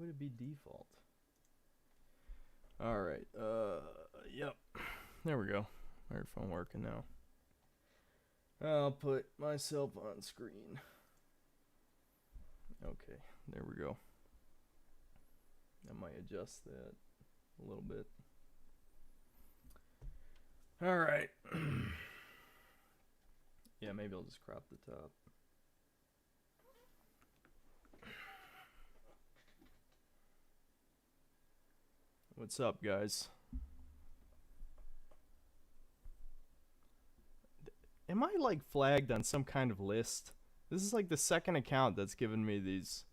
would it be default? Alright, yep. There we go. Microphone working now. I'll put myself on screen. Okay, there we go. I might adjust that a little bit. Alright. Yeah, maybe I'll just crop the top. What's up, guys? Am I like flagged on some kind of list? This is like the second account that's given me these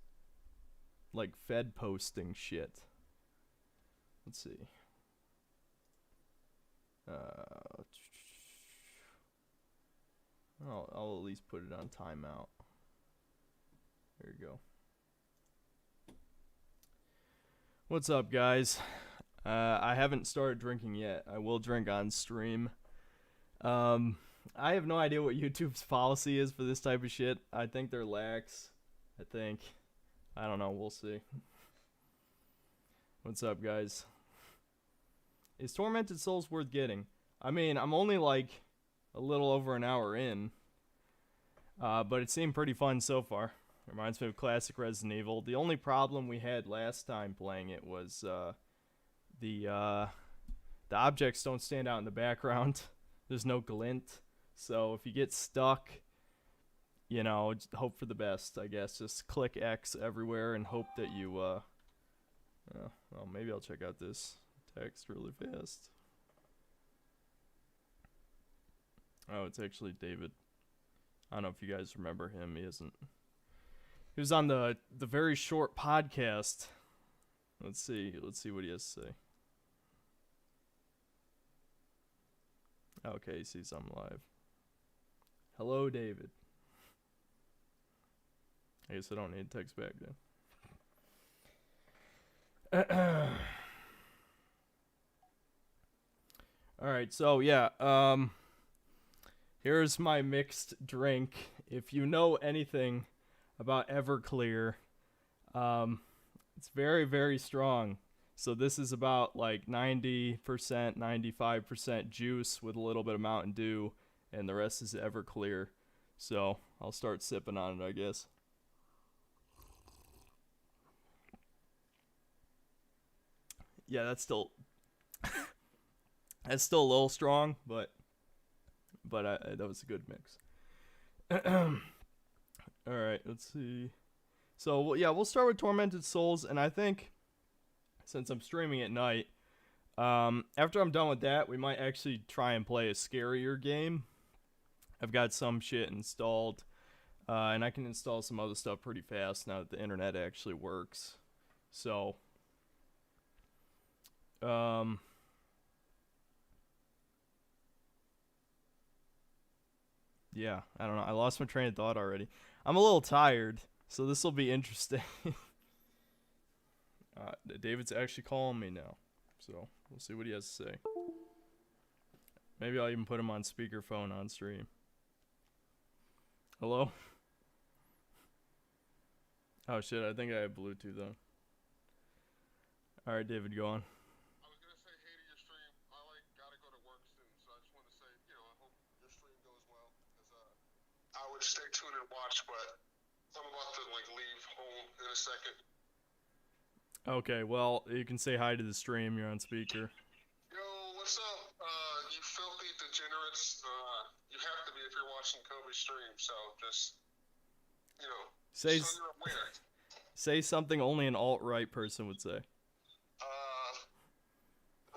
like Fed posting shit. Let's see. I'll at least put it on timeout. There you go. What's up, guys? I haven't started drinking yet. I will drink on stream. I have no idea what YouTube's policy is for this type of shit. I think they're lax. I don't know. We'll see. What's up, guys? Is Tormented Souls worth getting? I mean, I'm only like a little over an hour in. But it seemed pretty fun so far. Reminds me of classic Resident Evil. The only problem we had last time playing it was the objects don't stand out in the background. There's no glint. So if you get stuck, you know, hope for the best, I guess. Just click X everywhere and hope that you, well, maybe I'll check out this text really fast. Oh, it's actually David. I don't know if you guys remember him. He was on the very short podcast. Let's see what he has to say. Okay, he sees I'm live. Hello, David. I guess I don't need to text back then. Alright, so yeah, here's my mixed drink. If you know anything about Everclear, it's very, very strong. So this is about like 90%, 95% juice with a little bit of Mountain Dew, and the rest is Everclear. So I'll start sipping on it, I guess. Yeah, that's still a little strong, but that was a good mix. All right, let's see. So yeah, we'll start with Tormented Souls, and I think since I'm streaming at night, after I'm done with that, we might actually try and play a scarier game. I've got some shit installed, and I can install some other stuff pretty fast now that the internet actually works. So, yeah, I don't know. I lost my train of thought already. I'm a little tired, so this will be interesting. David's actually calling me now, so we'll see what he has to say. Maybe I'll even put him on speakerphone on stream. Hello? Oh shit, I think I have Bluetooth on. Alright, David, go on. I was gonna say hey to your stream. I gotta go to work soon, so I just want to say, I hope your stream goes well. I would stay tuned and watch, but I'm about to leave home in a second. Okay, well, you can say hi to the stream. You're on speaker. Yo, what's up? You filthy degenerates. You have to be if you're watching Kobe's stream. So just, so you're aware. Say something only an alt-right person would say. Women,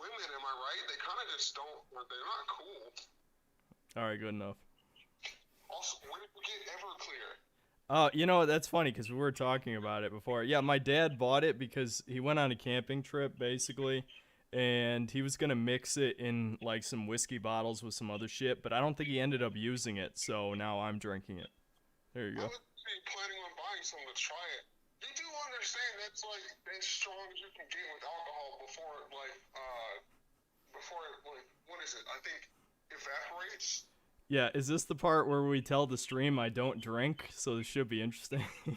am I right? They kind of just don't. They're not cool. All right, good enough. Also, where did you get Everclear? Oh, that's funny because we were talking about it before. Yeah, my dad bought it because he went on a camping trip, basically, and he was gonna mix it in like some whiskey bottles with some other shit, but I don't think he ended up using it, so now I'm drinking it. There you go. I was planning on buying some to try it. You do understand that's like as strong as you can get with alcohol before it what is it? I think evaporates. Yeah, is this the part where we tell the stream I don't drink? So this should be interesting. Yeah,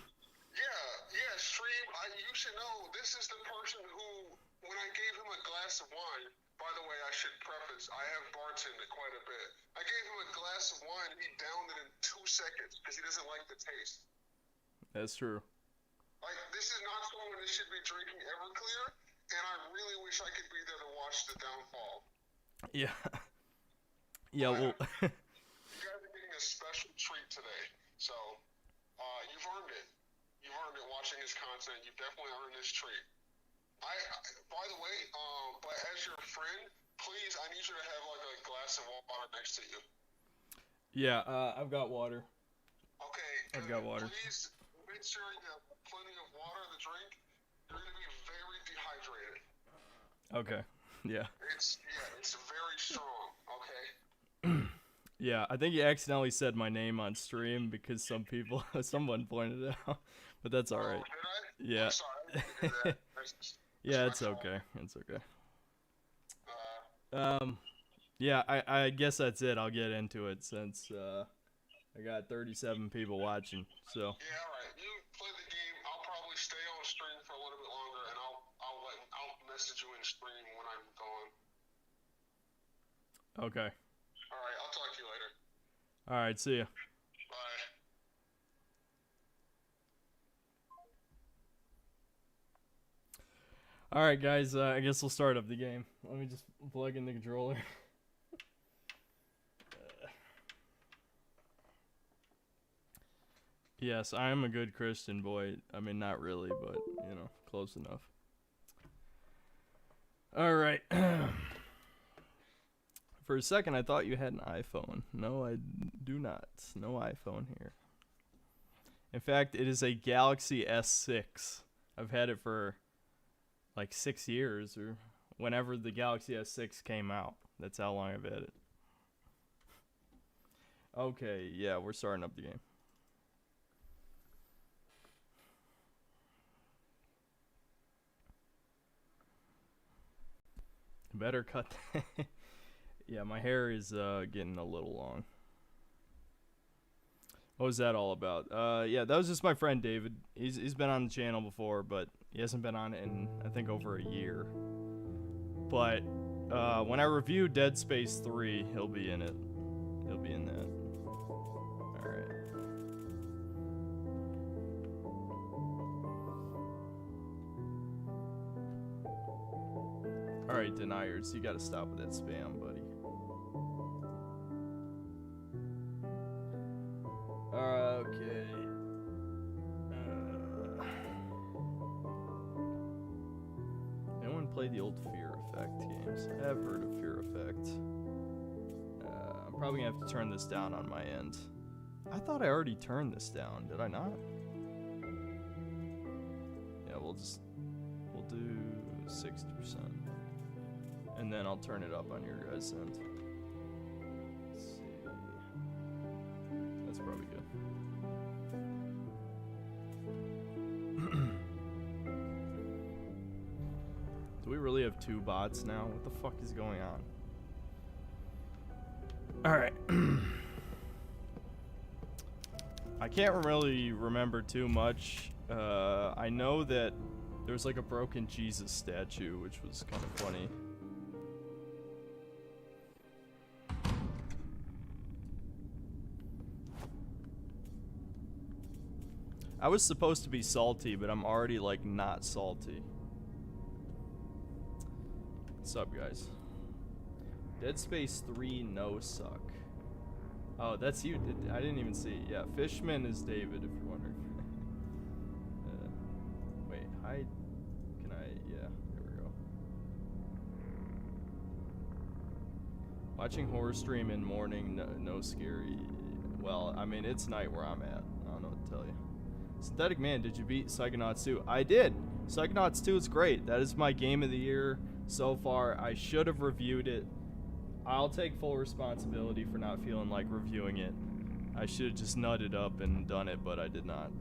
stream. You should know this glass of wine. By the way, I should preface, I have bartended quite a bit. I gave him a glass of wine and he downed it in 2 seconds because he doesn't like the taste. That's true. Like, this is not someone that should be drinking Everclear, and I really wish I could be there to watch the downfall. Yeah. Yeah, well... You guys are getting a special treat today, so you've earned it. You've earned it watching his content. You've definitely earned this treat. By the way, but as your friend, please, I need you to have like a glass of water next to you. Yeah, I've got water. Okay. I've got water. Please make sure you have plenty of water to drink. You're going to be very dehydrated. Okay. Yeah. It's very strong. Okay. Yeah, I think you accidentally said my name on stream because someone pointed it out, but that's all right. Did I? Yeah. I'm sorry. I didn't do that. Yeah, it's okay. It's okay. Yeah, I guess that's it. I'll get into it since I got 37 people watching. So. Yeah, all right. You play the game. I'll probably stay on stream for a little bit longer, and I'll message you in stream when I'm gone. Okay. All right. I'll talk to you later. All right. See ya. Bye. All right, guys. I guess we'll start up the game. Let me just plug in the controller. Yes, I am a good Christian boy. I mean, not really, but, you know, close enough. All right. For a second, I thought you had an iPhone. No, I do not. No iPhone here. In fact, it is a Galaxy S6. I've had it for like 6 years, or whenever the Galaxy S6 came out. That's how long I've had it. Okay, yeah, we're starting up the game. Better cut that. Yeah, my hair is getting a little long. What was that all about? Yeah, that was just my friend David. He's been on the channel before, but he hasn't been on it in, I think, over a year. But when I review Dead Space 3, he'll be in it. He'll be in that. Alright. Alright, deniers, you gotta stop with that spam, buddy. Okay. Anyone play the old Fear Effect games? I've heard of Fear Effect. I'm probably gonna have to turn this down on my end. I thought I already turned this down. Did I not? Yeah, we'll do 60%. And then I'll turn it up on your guys' end. Let's see. That's probably good. Do we really have 2 bots now? What the fuck is going on? Alright. I can't really remember too much. I know that there's like a broken Jesus statue, which was kind of funny. I was supposed to be salty, but I'm already like not salty. What's up, guys? Dead Space 3 no suck. Oh, that's you. I didn't even see. Yeah, Fishman is David, if you're wondering. Wait, hide. Can I? Yeah, there we go. Watching horror stream in morning, no scary. Well, I mean, it's night where I'm at. I don't know what to tell you. Synthetic Man, did you beat Psychonauts 2? I did. Psychonauts 2 is great. That is my game of the year so far. I should have reviewed it. I'll take full responsibility for not feeling like reviewing it. I should have just nutted up and done it, but I did not.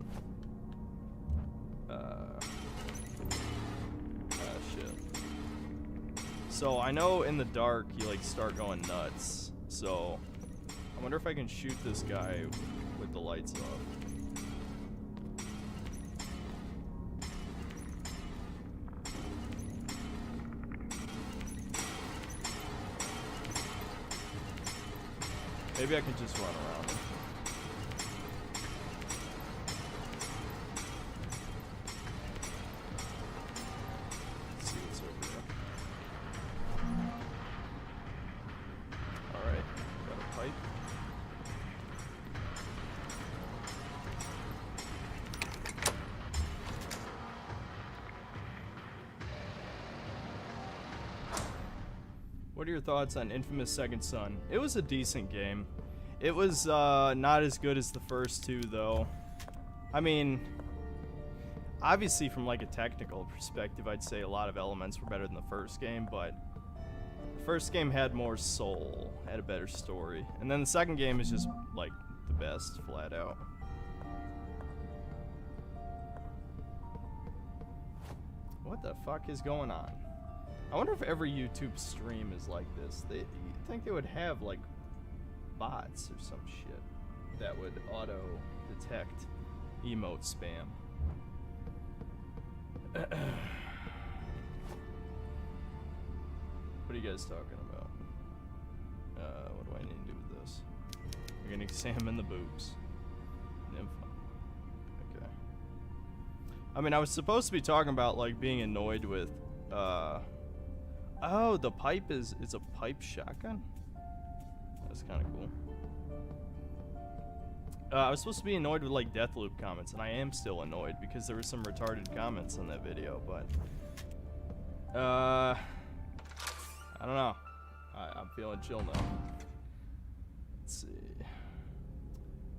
Shit. So I know in the dark you like start going nuts. So I wonder if I can shoot this guy with the lights off. Maybe I can just run around. Let's see what's over here. Alright, got a pipe. What are your thoughts on Infamous Second Son? It was a decent game. It was not as good as the first two, though. I mean, obviously from like a technical perspective, I'd say a lot of elements were better than the first game, but the first game had more soul, had a better story. And then the second game is just like the best, flat out. What the fuck is going on? I wonder if every YouTube stream is like this. You'd think they would have like bots or some shit that would auto detect emote spam. What are you guys talking about? What do I need to do with this? We're gonna examine the boobs. Nympho. Okay. I mean, I was supposed to be talking about like being annoyed with oh, the pipe is a pipe shotgun? That's kind of cool. I was supposed to be annoyed with like Deathloop comments, and I am still annoyed because there were some retarded comments on that video, but I don't know. I'm feeling chill now. Let's see.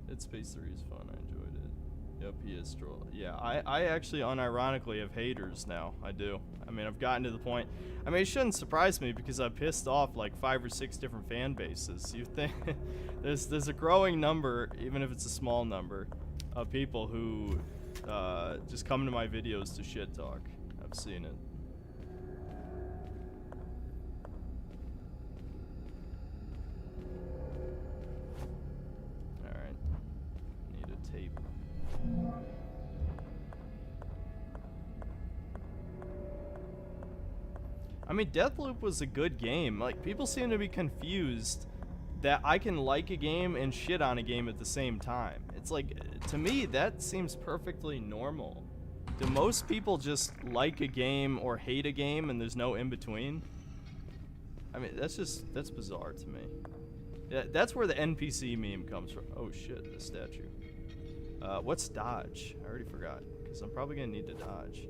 Dead Space 3 is fun. I enjoyed it. Yep, he is troll. Yeah, I actually unironically have haters now. I do. I mean, I've gotten to the point. I mean, it shouldn't surprise me because I've pissed off like 5 or 6 different fan bases. You think there's a growing number, even if it's a small number, of people who just come to my videos to shit talk. I've seen it. All right. Need a tape. I mean, Deathloop was a good game. Like, people seem to be confused that I can like a game and shit on a game at the same time. It's like, to me, that seems perfectly normal. Do most people just like a game or hate a game and there's no in-between? I mean, that's bizarre to me. That's where the NPC meme comes from. Oh shit, the statue. What's dodge? I already forgot, because I'm probably gonna need to dodge.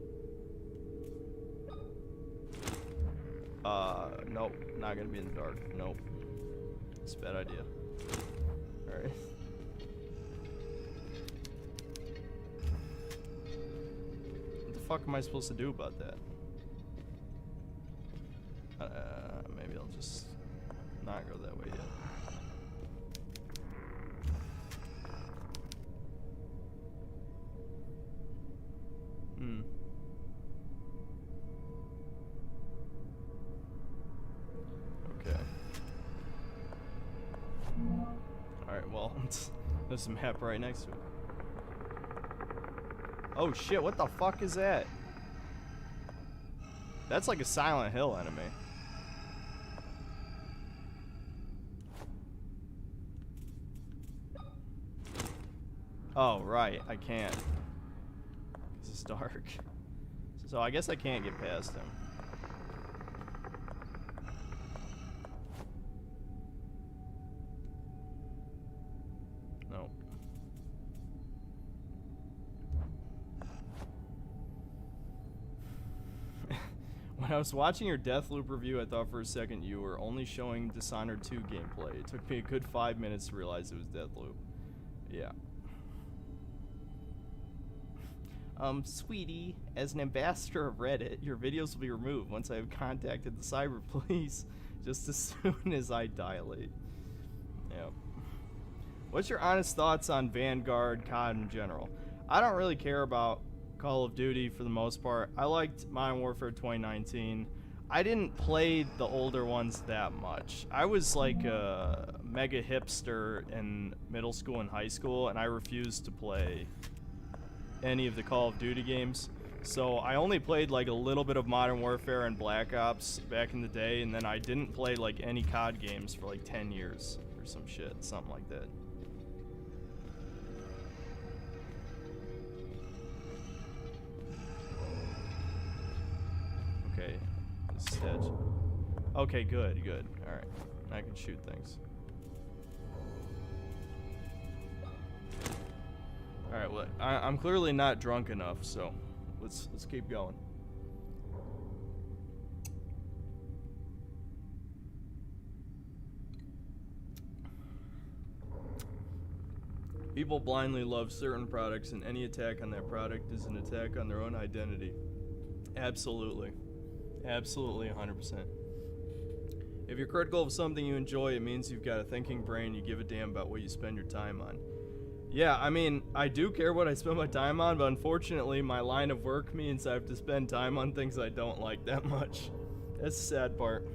Nope, not gonna be in the dark. Nope. It's a bad idea. Alright. What the fuck am I supposed to do about that? Maybe I'll just not go that way yet. Okay. Alright, well, there's a map right next to it. Oh shit, what the fuck is that? That's like a Silent Hill enemy. Oh, right, I can't. 'Cause it's dark. So I guess I can't get past him. Nope. When I was watching your Deathloop review, I thought for a second you were only showing Dishonored 2 gameplay. It took me a good 5 minutes to realize it was Deathloop. Yeah. Sweetie, as an ambassador of Reddit, your videos will be removed once I have contacted the cyber police, just as soon as I dilate. Yep. What's your honest thoughts on Vanguard COD in general? I don't really care about Call of Duty for the most part. I liked Modern Warfare 2019. I didn't play the older ones that much. I was like a mega hipster in middle school and high school, and I refused to play any of the Call of Duty games. So I only played like a little bit of Modern Warfare and Black Ops back in the day, and then I didn't play like any COD games for like 10 years or some shit, something like that. Okay, this is dead. Okay, good, good. Alright, I can shoot things. Alright, well, I'm clearly not drunk enough, so let's keep going. People blindly love certain products, and any attack on that product is an attack on their own identity. Absolutely. Absolutely, 100%. If you're critical of something you enjoy, it means you've got a thinking brain, you give a damn about what you spend your time on. Yeah, I mean, I do care what I spend my time on, but unfortunately, my line of work means I have to spend time on things I don't like that much. That's the sad part.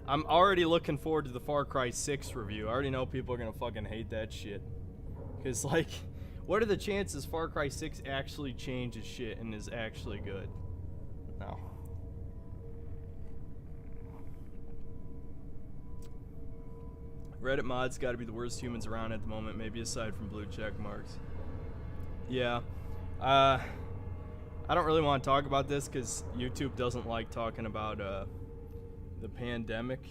I'm already looking forward to the Far Cry 6 review. I already know people are gonna fucking hate that shit. Because, like, what are the chances Far Cry 6 actually changes shit and is actually good? No. Reddit mods gotta be the worst humans around at the moment, maybe aside from blue check marks. Yeah. I don't really want to talk about this because YouTube doesn't like talking about the pandemic.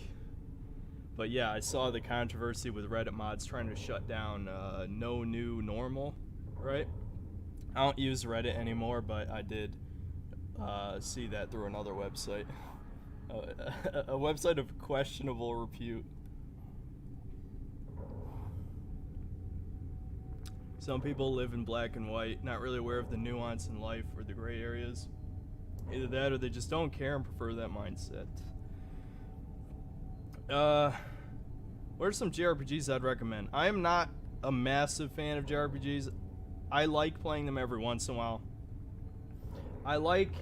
But yeah, I saw the controversy with Reddit mods trying to shut down No New Normal, right? I don't use Reddit anymore, but I did see that through another website. A website of questionable repute. Some people live in black and white, not really aware of the nuance in life or the gray areas. Either that or they just don't care and prefer that mindset. What are some JRPGs I'd recommend? I am not a massive fan of JRPGs. I like playing them every once in a while. I like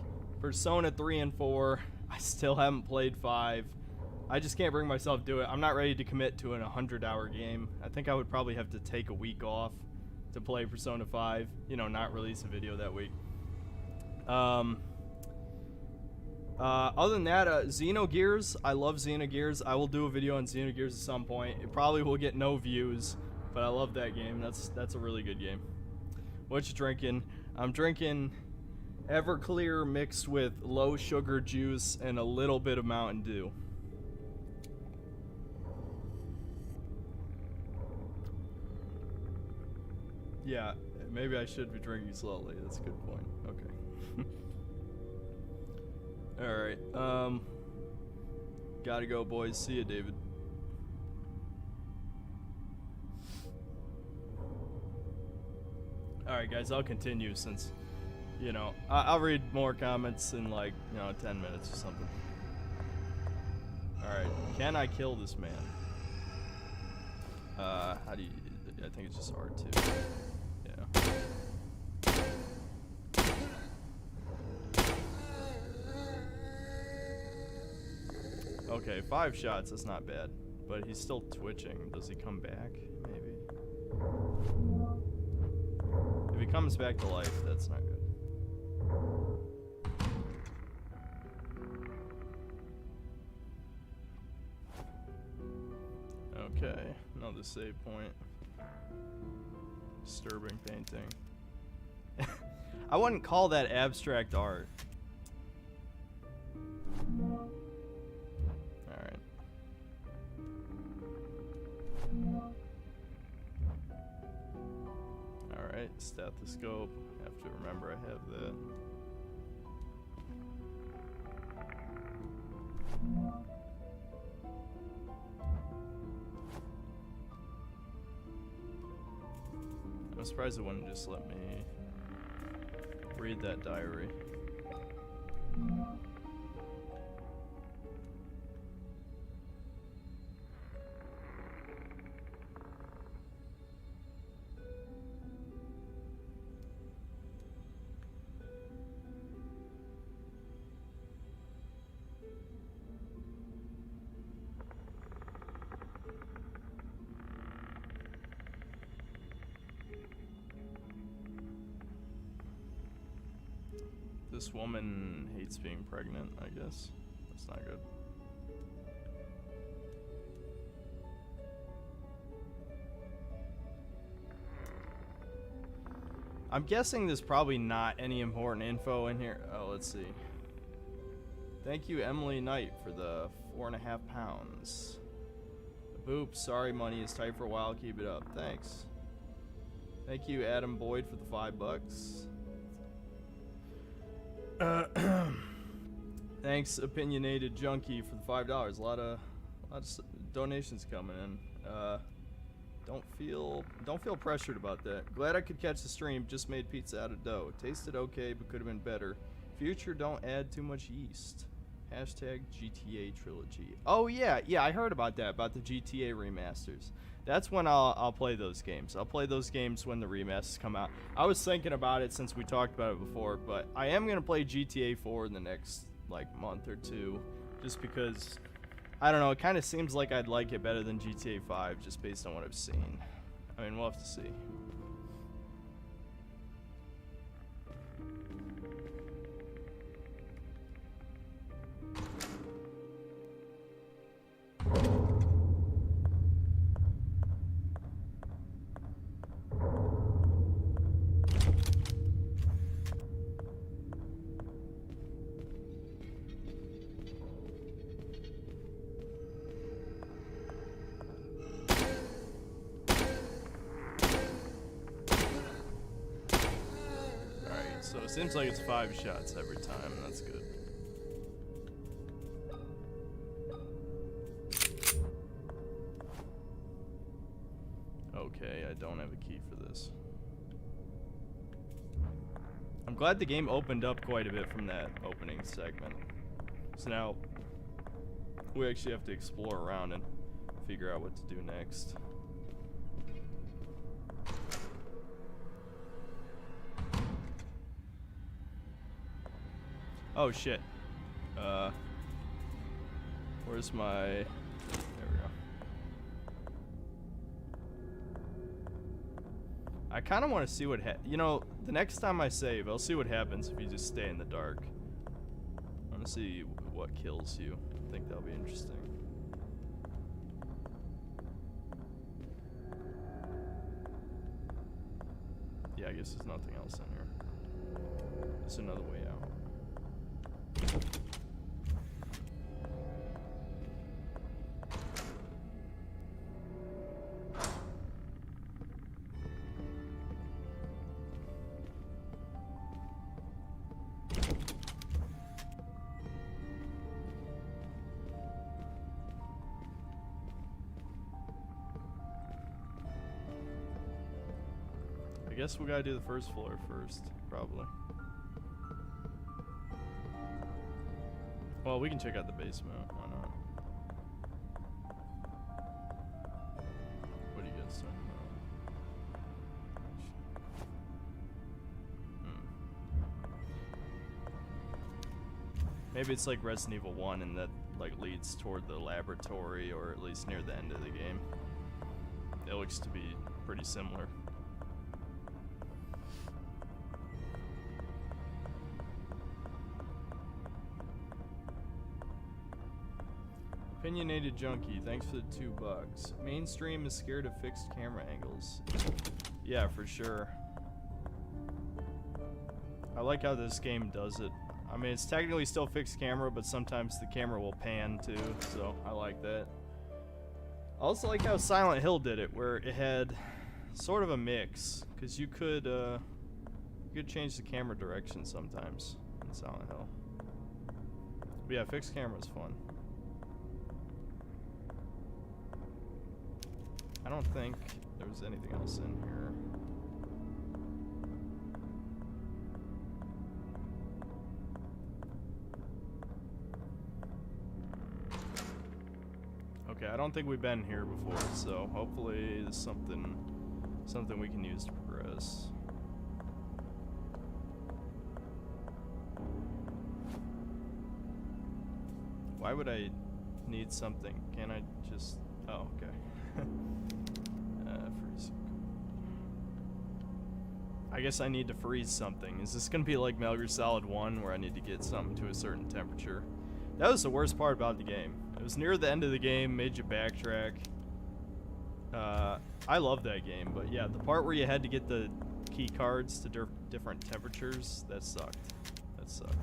Persona 3 and 4. I still haven't played 5. I just can't bring myself to do it. I'm not ready to commit to an 100-hour game. I think I would probably have to take a week off to play Persona 5. You know, not release a video that week. Other than that, Xenogears. I love Xenogears. I will do a video on Xenogears at some point. It probably will get no views, but I love that game. That's a really good game. What you drinking? I'm drinking Everclear mixed with low sugar juice and a little bit of Mountain Dew. Yeah, maybe I should be drinking slowly. That's a good point. Okay. Alright, gotta go, boys. See ya, David. Alright, guys, I'll continue since, you know, I'll read more comments in like, 10 minutes or something. Alright, can I kill this man? How do you, I think it's just R2. Yeah. Okay, 5 shots, that's not bad. But he's still twitching. Does he come back? Maybe. If he comes back to life, that's not good. Okay, another save point. Disturbing painting. I wouldn't call that abstract art. Alright. Alright, stethoscope. Have to remember I have that. I'm surprised it wouldn't just let me read that diary. This woman hates being pregnant, I guess. That's not good. I'm guessing there's probably not any important info in here. Oh, let's see. Thank you, Emily Knight, for the 4.5 pounds. Boop, sorry, money is tight for a while. Keep it up. Thanks. Thank you, Adam Boyd, for the $5. Thanks, Opinionated Junkie, for the $5. A lot of donations coming in. Don't feel pressured about that. Glad I could catch the stream. Just made pizza out of dough. Tasted okay, but could have been better. Future, don't add too much yeast. Hashtag GTA Trilogy. Oh yeah, I heard about that, about the GTA remasters. That's when I'll play those games. I'll play those games when the remasters come out. I was thinking about it since we talked about it before, but I am gonna play GTA 4 in the next month or two, just because I don't know. It kind of seems like I'd like it better than GTA 5, just based on what I've seen. I mean, we'll have to see. So it seems like it's 5 shots every time. That's good. Okay, I don't have a key for this. I'm glad the game opened up quite a bit from that opening segment. So now we actually have to explore around and figure out what to do next. Oh shit. Where's my... There we go. I kind of want to see what you know, the next time I save, I'll see what happens if you just stay in the dark. I want to see what kills you. I think that'll be interesting. Yeah, I guess there's nothing else in here. There's another way out. I guess we gotta do the first floor first, probably. Well, we can check out the basement. Why not? What are you guys talking about? Maybe it's like Resident Evil 1 and that leads toward the laboratory, or at least near the end of the game. It looks to be pretty similar. Opinionated Junkie, thanks for the $2. Mainstream is scared of fixed camera angles. Yeah, for sure. I like how this game does it. I mean, it's technically still fixed camera, but sometimes the camera will pan too, so I like that. I also like how Silent Hill did it, where it had sort of a mix, because you could change the camera direction sometimes in Silent Hill. But yeah, fixed camera is fun. I don't think there was anything else in here. Okay, I don't think we've been here before, so hopefully there's something we can use to progress. Why would I need something? Can't I just... Oh, okay. Freeze. I guess I need to freeze something. Is this gonna be like Metal Gear Solid 1 where I need to get something to a certain temperature? That was the worst part about the game. It was near the end of the game, made you backtrack. I love that game, but yeah, the part where you had to get the key cards to different temperatures, that sucked. That sucked.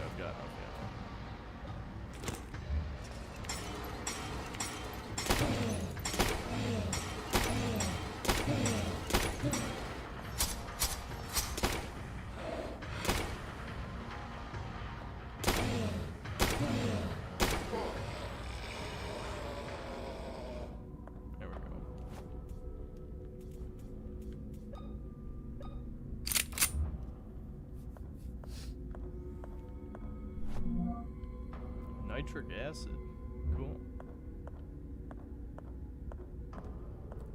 I've got enough ammo. There we go. Nitric acid. Cool.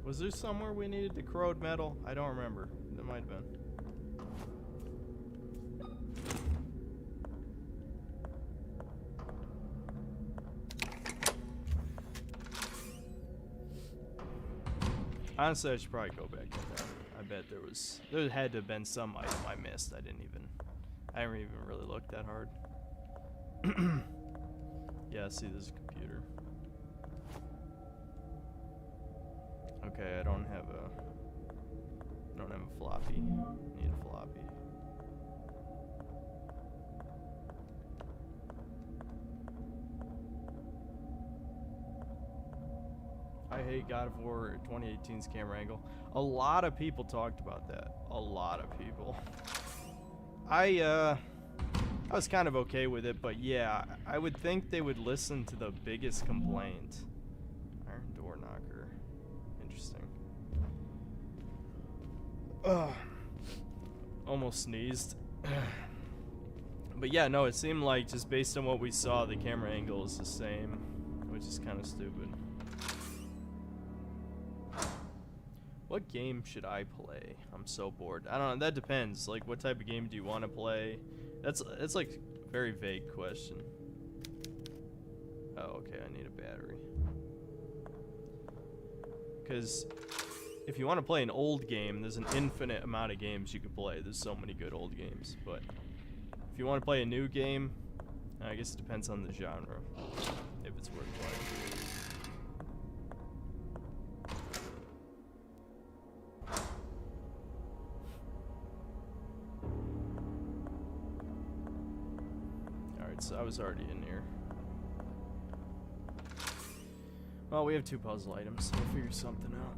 Was there somewhere we needed to corrode metal? I don't remember. There might have been. Honestly, I should probably go back in there. I bet there had to have been some item I missed. I didn't even really look that hard. Yeah, see, this is a computer. Okay, I don't have a floppy. Need a floppy. I hate God of War 2018's camera angle. A lot of people talked about that. A lot of people. I was kind of okay with it, but yeah, I would think they would listen to the biggest complaint. Iron door knocker. Interesting. Ugh. Almost sneezed. But yeah, no, it seemed like just based on what we saw, the camera angle is the same, which is kind of stupid. What game should I play? I'm so bored. I don't know. That depends. Like, what type of game do you want to play? That's like a very vague question. Oh, okay. I need a battery. Because if you want to play an old game, there's an infinite amount of games you could play. There's so many good old games. But if you want to play a new game, I guess it depends on the genre. If it's worth playing. So I was already in here. Well, we have 2 puzzle items, so we'll figure something out.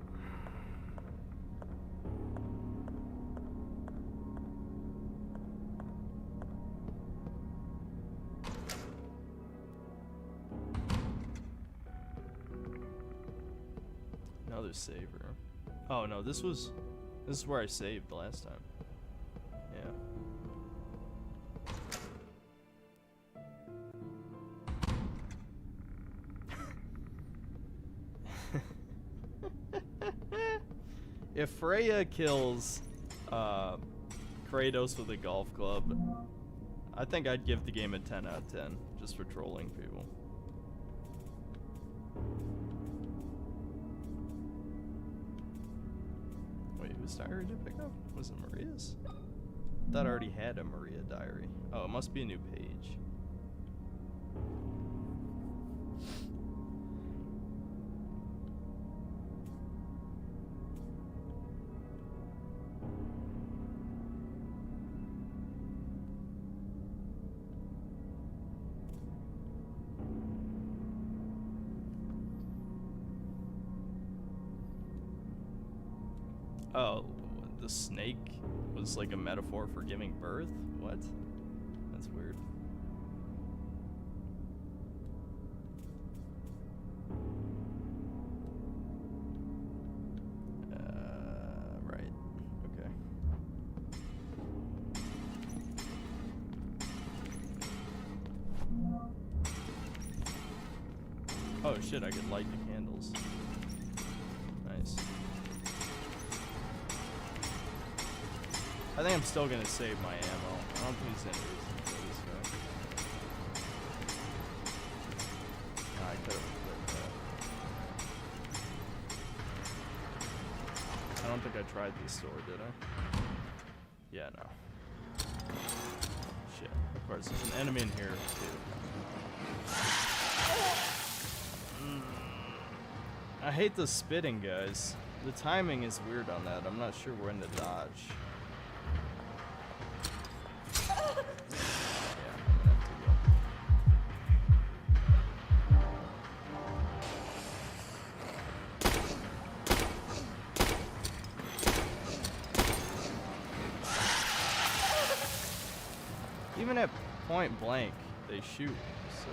Another saver. Oh no, this is where I saved the last time. Yeah. If Freya kills Kratos with a golf club, I think I'd give the game a 10 out of 10, just for trolling people. Wait, whose diary did I pick up? Was it Maria's? I thought I already had a Maria diary. Oh, it must be a new page. Oh, the snake was like a metaphor for giving birth? What? That's weird. Right. Okay. shit, I could light the candles. Nice. I think I'm still gonna save my ammo. I don't think there's any reason to kill this guy. Nah, I could have equipped that. I don't think I tried this sword, did I? Yeah, no. Shit. Of course, there's an enemy in here, too. I hate the spitting, guys. The timing is weird on that. I'm not sure when to dodge. Yeah, I'm gonna have to go. Even at point blank, they shoot, so.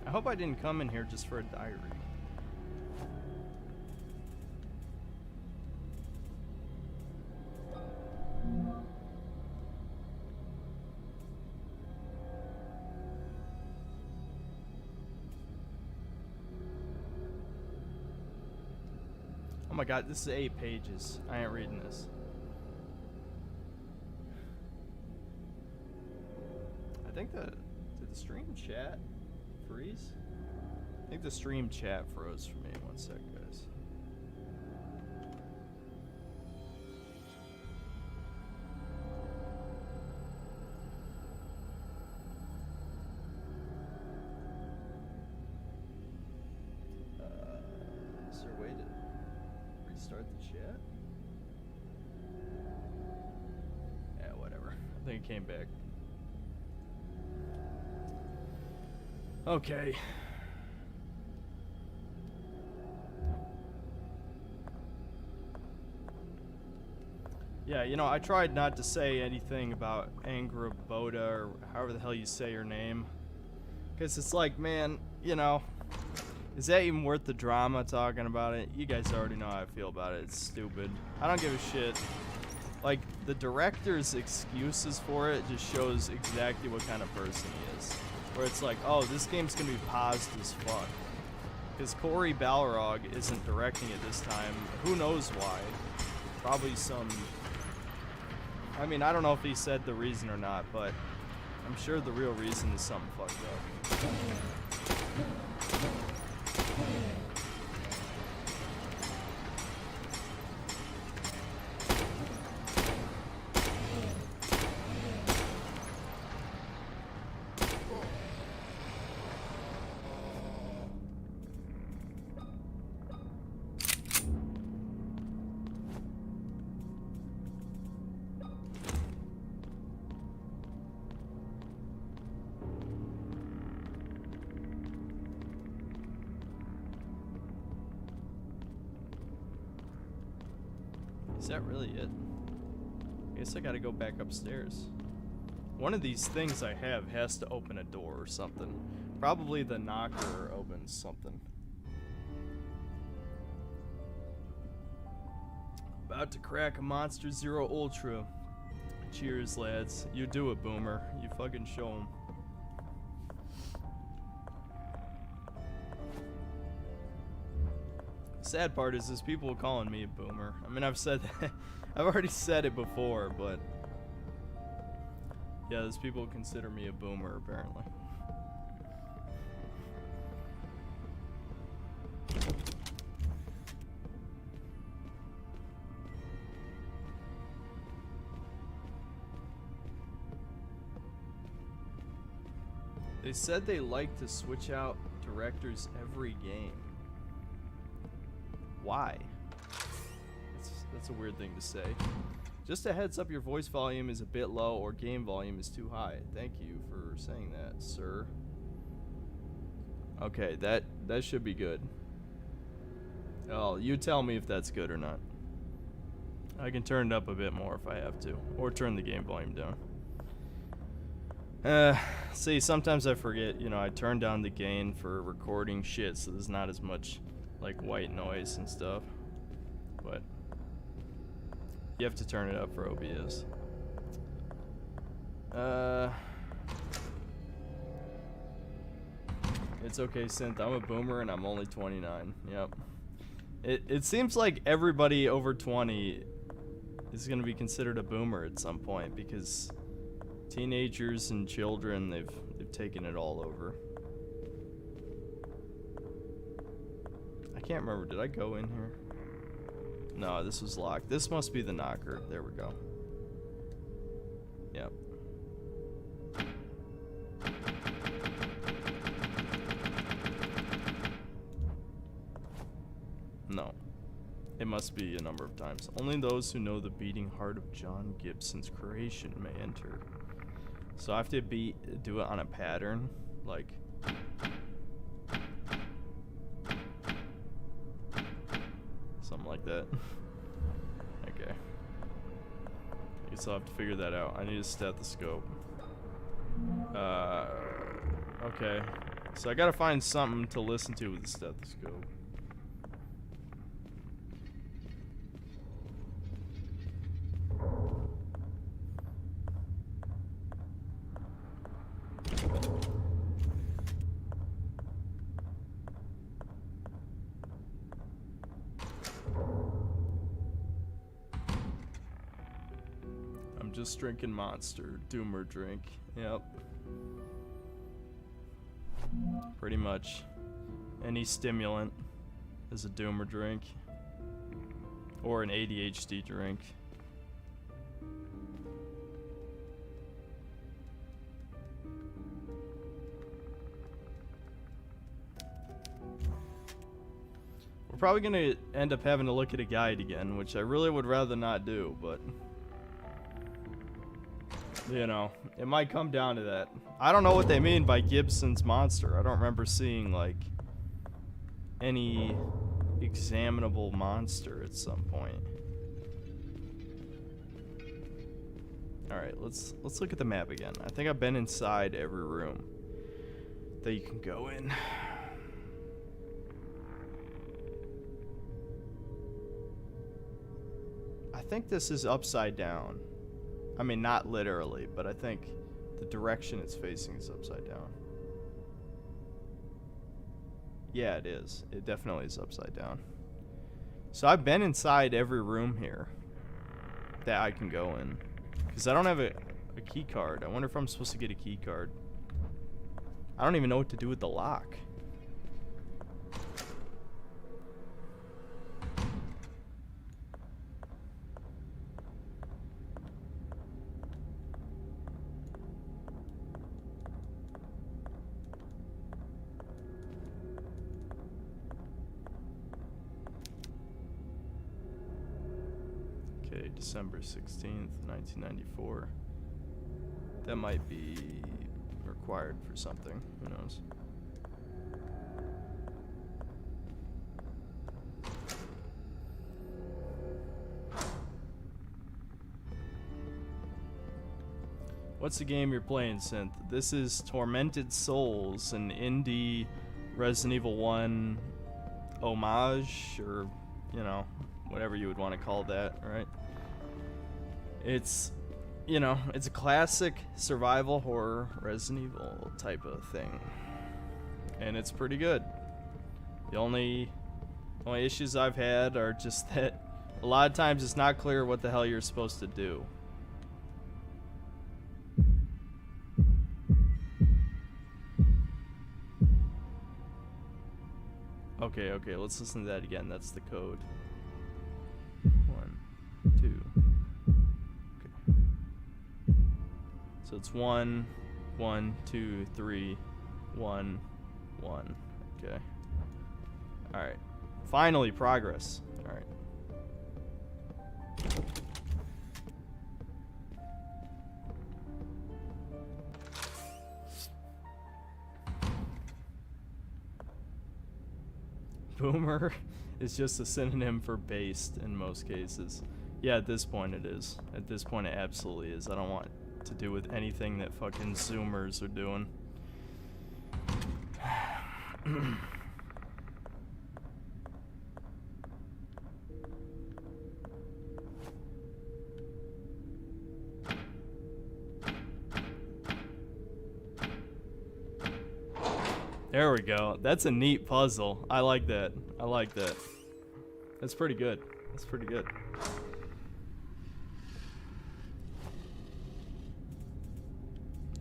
I hope I didn't come in here just for a diary. Oh my god, this is 8 pages. I ain't reading this. I think did the stream chat freeze? I think the stream chat froze for me. One sec, guys. Is there a way to restart the chat? Yeah, whatever. I think it came back. Okay. Yeah, you know, I tried not to say anything about Angraboda or however the hell you say your name. Because it's like, man, you know, is that even worth the drama talking about it? You guys already know how I feel about it. It's stupid. I don't give a shit. Like, the director's excuses for it just shows exactly what kind of person he is. Where it's like, oh, this game's gonna be paused as fuck. Because Cory Balrog isn't directing it this time. Who knows why? Probably some... I mean, I don't know if he said the reason or not, but I'm sure the real reason is something fucked up. Is that really it? I guess I gotta go back upstairs. One of these things I have has to open a door or something. Probably the knocker opens something. About to crack a Monster Zero Ultra. Cheers, lads. You do it, Boomer. You fucking show 'em. Sad part is people calling me a boomer. I mean, I've said that. I've already said it before, but yeah, there's people who consider me a boomer apparently. They said they like to switch out directors every game. Why? That's a weird thing to say. Just a heads up, your voice volume is a bit low or game volume is too high. Thank you for saying that, sir. Okay, that should be good. Oh, you tell me if that's good or not. I can turn it up a bit more if I have to, or turn the game volume down. See, sometimes I forget, you know, I turn down the gain for recording shit, so there's not as much, like, white noise and stuff. But you have to turn it up for OBS. It's okay, Synth. I'm a boomer and I'm only 29. Yep. It seems like everybody over 20 is going to be considered a boomer at some point because teenagers and children, they've taken it all over. I can't remember. Did I go in here? No, this was locked. This must be the knocker. There we go. Yep. No. It must be a number of times. Only those who know the beating heart of John Gibson's creation may enter. So I have to do it on a pattern, like something like that. Okay. I guess I'll have to figure that out. I need a stethoscope. Okay. So I gotta find something to listen to with the stethoscope. Just drinking Monster Doomer drink. Yep. Pretty much any stimulant is a Doomer drink or an ADHD drink. We're probably gonna end up having to look at a guide again, which I really would rather not do, but you know, it might come down to that. I don't know what they mean by Gibson's monster. I don't remember seeing, like, any examinable monster at some point. Alright, let's look at the map again. I think I've been inside every room that you can go in. I think this is upside down. I mean, not literally, but I think the direction it's facing is upside down. Yeah, it is. It definitely is upside down. So I've been inside every room here that I can go in. Because I don't have a key card. I wonder if I'm supposed to get a key card. I don't even know what to do with the lock. December 16th, 1994. That might be required for something. Who knows? What's the game you're playing, Synth? This is Tormented Souls, an indie Resident Evil 1 homage, or, you know, whatever you would want to call that, right? It's, you know, it's a classic survival horror Resident Evil type of thing. And it's pretty good. The only issues I've had are just that a lot of times it's not clear what the hell you're supposed to do. Okay, let's listen to that again. That's the code. 1, 2. So it's 1, 1, 2, 3, 1, 1. Okay. Alright. Finally, progress. Alright. Boomer is just a synonym for based in most cases. Yeah, at this point it is. At this point it absolutely is. I don't want to do with anything that fucking Zoomers are doing. There we go. That's a neat puzzle. I like that. I like that. That's pretty good. That's pretty good.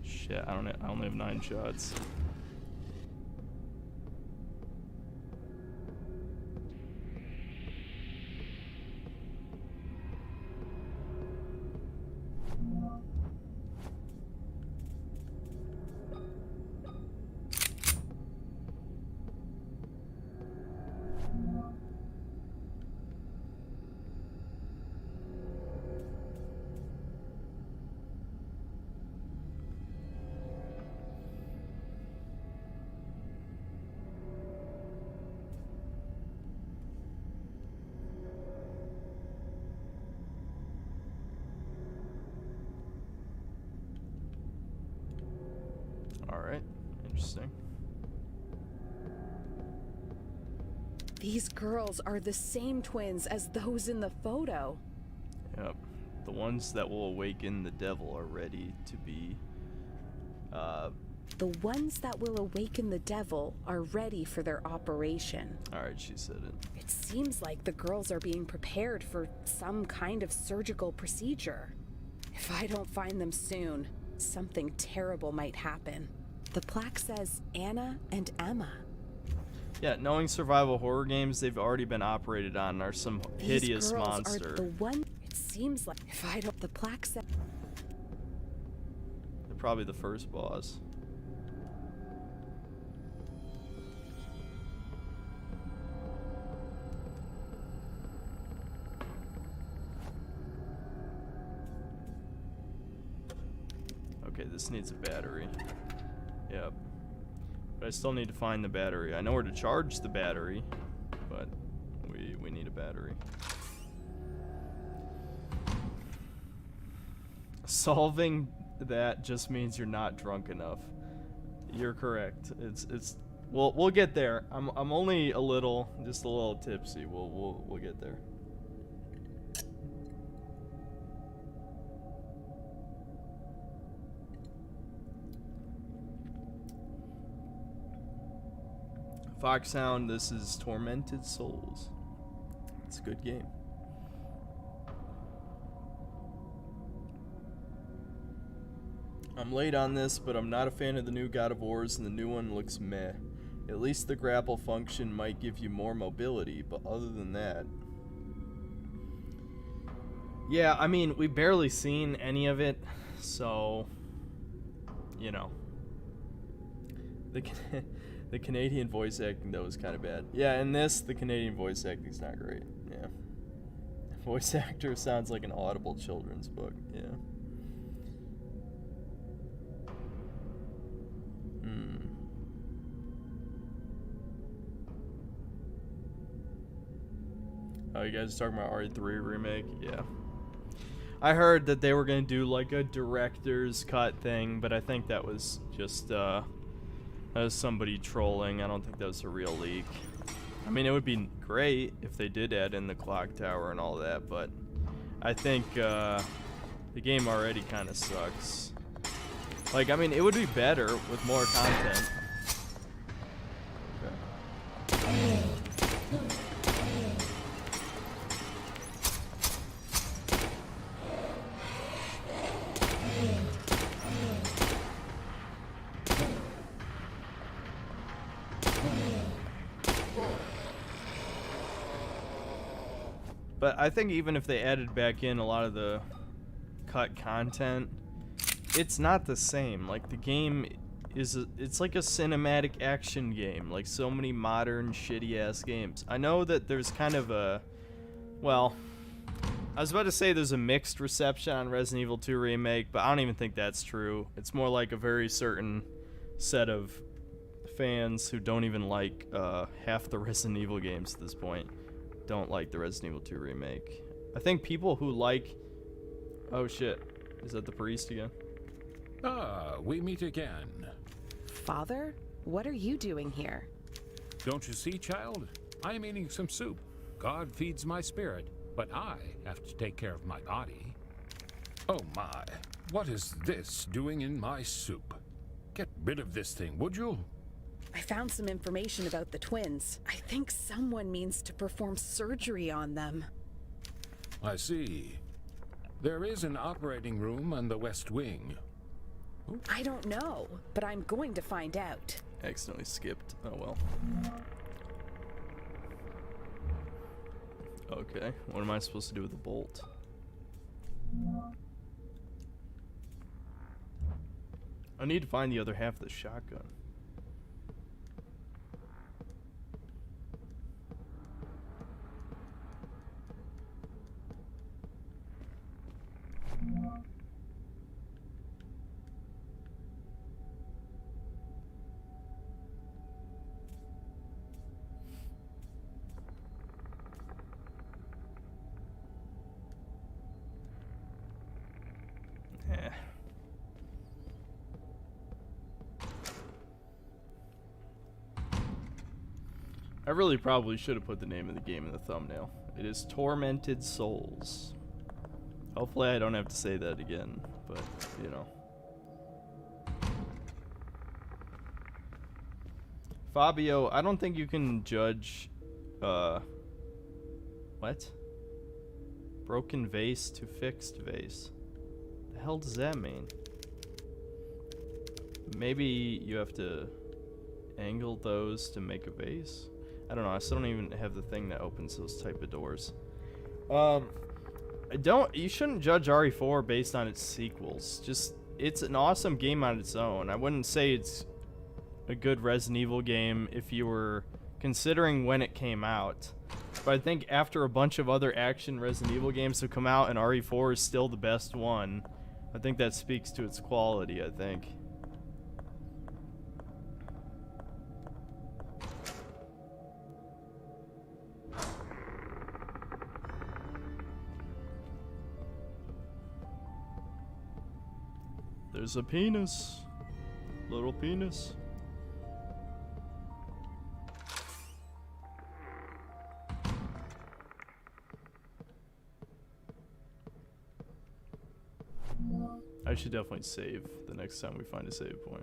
Shit, I only have 9 shots. Alright, interesting. These girls are the same twins as those in the photo. Yep. The ones that will awaken the devil are ready to be, The ones that will awaken the devil are ready for their operation. Alright, she said it. It seems like the girls are being prepared for some kind of surgical procedure. If I don't find them soon, something terrible might happen. The plaque says Anna and Emma. Yeah, knowing survival horror games they've already been operated on are some hideous These girls monster. are the one. It seems like if I don't, the plaque says. They're probably the first boss. Okay, this needs a battery. Yep. But I still need to find the battery. I know where to charge the battery, but we need a battery. Solving that just means you're not drunk enough. You're correct. It's we'll get there. I'm only just a little tipsy. We'll get there. Foxhound, this is Tormented Souls. It's a good game. I'm late on this, but I'm not a fan of the new God of Wars, and the new one looks meh. At least the grapple function might give you more mobility, but other than that... Yeah, I mean, we've barely seen any of it, so... You know. The Canadian voice acting, though, is kind of bad. Yeah, in this, the Canadian voice acting's not great. Yeah. Voice actor sounds like an Audible children's book. Yeah. Oh, you guys are talking about RE3 remake? Yeah. I heard that they were going to do, like, a director's cut thing, but I think that was just, that was somebody trolling. I don't think that was a real leak. I mean, it would be great if they did add in the clock tower and all that, but I think the game already kind of sucks. Like, I mean, it would be better with more content. Okay. But I think even if they added back in a lot of the cut content, it's not the same. Like, the game is it's like a cinematic action game, like so many modern shitty ass games. I know that there's kind of a, well, I was about to say there's a mixed reception on Resident Evil 2 Remake, but I don't even think that's true. It's more like a very certain set of fans who don't even like half the Resident Evil games at this point don't like the Resident Evil 2 Remake. I think people who like... Oh shit. Is that the priest again? Ah, we meet again. Father, what are you doing here? Don't you see, child? I am eating some soup. God feeds my spirit, but I have to take care of my body. Oh my, what is this doing in my soup? Get rid of this thing, would you? I found some information about the twins. I think someone means to perform surgery on them. I see. There is an operating room on the West Wing. I don't know, but I'm going to find out. Accidentally skipped. Oh well. Okay, what am I supposed to do with the bolt? I need to find the other half of the shotgun. Eh. I really probably should have put the name of the game in the thumbnail. It is Tormented Souls. Hopefully I don't have to say that again, but, you know. Fabio, I don't think you can judge, what? Broken vase to fixed vase. The hell does that mean? Maybe you have to angle those to make a vase? I don't know, I still don't even have the thing that opens those type of doors. You shouldn't judge RE4 based on its sequels. Just, it's an awesome game on its own. I wouldn't say it's a good Resident Evil game if you were considering when it came out. But I think after a bunch of other action Resident Evil games have come out and RE4 is still the best one, I think that speaks to its quality, I think. There's a penis. Little penis. I should definitely save the next time we find a save point.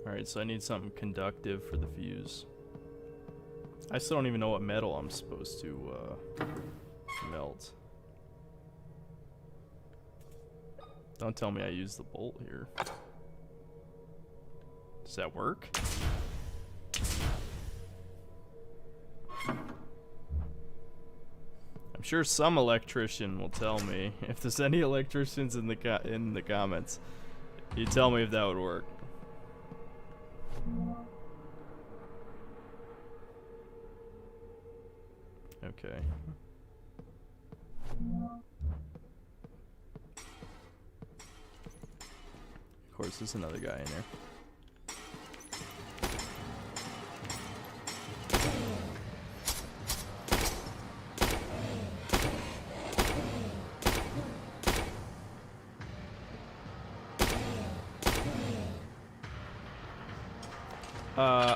Alright, so I need something conductive for the fuse. I still don't even know what metal I'm supposed to melt. Don't tell me I use the bolt here. Does that work? I'm sure some electrician will tell me. If there's any electricians in the comments, you tell me if that would work. Okay. Of course, there's another guy in there.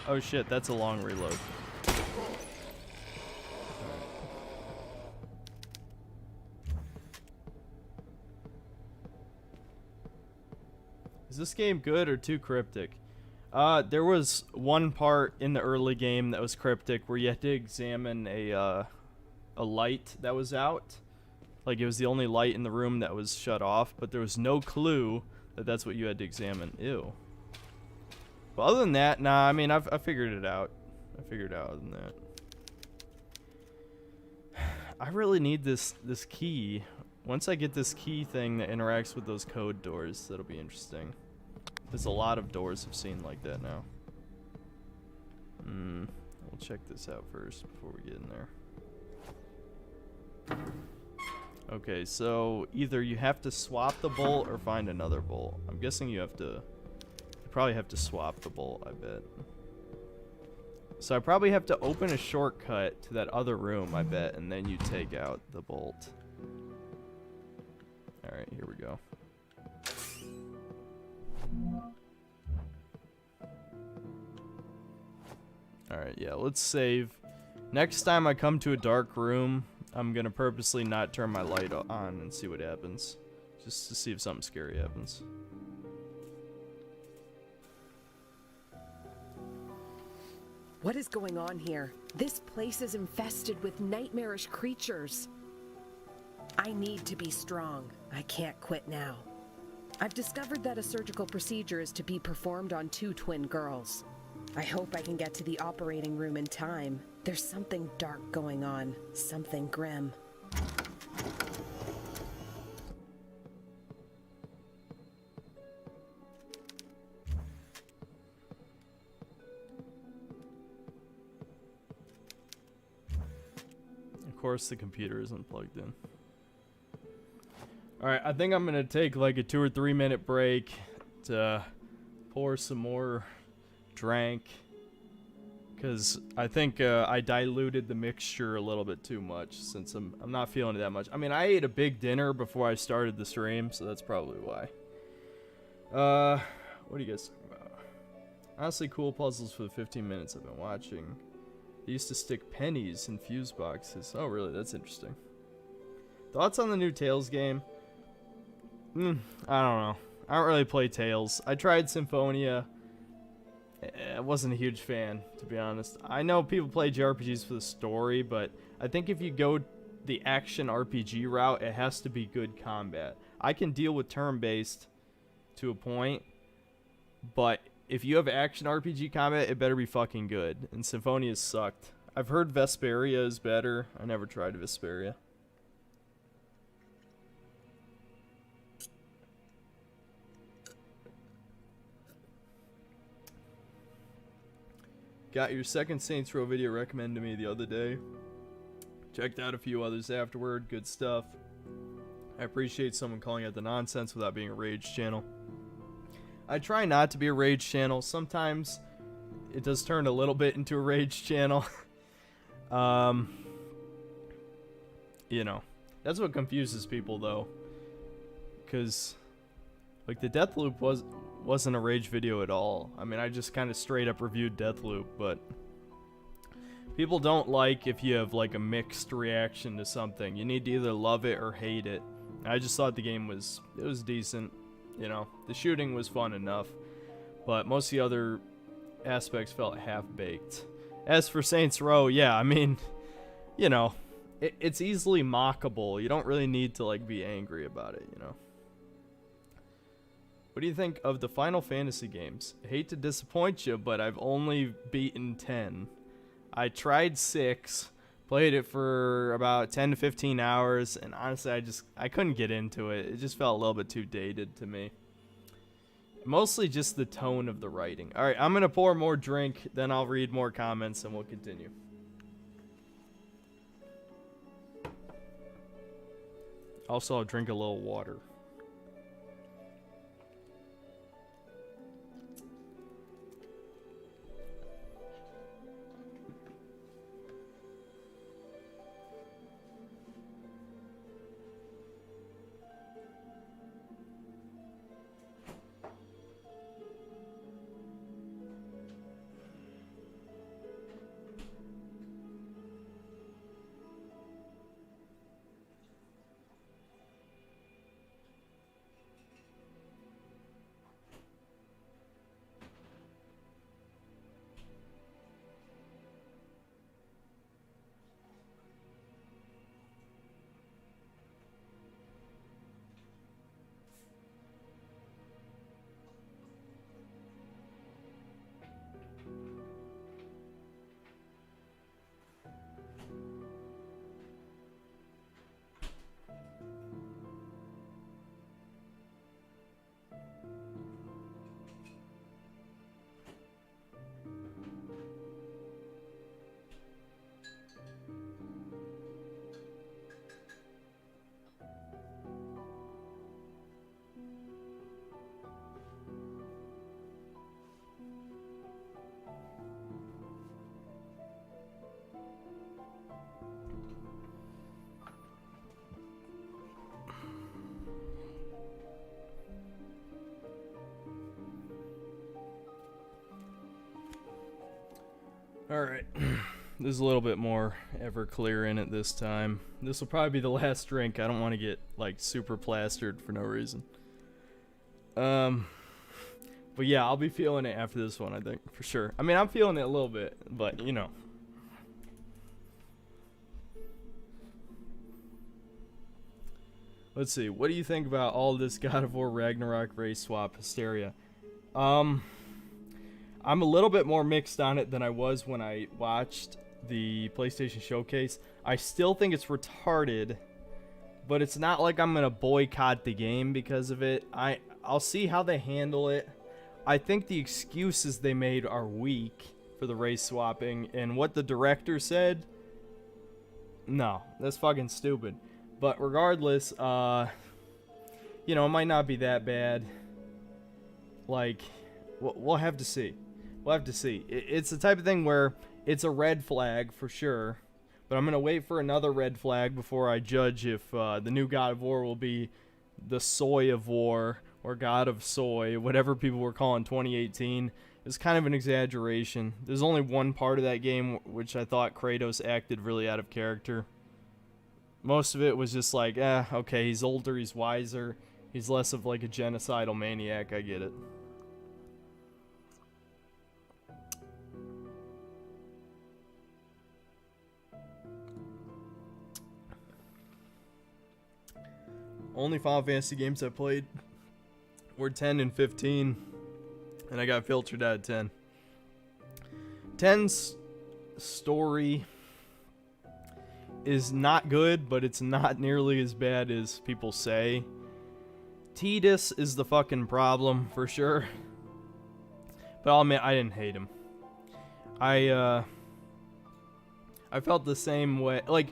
Oh shit, that's a long reload. Is this game good or too cryptic? There was one part in the early game that was cryptic where you had to examine a light that was out. Like it was the only light in the room that was shut off, but there was no clue that that's what you had to examine. Ew. But other than that, nah, I mean, I figured it out. I figured out other than that. I really need this key. Once I get this key thing that interacts with those code doors, that'll be interesting. There's a lot of doors I've seen like that now. We'll check this out first before we get in there. Okay, so either you have to swap the bolt or find another bolt. I'm guessing you probably have to swap the bolt, I bet. So I probably have to open a shortcut to that other room, I bet, and then you take out the bolt. Alright, here we go. Alright, yeah, let's save. Next time I come to a dark room, I'm gonna purposely not turn my light on and see what happens. Just to see if something scary happens. What is going on here? This place is infested with nightmarish creatures. I need to be strong. I can't quit now. I've discovered that a surgical procedure is to be performed on 2 twin girls. I hope I can get to the operating room in time. There's something dark going on, something grim. Of course the computer isn't plugged in. Alright, I think I'm gonna take like a 2 or 3 minute break to pour some more drink. Because I think I diluted the mixture a little bit too much since I'm not feeling it that much. I mean, I ate a big dinner before I started the stream, so that's probably why. What are you guys talking about? Honestly, cool puzzles for the 15 minutes I've been watching. They used to stick pennies in fuse boxes. Oh, really? That's interesting. Thoughts on the new Tales game? I don't know. I don't really play Tales. I tried Symphonia. I wasn't a huge fan, to be honest. I know people play JRPGs for the story, but I think if you go the action RPG route, it has to be good combat. I can deal with turn-based to a point, but if you have action RPG combat, it better be fucking good. And Symphonia sucked. I've heard Vesperia is better. I never tried Vesperia. Got your second Saints Row video recommended to me the other day. Checked out a few others afterward. Good stuff. I appreciate someone calling out the nonsense without being a rage channel. I try not to be a rage channel. Sometimes it does turn a little bit into a rage channel. You know, that's what confuses people though. Because like the Deathloop wasn't a rage video at all. I mean, I just kind of straight up reviewed Deathloop, but people don't like if you have like a mixed reaction to something. You need to either love it or hate it. I just thought the game was decent. You know, the shooting was fun enough, but most of the other aspects felt half-baked. As for Saints Row, yeah, I mean, you know, it's easily mockable. You don't really need to like be angry about it, you know. What do you think of the Final Fantasy games? I hate to disappoint you, but I've only beaten 10. I tried 6, played it for about 10 to 15 hours, and honestly, I couldn't get into it. It just felt a little bit too dated to me. Mostly just the tone of the writing. Alright, I'm going to pour more drink, then I'll read more comments, and we'll continue. Also, I'll drink a little water. Alright. There's a little bit more Everclear in it this time. This will probably be the last drink. I don't want to get, like, super plastered for no reason. But yeah, I'll be feeling it after this one, I think, for sure. I mean, I'm feeling it a little bit, but, you know. Let's see. What do you think about all this God of War Ragnarok race swap hysteria? I'm a little bit more mixed on it than I was when I watched the PlayStation Showcase. I still think it's retarded, but it's not like I'm going to boycott the game because of it. I'll see how they handle it. I think the excuses they made are weak for the race swapping, and what the director said, no, that's fucking stupid. But regardless, you know, it might not be that bad. Like, we'll have to see. We'll have to see. It's the type of thing where it's a red flag for sure, but I'm going to wait for another red flag before I judge if the new God of War will be the Soy of War or God of Soy, whatever people were calling 2018. It's kind of an exaggeration. There's only one part of that game which I thought Kratos acted really out of character. Most of it was just like, okay, he's older, he's wiser, he's less of like a genocidal maniac, I get it. Only Final Fantasy games I played were 10 and 15, and I got filtered out of 10. 10's story is not good, but it's not nearly as bad as people say. Tidus is the fucking problem, for sure. But I'll admit, I didn't hate him. I felt the same way. Like,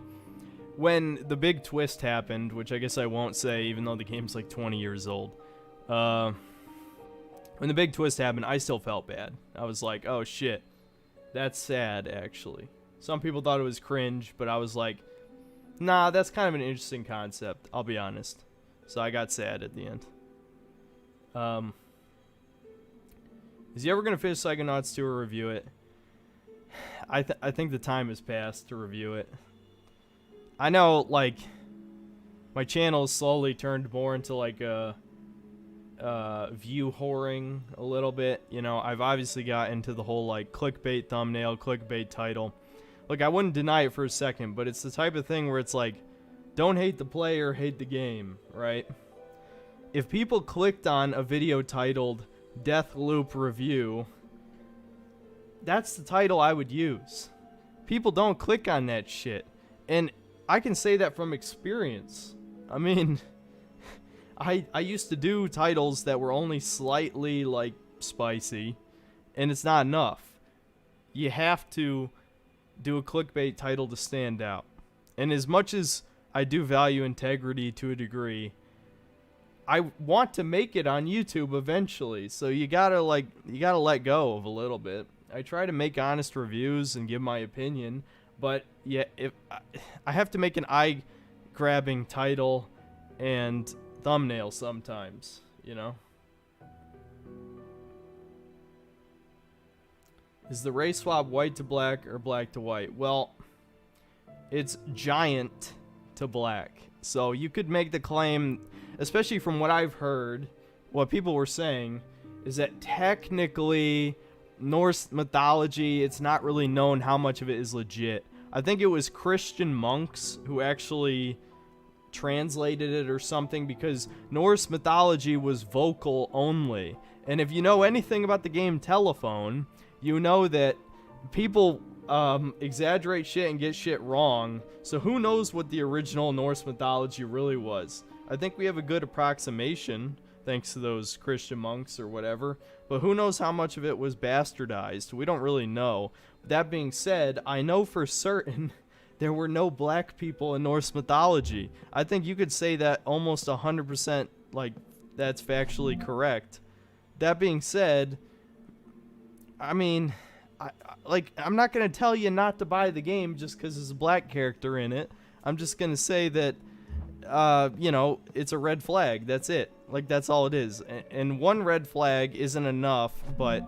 when the big twist happened, which I guess I won't say, even though the game's like 20 years old. When the big twist happened, I still felt bad. I was like, oh shit. That's sad, actually. Some people thought it was cringe, but I was like, nah, that's kind of an interesting concept, I'll be honest. So I got sad at the end. Is he ever going to finish Psychonauts 2 or review it? I think the time has passed to review it. I know, like, my channel has slowly turned more into, like, a view whoring a little bit. You know, I've obviously got into the whole, like, clickbait thumbnail, clickbait title. Look, I wouldn't deny it for a second, but it's the type of thing where it's like, don't hate the player, hate the game, right? If people clicked on a video titled Deathloop Review, that's the title I would use. People don't click on that shit. And I can say that from experience. I mean, I used to do titles that were only slightly, like, spicy, and it's not enough. You have to do a clickbait title to stand out. And as much as I do value integrity to a degree, I want to make it on YouTube eventually. So you gotta let go of a little bit. I try to make honest reviews and give my opinion, but yeah, if I have to make an eye-grabbing title and thumbnail sometimes, you know. Is the race swap white to black or black to white? Well, it's giant to black. So you could make the claim, especially from what I've heard, what people were saying, is that technically Norse mythology, it's not really known how much of it is legit. I think it was Christian monks who actually translated it or something, because Norse mythology was vocal only. And if you know anything about the game Telephone, you know that people exaggerate shit and get shit wrong. So who knows what the original Norse mythology really was? I think we have a good approximation, thanks to those Christian monks or whatever. But who knows how much of it was bastardized? We don't really know. That being said, I know for certain there were no black people in Norse mythology. I think you could say that almost 100%, like, that's factually correct. That being said, I mean, I'm not going to tell you not to buy the game just because there's a black character in it. I'm just going to say that, you know, it's a red flag. That's it. Like, that's all it is. And one red flag isn't enough, but,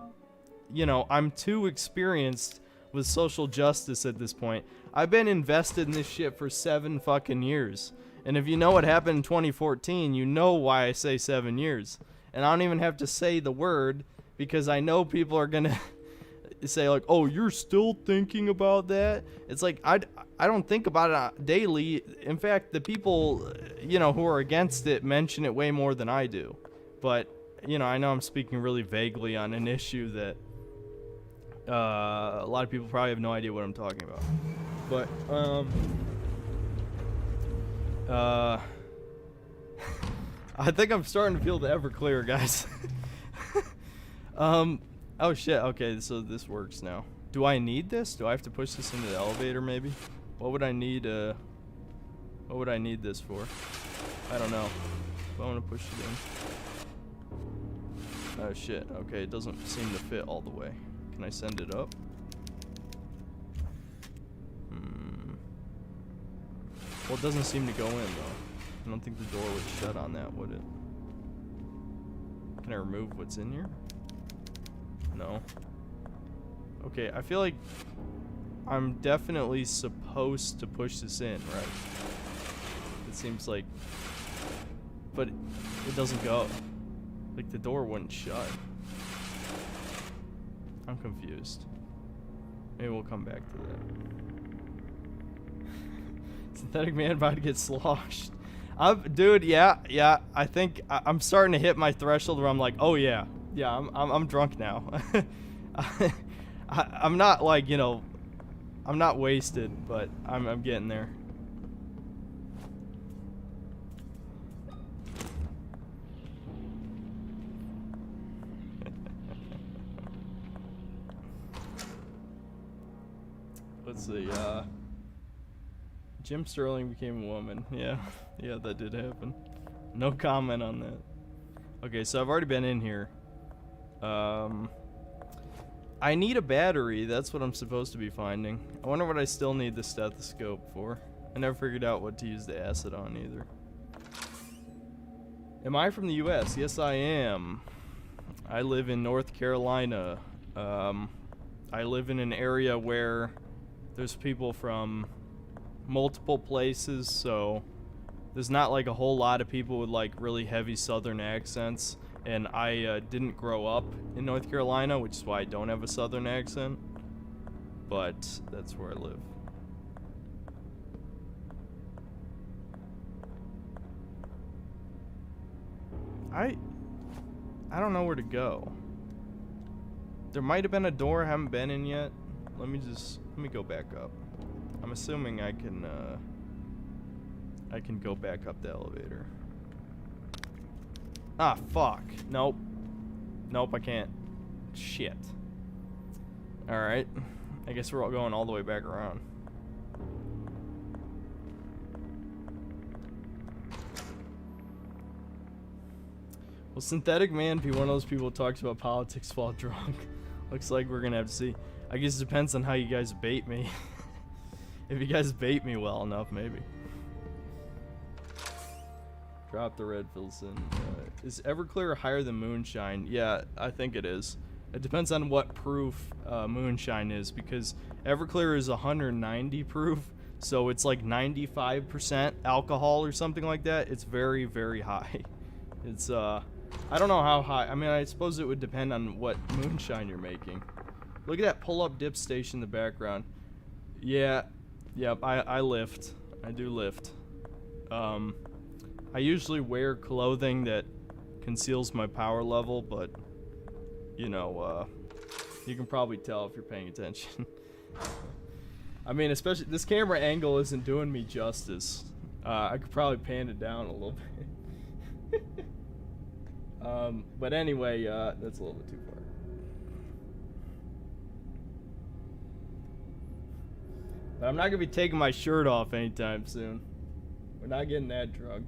you know, I'm too experienced with social justice at this point. I've been invested in this shit for 7 fucking years. And if you know what happened in 2014, you know why I say 7 years. And I don't even have to say the word because I know people are going to say like, oh, you're still thinking about that? It's like, I don't think about it daily. In fact, the people, you know, who are against it mention it way more than I do. But, you know, I know I'm speaking really vaguely on an issue that a lot of people probably have no idea what I'm talking about. But, I think I'm starting to feel the Everclear, guys. Oh shit, okay, so this works now. Do I need this? Do I have to push this into the elevator maybe? What would I need this for? I don't know. If I want to push it in. Oh shit, okay, it doesn't seem to fit all the way. Can I send it up? Well, it doesn't seem to go in though. I don't think the door would shut on that, would it? Can I remove what's in here? No. Okay, I feel like I'm definitely supposed to push this in, right? It seems like... But it doesn't go. Like, the door wouldn't shut. I'm confused. Maybe we'll come back to that. Synthetic man about to get sloshed. Dude, yeah. I think I'm starting to hit my threshold where I'm like, oh yeah, I'm drunk now. I'm not like, you know, I'm not wasted, but I'm getting there. Let's see. Jim Sterling became a woman. Yeah, that did happen. No comment on that. Okay, so I've already been in here. I need a battery. That's what I'm supposed to be finding. I wonder what I still need the stethoscope for. I never figured out what to use the acid on either. Am I from the U.S.? Yes, I am. I live in North Carolina. I live in an area where there's people from multiple places, so there's not like a whole lot of people with like really heavy southern accents, and I didn't grow up in North Carolina, which is why I don't have a southern accent, but that's where I live. I don't know where to go. There might have been a door I haven't been in yet. Let me go back up. I'm assuming I can go back up the elevator. Ah, fuck. Nope, I can't. Shit. Alright. I guess we're all going all the way back around. Will Synthetic Man be one of those people who talks about politics while drunk? Looks like we're gonna have to see. I guess it depends on how you guys bait me. If you guys bait me well enough, maybe. Drop the red Filson. Is Everclear higher than Moonshine? Yeah, I think it is. It depends on what proof Moonshine is, because Everclear is 190 proof, so it's like 95% alcohol or something like that. It's very, very high. It's, I don't know how high. I mean, I suppose it would depend on what Moonshine you're making. Look at that pull-up dip station in the background. Yeah. Yep, I lift. I do lift. I usually wear clothing that conceals my power level, but, you know, you can probably tell if you're paying attention. I mean, especially, this camera angle isn't doing me justice. I could probably pan it down a little bit. But anyway, that's a little bit too far. But I'm not gonna be taking my shirt off anytime soon. We're not getting that drunk.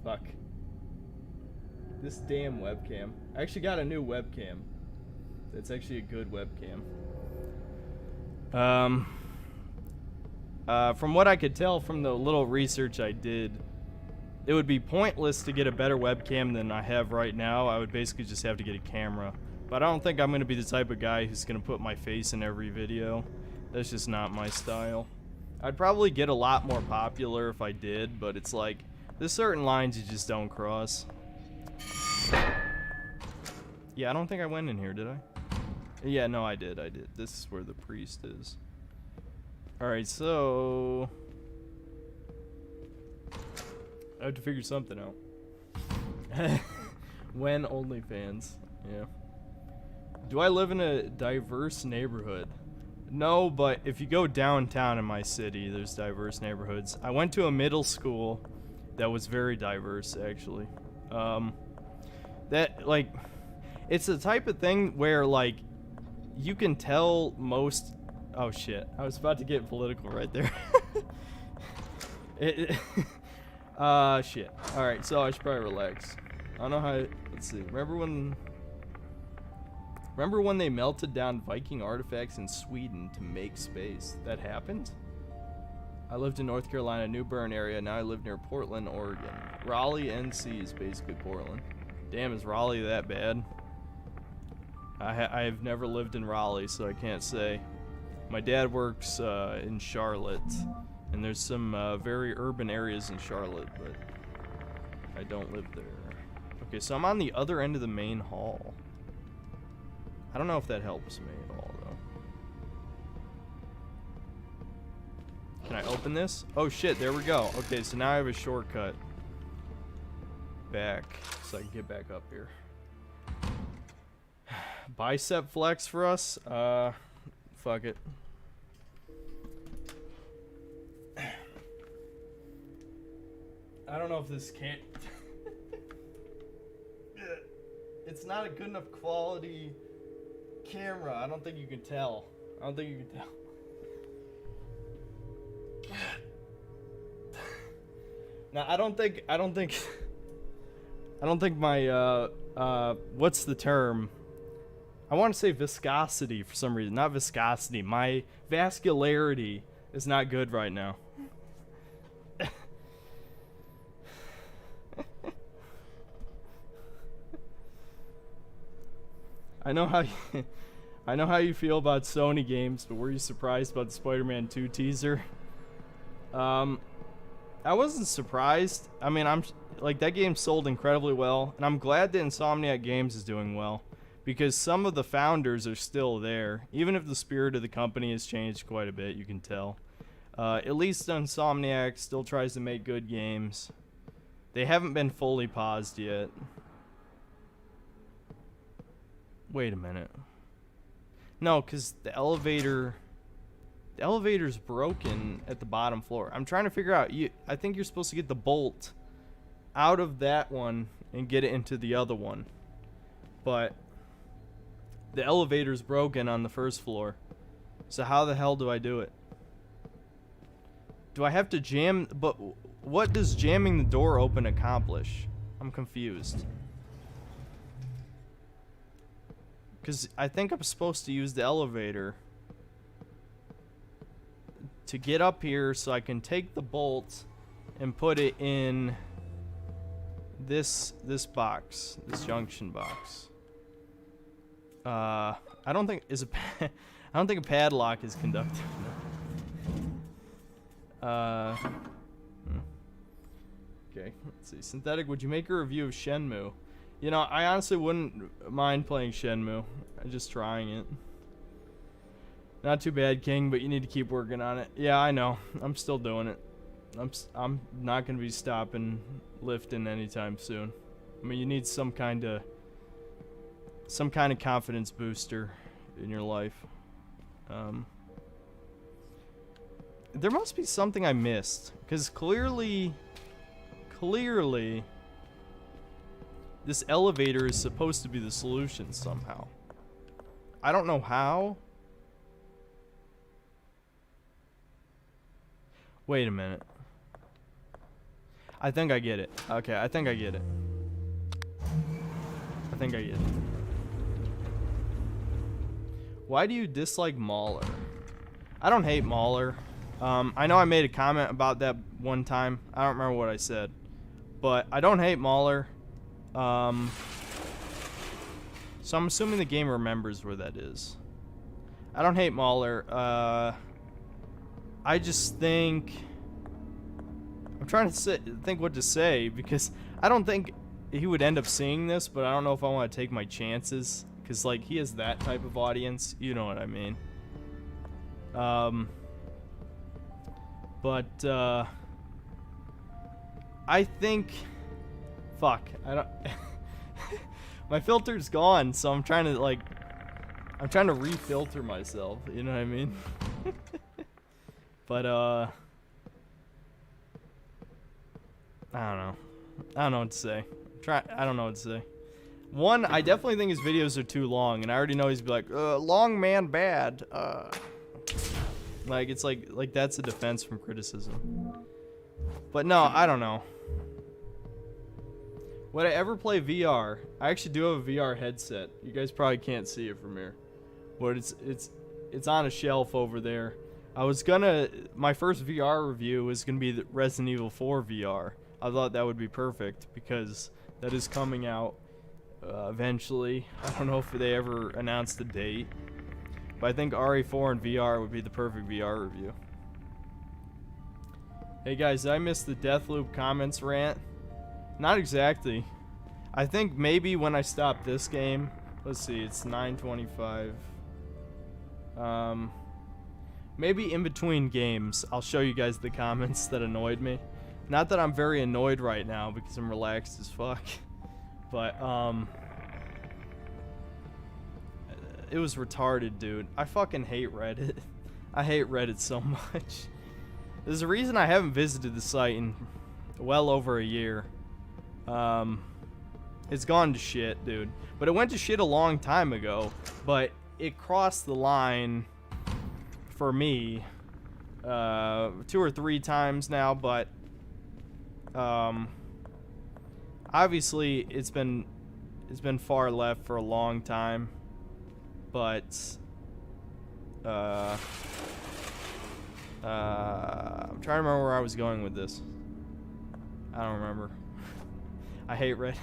Fuck. This damn webcam. I actually got a new webcam. It's actually a good webcam. From what I could tell from the little research I did, it would be pointless to get a better webcam than I have right now. I would basically just have to get a camera. But I don't think I'm gonna be the type of guy who's gonna put my face in every video. That's just not my style. I'd probably get a lot more popular if I did, but it's like, there's certain lines you just don't cross. Yeah, I don't think I went in here, did I? Yeah, no, I did. This is where the priest is. Alright, so... I have to figure something out. When OnlyFans. Yeah. Do I live in a diverse neighborhood? No, but if you go downtown in my city, there's diverse neighborhoods. I went to a middle school that was very diverse, actually. That, like, it's the type of thing where, like, you can tell most... Oh, shit. I was about to get political right there. Shit. Alright, so I should probably relax. I don't know how... Let's see. Remember when they melted down Viking artifacts in Sweden to make space? That happened? I lived in North Carolina, New Bern area. Now I live near Portland, Oregon. Raleigh, NC is basically Portland. Damn, is Raleigh that bad? I've never lived in Raleigh, so I can't say. My dad works in Charlotte, and there's some very urban areas in Charlotte, but I don't live there. Okay, so I'm on the other end of the main hall. I don't know if that helps me at all, though. Can I open this? Oh, shit, there we go. Okay, so now I have a shortcut back, so I can get back up here. Bicep flex for us? Fuck it. I don't know if this can't... It's not a good enough quality camera. I don't think you can tell. Now, I don't think my, what's the term? I want to say viscosity for some reason. Not viscosity. My vascularity is not good right now. I know how you feel about Sony games, but were you surprised about the Spider-Man 2 teaser? I wasn't surprised. I mean, like, that game sold incredibly well, and I'm glad that Insomniac Games is doing well, because some of the founders are still there. Even if the spirit of the company has changed quite a bit, you can tell. At least Insomniac still tries to make good games. They haven't been fully paused yet. Wait a minute. No, because the elevator's broken at the bottom floor. I'm trying to figure out. I think you're supposed to get the bolt out of that one and get it into the other one. But the elevator's broken on the first floor. So how the hell do I do it? Do I have to jam? But what does jamming the door open accomplish? I'm confused. Because I think I'm supposed to use the elevator to get up here so I can take the bolt and put it in this box, this junction box. I don't think a padlock is conductive. Okay, let's see. Synthetic, would you make a review of Shenmue? You know, I honestly wouldn't mind playing Shenmue. I'm just trying it. Not too bad, King, but you need to keep working on it. Yeah, I know. I'm still doing it. I'm not going to be stopping lifting anytime soon. I mean, you need some kind of confidence booster in your life. There must be something I missed, because clearly this elevator is supposed to be the solution somehow. I don't know how. Wait a minute. I think I get it. Okay, I think I get it. Why do you dislike Mauler? I don't hate Mauler. I know I made a comment about that one time. I don't remember what I said. But I don't hate Mauler. So I'm assuming the game remembers where that is. I don't hate Mahler. I just think... I'm trying to think what to say, because I don't think he would end up seeing this, but I don't know if I want to take my chances, because, like, he has that type of audience. You know what I mean. But, I think... Fuck. I don't... My filter's gone, so I'm trying to, like... I'm trying to refilter myself, you know what I mean? But, I don't know. I don't know what to say. I don't know what to say. One, I definitely think his videos are too long, and I already know he's be like, long man bad. Like, it's like that's a defense from criticism. But no, I don't know. Would I ever play VR? I actually do have a VR headset. You guys probably can't see it from here. But it's on a shelf over there. My first VR review was gonna be the Resident Evil 4 VR. I thought that would be perfect because that is coming out eventually. I don't know if they ever announced the date, but I think RE4 in VR would be the perfect VR review. Hey guys, did I miss the Deathloop comments rant? Not exactly. I think maybe when I stop this game, let's see, it's 9:25. Maybe in between games, I'll show you guys the comments that annoyed me. Not that I'm very annoyed right now because I'm relaxed as fuck, but it was retarded, dude. I fucking hate Reddit. I hate Reddit so much. There's a reason I haven't visited the site in well over a year. It's gone to shit, dude. But it went to shit a long time ago, but it crossed the line for me 2 or 3 times now, but obviously it's been far left for a long time, but I'm trying to remember where I was going with this. I don't remember. I hate Reddit.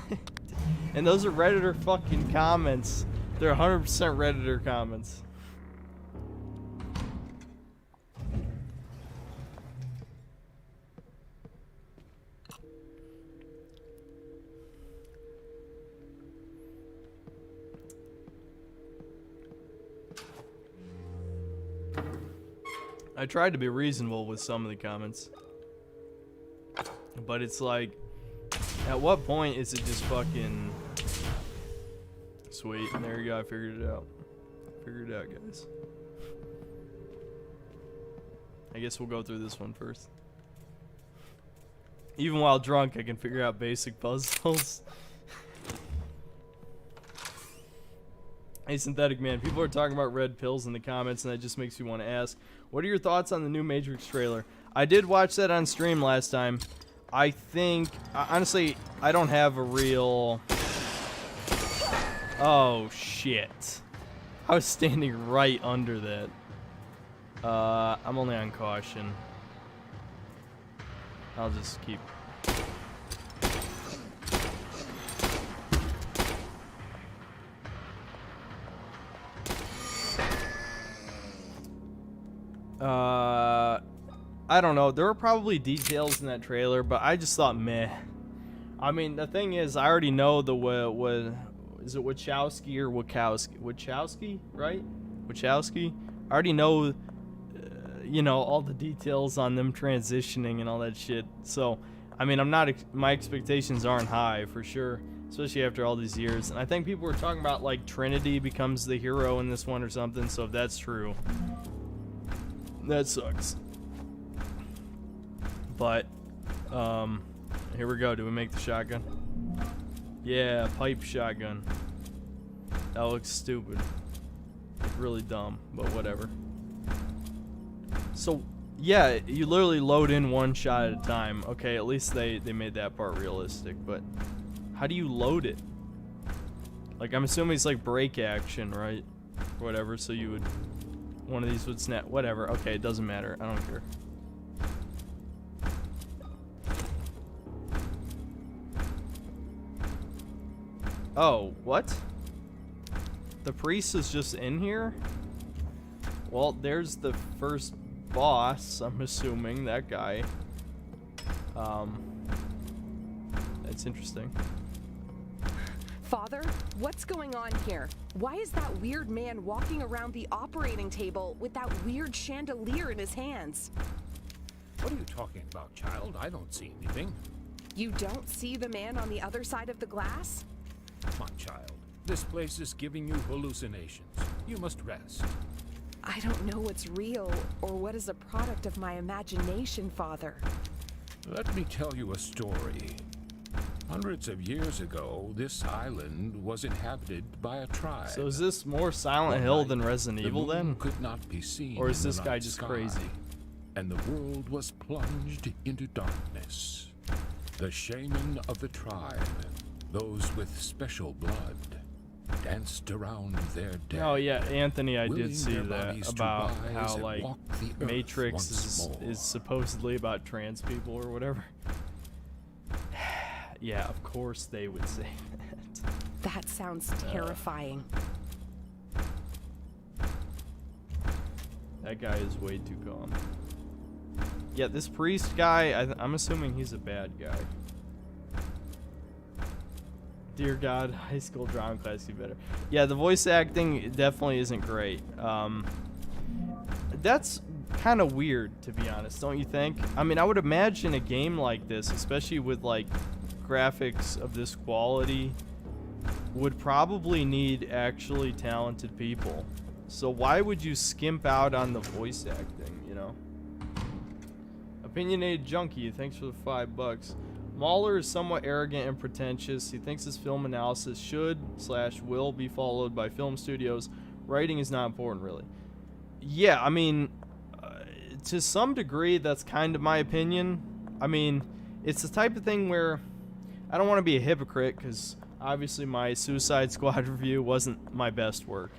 And those are Redditor fucking comments. They're 100% Redditor comments. I tried to be reasonable with some of the comments, but it's like, at what point is it just fucking sweet? And there you go, I figured it out. Figured it out, guys. I guess we'll go through this one first. Even while drunk, I can figure out basic puzzles. Hey, Synthetic Man, people are talking about red pills in the comments, and that just makes me want to ask, what are your thoughts on the new Matrix trailer? I did watch that on stream last time. I think, honestly, I don't have a real... Oh, shit. I was standing right under that. I'm only on caution. I'll just keep... I don't know. There were probably details in that trailer, but I just thought meh. I mean, the thing is, I already know the is it Wachowski or Wachowski? Wachowski, right? Wachowski. I already know, you know, all the details on them transitioning and all that shit. So, I mean, my expectations aren't high for sure, especially after all these years. And I think people were talking about like Trinity becomes the hero in this one or something. So if that's true, that sucks. But, here we go. Do we make the shotgun? Yeah, pipe shotgun. That looks stupid. Really dumb, but whatever. So, yeah, you literally load in one shot at a time. Okay, at least they made that part realistic, but how do you load it? Like, I'm assuming it's like break action, right? Or whatever, so you would... One of these would snap. Whatever. Okay, it doesn't matter. I don't care. Oh, what? The priest is just in here? Well, there's the first boss, I'm assuming, that guy. That's interesting. Father, what's going on here? Why is that weird man walking around the operating table with that weird chandelier in his hands? What are you talking about, child? I don't see anything. You don't see the man on the other side of the glass? Come on, child. This place is giving you hallucinations. You must rest. I don't know what's real or what is a product of my imagination, Father. Let me tell you a story. Hundreds of years ago, this island was inhabited by a tribe. So is this more Silent Hill than Resident Evil The moon then? could not be seen Or is in this the guy night just sky, crazy? And the world was plunged into darkness. The shaman of the tribe, those with special blood, danced around their dead. Oh yeah, Anthony, I willing did see their that bodies to about rise how and like walk the earth Matrix once more. is supposedly about trans people or whatever. Yeah, of course they would say that. That sounds terrifying. That guy is way too calm. Yeah, this priest guy, I'm assuming he's a bad guy. Dear God, high school drama class, you better. Yeah, the voice acting definitely isn't great. That's kind of weird, to be honest, don't you think? I mean, I would imagine a game like this, especially with like graphics of this quality, would probably need actually talented people. So why would you skimp out on the voice acting, you know? Opinionated Junkie, thanks for the $5. Mahler is somewhat arrogant and pretentious. He thinks his film analysis should/will be followed by film studios. Writing is not important, really. Yeah, I mean, to some degree, that's kind of my opinion. I mean, it's the type of thing where I don't want to be a hypocrite because obviously my Suicide Squad review wasn't my best work.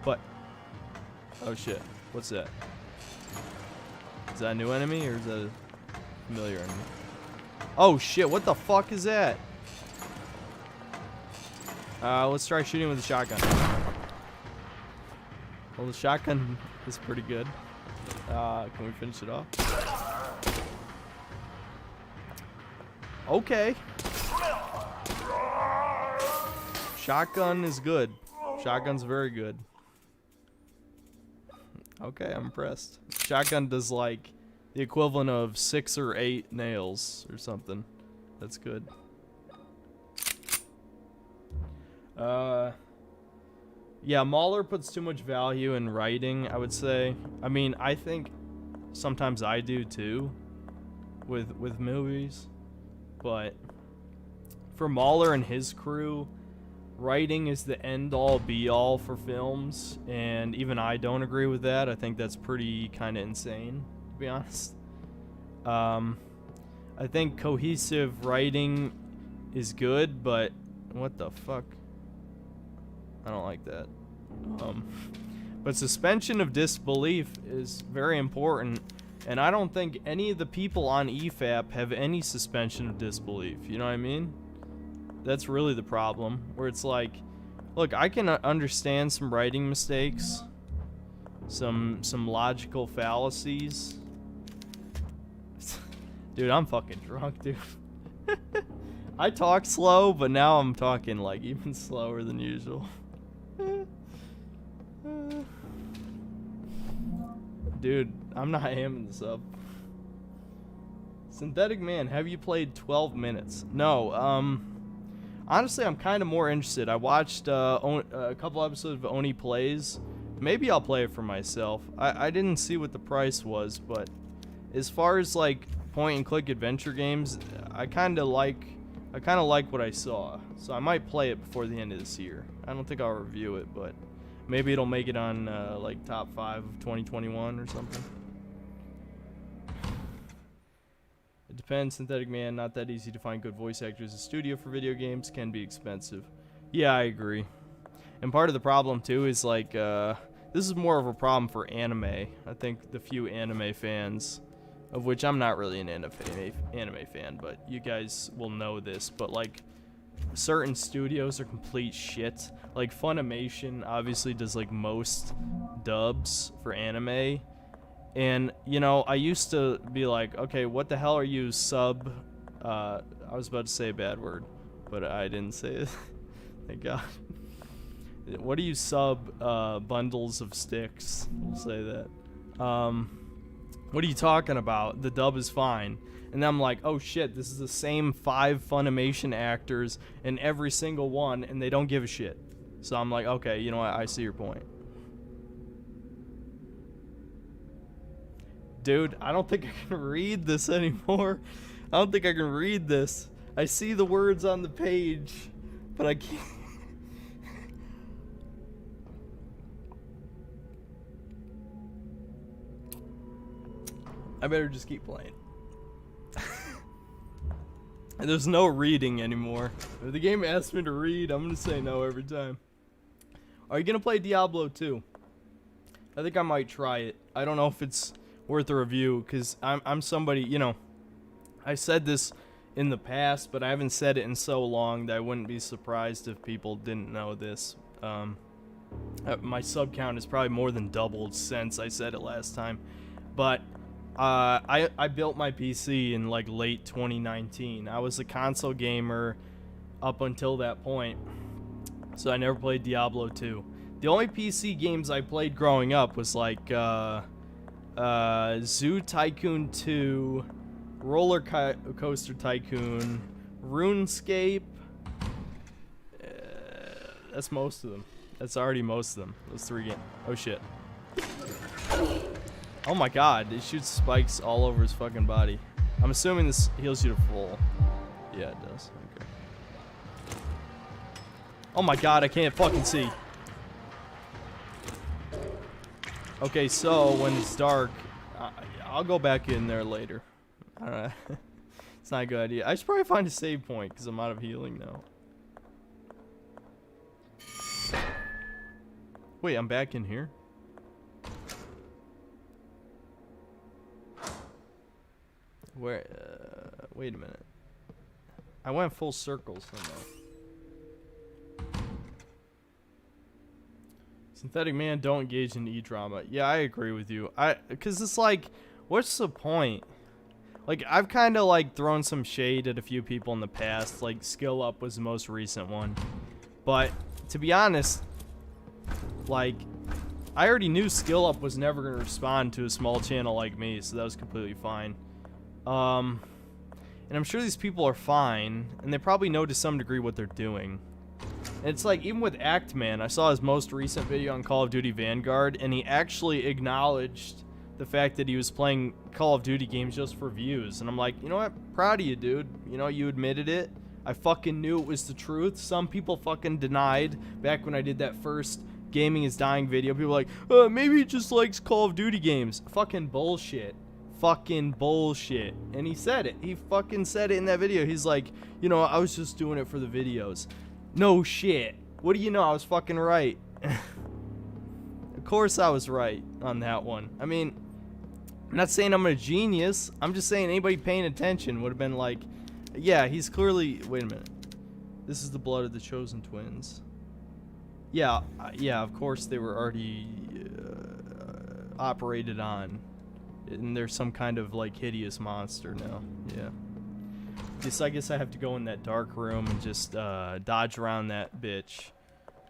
But, oh shit, what's that? Is that a new enemy or is that a familiar enemy? Oh shit, what the fuck is that? Let's try shooting with a shotgun. Well, the shotgun is pretty good. Can we finish it off? Okay. Shotgun is good. Shotgun's very good. Okay, I'm impressed. Shotgun does like the equivalent of 6 or 8 nails or something. That's good. Yeah, Mahler puts too much value in writing, I would say. I mean, I think sometimes I do too with movies. But for Mahler and his crew, writing is the end-all be-all for films, and even I don't agree with that. I think that's pretty kind of insane, to be honest. I think cohesive writing is good, but what the fuck? I don't like that. But suspension of disbelief is very important, and I don't think any of the people on EFAP have any suspension of disbelief. You know what I mean? That's really the problem, where it's like, look, I can understand some writing mistakes, some logical fallacies. Dude, I'm fucking drunk, dude. I talk slow, but now I'm talking like even slower than usual. Dude, I'm not hamming this up. Synthetic Man, have you played 12 minutes? No, honestly, I'm kind of more interested. I watched a couple episodes of Oni Plays. Maybe I'll play it for myself. I didn't see what the price was, but as far as like point-and-click adventure games, I kind of like what I saw. So I might play it before the end of this year. I don't think I'll review it, but maybe it'll make it on like top 5 of 2021 or something. It depends. Synthetic Man, not that easy to find good voice actors. A studio for video games can be expensive. Yeah, I agree. And part of the problem too is like this is more of a problem for anime. I think the few anime fans, of which I'm not really an anime fan, but you guys will know this. But like certain studios are complete shit. Like Funimation obviously does like most dubs for anime. And, you know, I used to be like, okay, what the hell are you I was about to say a bad word, but I didn't say it. Thank God. What do you bundles of sticks? We'll say that. What are you talking about? The dub is fine. And then I'm like, oh shit, this is the same 5 Funimation actors in every single one, and they don't give a shit. So I'm like, okay, you know what? I see your point. Dude, I don't think I can read this anymore. I don't think I can read this. I see the words on the page, but I can't. I better just keep playing. There's no reading anymore. If the game asks me to read, I'm gonna say no every time. Are you gonna play Diablo 2? I think I might try it. I don't know if it's worth a review, because I'm somebody, you know, I said this in the past, but I haven't said it in so long that I wouldn't be surprised if people didn't know this. My sub count has probably more than doubled since I said it last time. But I built my PC in like late 2019. I was a console gamer up until that point, so I never played Diablo 2. The only PC games I played growing up was like Zoo Tycoon 2, Roller Coaster Tycoon, RuneScape. That's most of them. That's already most of them. Those 3 games. Oh shit. Oh my god, it shoots spikes all over his fucking body. I'm assuming this heals you to full. Yeah, it does. Okay. Oh my god, I can't fucking see. Okay, so when it's dark, I'll go back in there later. It's not a good idea. I should probably find a save point because I'm out of healing now. Wait, I'm back in here? Where? Wait a minute. I went full circle somehow. Synthetic man, don't engage in e-drama. Yeah, I agree with you. Because it's like, what's the point? Like, I've kind of like thrown some shade at a few people in the past. Like, Skill Up was the most recent one. But to be honest, like, I already knew Skill Up was never going to respond to a small channel like me, so that was completely fine. And I'm sure these people are fine, and they probably know to some degree what they're doing. And it's like, even with Actman, I saw his most recent video on Call of Duty Vanguard, and he actually acknowledged the fact that he was playing Call of Duty games just for views. And I'm like, you know what? Proud of you, dude. You know, you admitted it. I fucking knew it was the truth. Some people fucking denied back when I did that first Gaming is Dying video. People were like, maybe he just likes Call of Duty games. Fucking bullshit. Fucking bullshit. And he said it. He fucking said it in that video. He's like, you know, I was just doing it for the videos. No shit. What do you know? I was fucking right. Of course I was right on that one. I mean, I'm not saying I'm a genius. I'm just saying anybody paying attention would have been like, yeah, he's clearly... Wait a minute. This is the blood of the chosen twins. Yeah, yeah, of course they were already operated on. And there's some kind of, like, hideous monster now. Yeah. I guess I have to go in that dark room and just dodge around that bitch.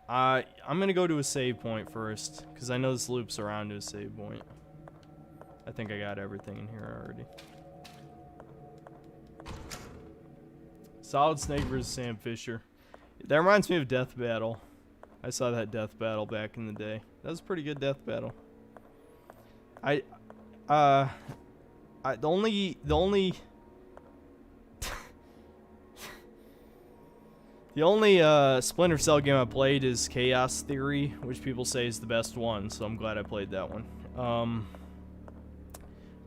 I'm gonna go to a save point first, because I know this loops around to a save point. I think I got everything in here already. Solid Snake versus Sam Fisher. That reminds me of Death Battle. I saw that Death Battle back in the day. That was a pretty good Death Battle. The only Splinter Cell game I played is Chaos Theory, which people say is the best one, so I'm glad I played that one.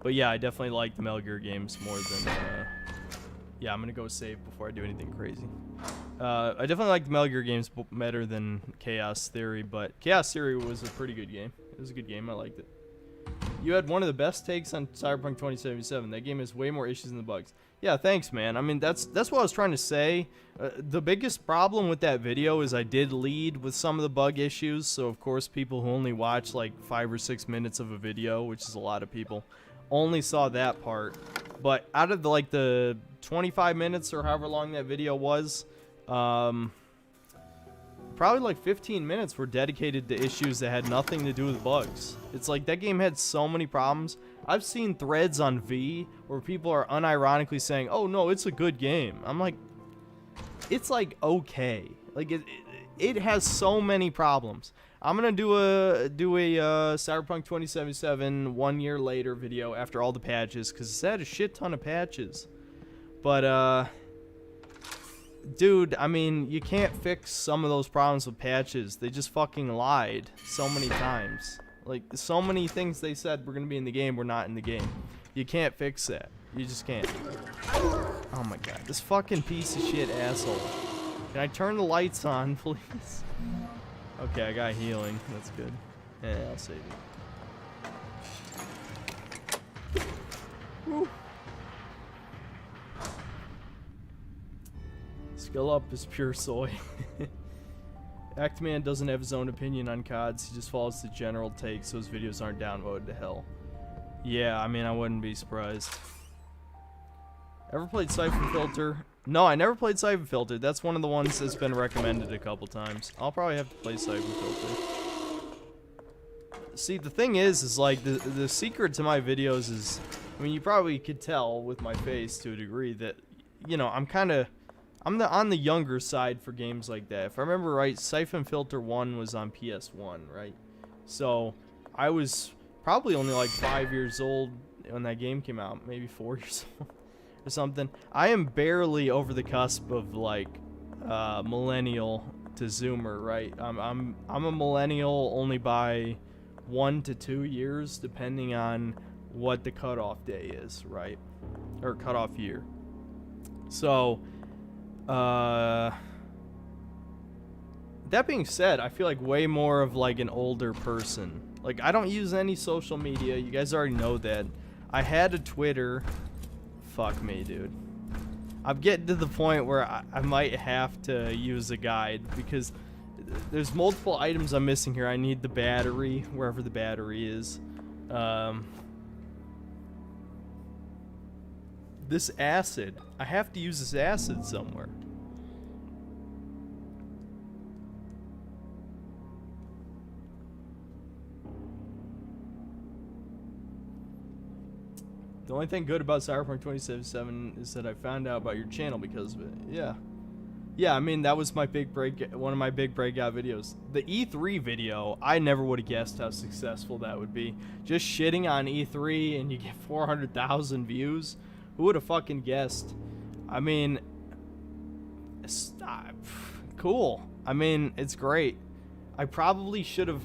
But yeah, I definitely like the Metal Gear games more than, yeah, I'm gonna go save before I do anything crazy. I definitely like the Metal Gear games better than Chaos Theory, but Chaos Theory was a pretty good game. It was a good game, I liked it. You had one of the best takes on Cyberpunk 2077. That game has way more issues than the bugs. Yeah, thanks, man. I mean, that's what I was trying to say. The biggest problem with that video is I did lead with some of the bug issues. So, of course, people who only watch like 5 or 6 minutes of a video, which is a lot of people, only saw that part. But out of the 25 minutes or however long that video was, probably like 15 minutes were dedicated to issues that had nothing to do with bugs. It's like that game had so many problems. I've seen threads on V where people are unironically saying, "Oh no, it's a good game." I'm like, it's like okay. Like it has so many problems. I'm gonna do a Cyberpunk 2077 1 year later video after all the patches because it's had a shit ton of patches. But dude, I mean, you can't fix some of those problems with patches. They just fucking lied so many times. Like, so many things they said were going to be in the game were not in the game. You can't fix that. You just can't. Oh my god, this fucking piece of shit asshole. Can I turn the lights on, please? Okay, I got healing. That's good. Yeah, I'll save it. Woo. Skill up is pure soy. Actman doesn't have his own opinion on CODs. He just follows the general take, so his videos aren't downvoted to hell. Yeah, I mean, I wouldn't be surprised. Ever played Siphon Filter? No, I never played Siphon Filter. That's one of the ones that's been recommended a couple times. I'll probably have to play Siphon Filter. See, the thing is like, the secret to my videos is, I mean, you probably could tell with my face to a degree that, you know, I'm on the younger side for games like that. If I remember right, Siphon Filter 1 was on PS1, right? So, I was probably only like 5 years old when that game came out. Maybe 4 years old or something. I am barely over the cusp of like millennial to zoomer, right? I'm a millennial only by 1 to 2 years, depending on what the cutoff day is, right? Or cutoff year. So, that being said, I feel like way more of like an older person. Like, I don't use any social media. You guys already know that. I had a Twitter. Fuck me, dude. I'm getting to the point where I might have to use a guide because there's multiple items I'm missing here. I need the battery, wherever the battery is. This acid. I have to use this acid somewhere. The only thing good about Cyberpunk 2077 is that I found out about your channel because of it. Yeah. Yeah, I mean, that was my big one of my big breakout videos. The E3 video, I never would have guessed how successful that would be. Just shitting on E3 and you get 400,000 views. Who would have fucking guessed? I mean, it's, cool. I mean, it's great. I probably should have...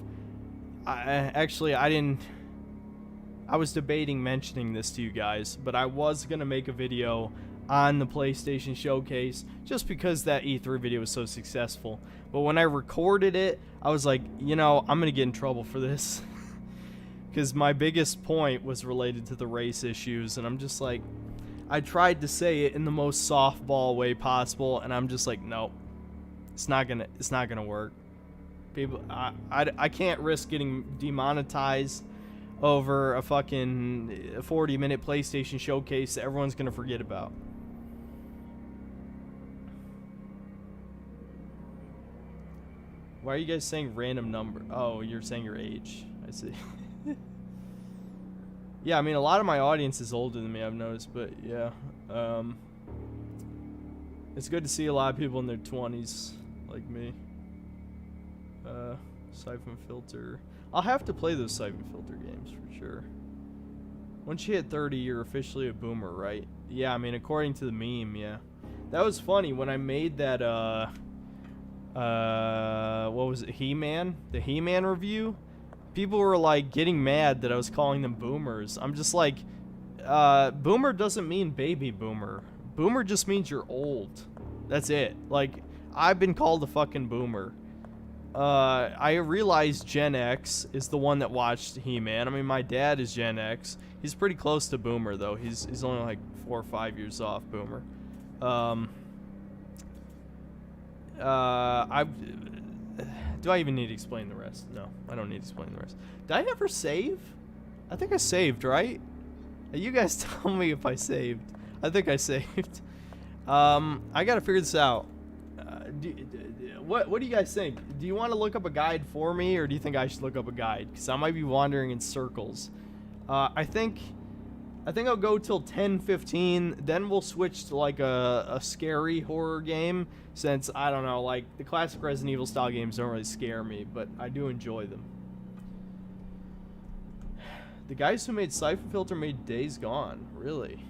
I was debating mentioning this to you guys, but I was going to make a video on the PlayStation Showcase just because that E3 video was so successful. But when I recorded it, I was like, you know, I'm going to get in trouble for this. Because my biggest point was related to the race issues, and I'm just like... I tried to say it in the most softball way possible, and I'm just like, nope, it's not gonna work. People, I can't risk getting demonetized over a fucking 40-minute PlayStation Showcase that everyone's gonna forget about. Why are you guys saying random number? Oh, you're saying your age. I see. Yeah, I mean, a lot of my audience is older than me, I've noticed, but yeah. It's good to see a lot of people in their 20s, like me. Siphon Filter. I'll have to play those Siphon Filter games, for sure. Once you hit 30, you're officially a boomer, right? Yeah, I mean, according to the meme, yeah. That was funny, when I made that, what was it, He-Man? The He-Man review? People were like getting mad that I was calling them boomers. I'm just like, boomer doesn't mean baby boomer. Boomer just means you're old. That's it. Like, I've been called a fucking boomer. I realized Gen X is the one that watched He-Man. I mean, my dad is Gen X. He's pretty close to Boomer, though. He's only like 4 or 5 years off Boomer. Do I even need to explain the rest? No, I don't need to explain the rest. Did I ever save? I think I saved, right? You guys tell me if I saved. I think I saved. I gotta figure this out. What do you guys think? Do you want to look up a guide for me, or do you think I should look up a guide? Because I might be wandering in circles. I think I'll go till 10:15. Then we'll switch to like a scary horror game. Since I don't know, like the classic Resident Evil style games don't really scare me, but I do enjoy them. The guys who made Siphon Filter made Days Gone. Really?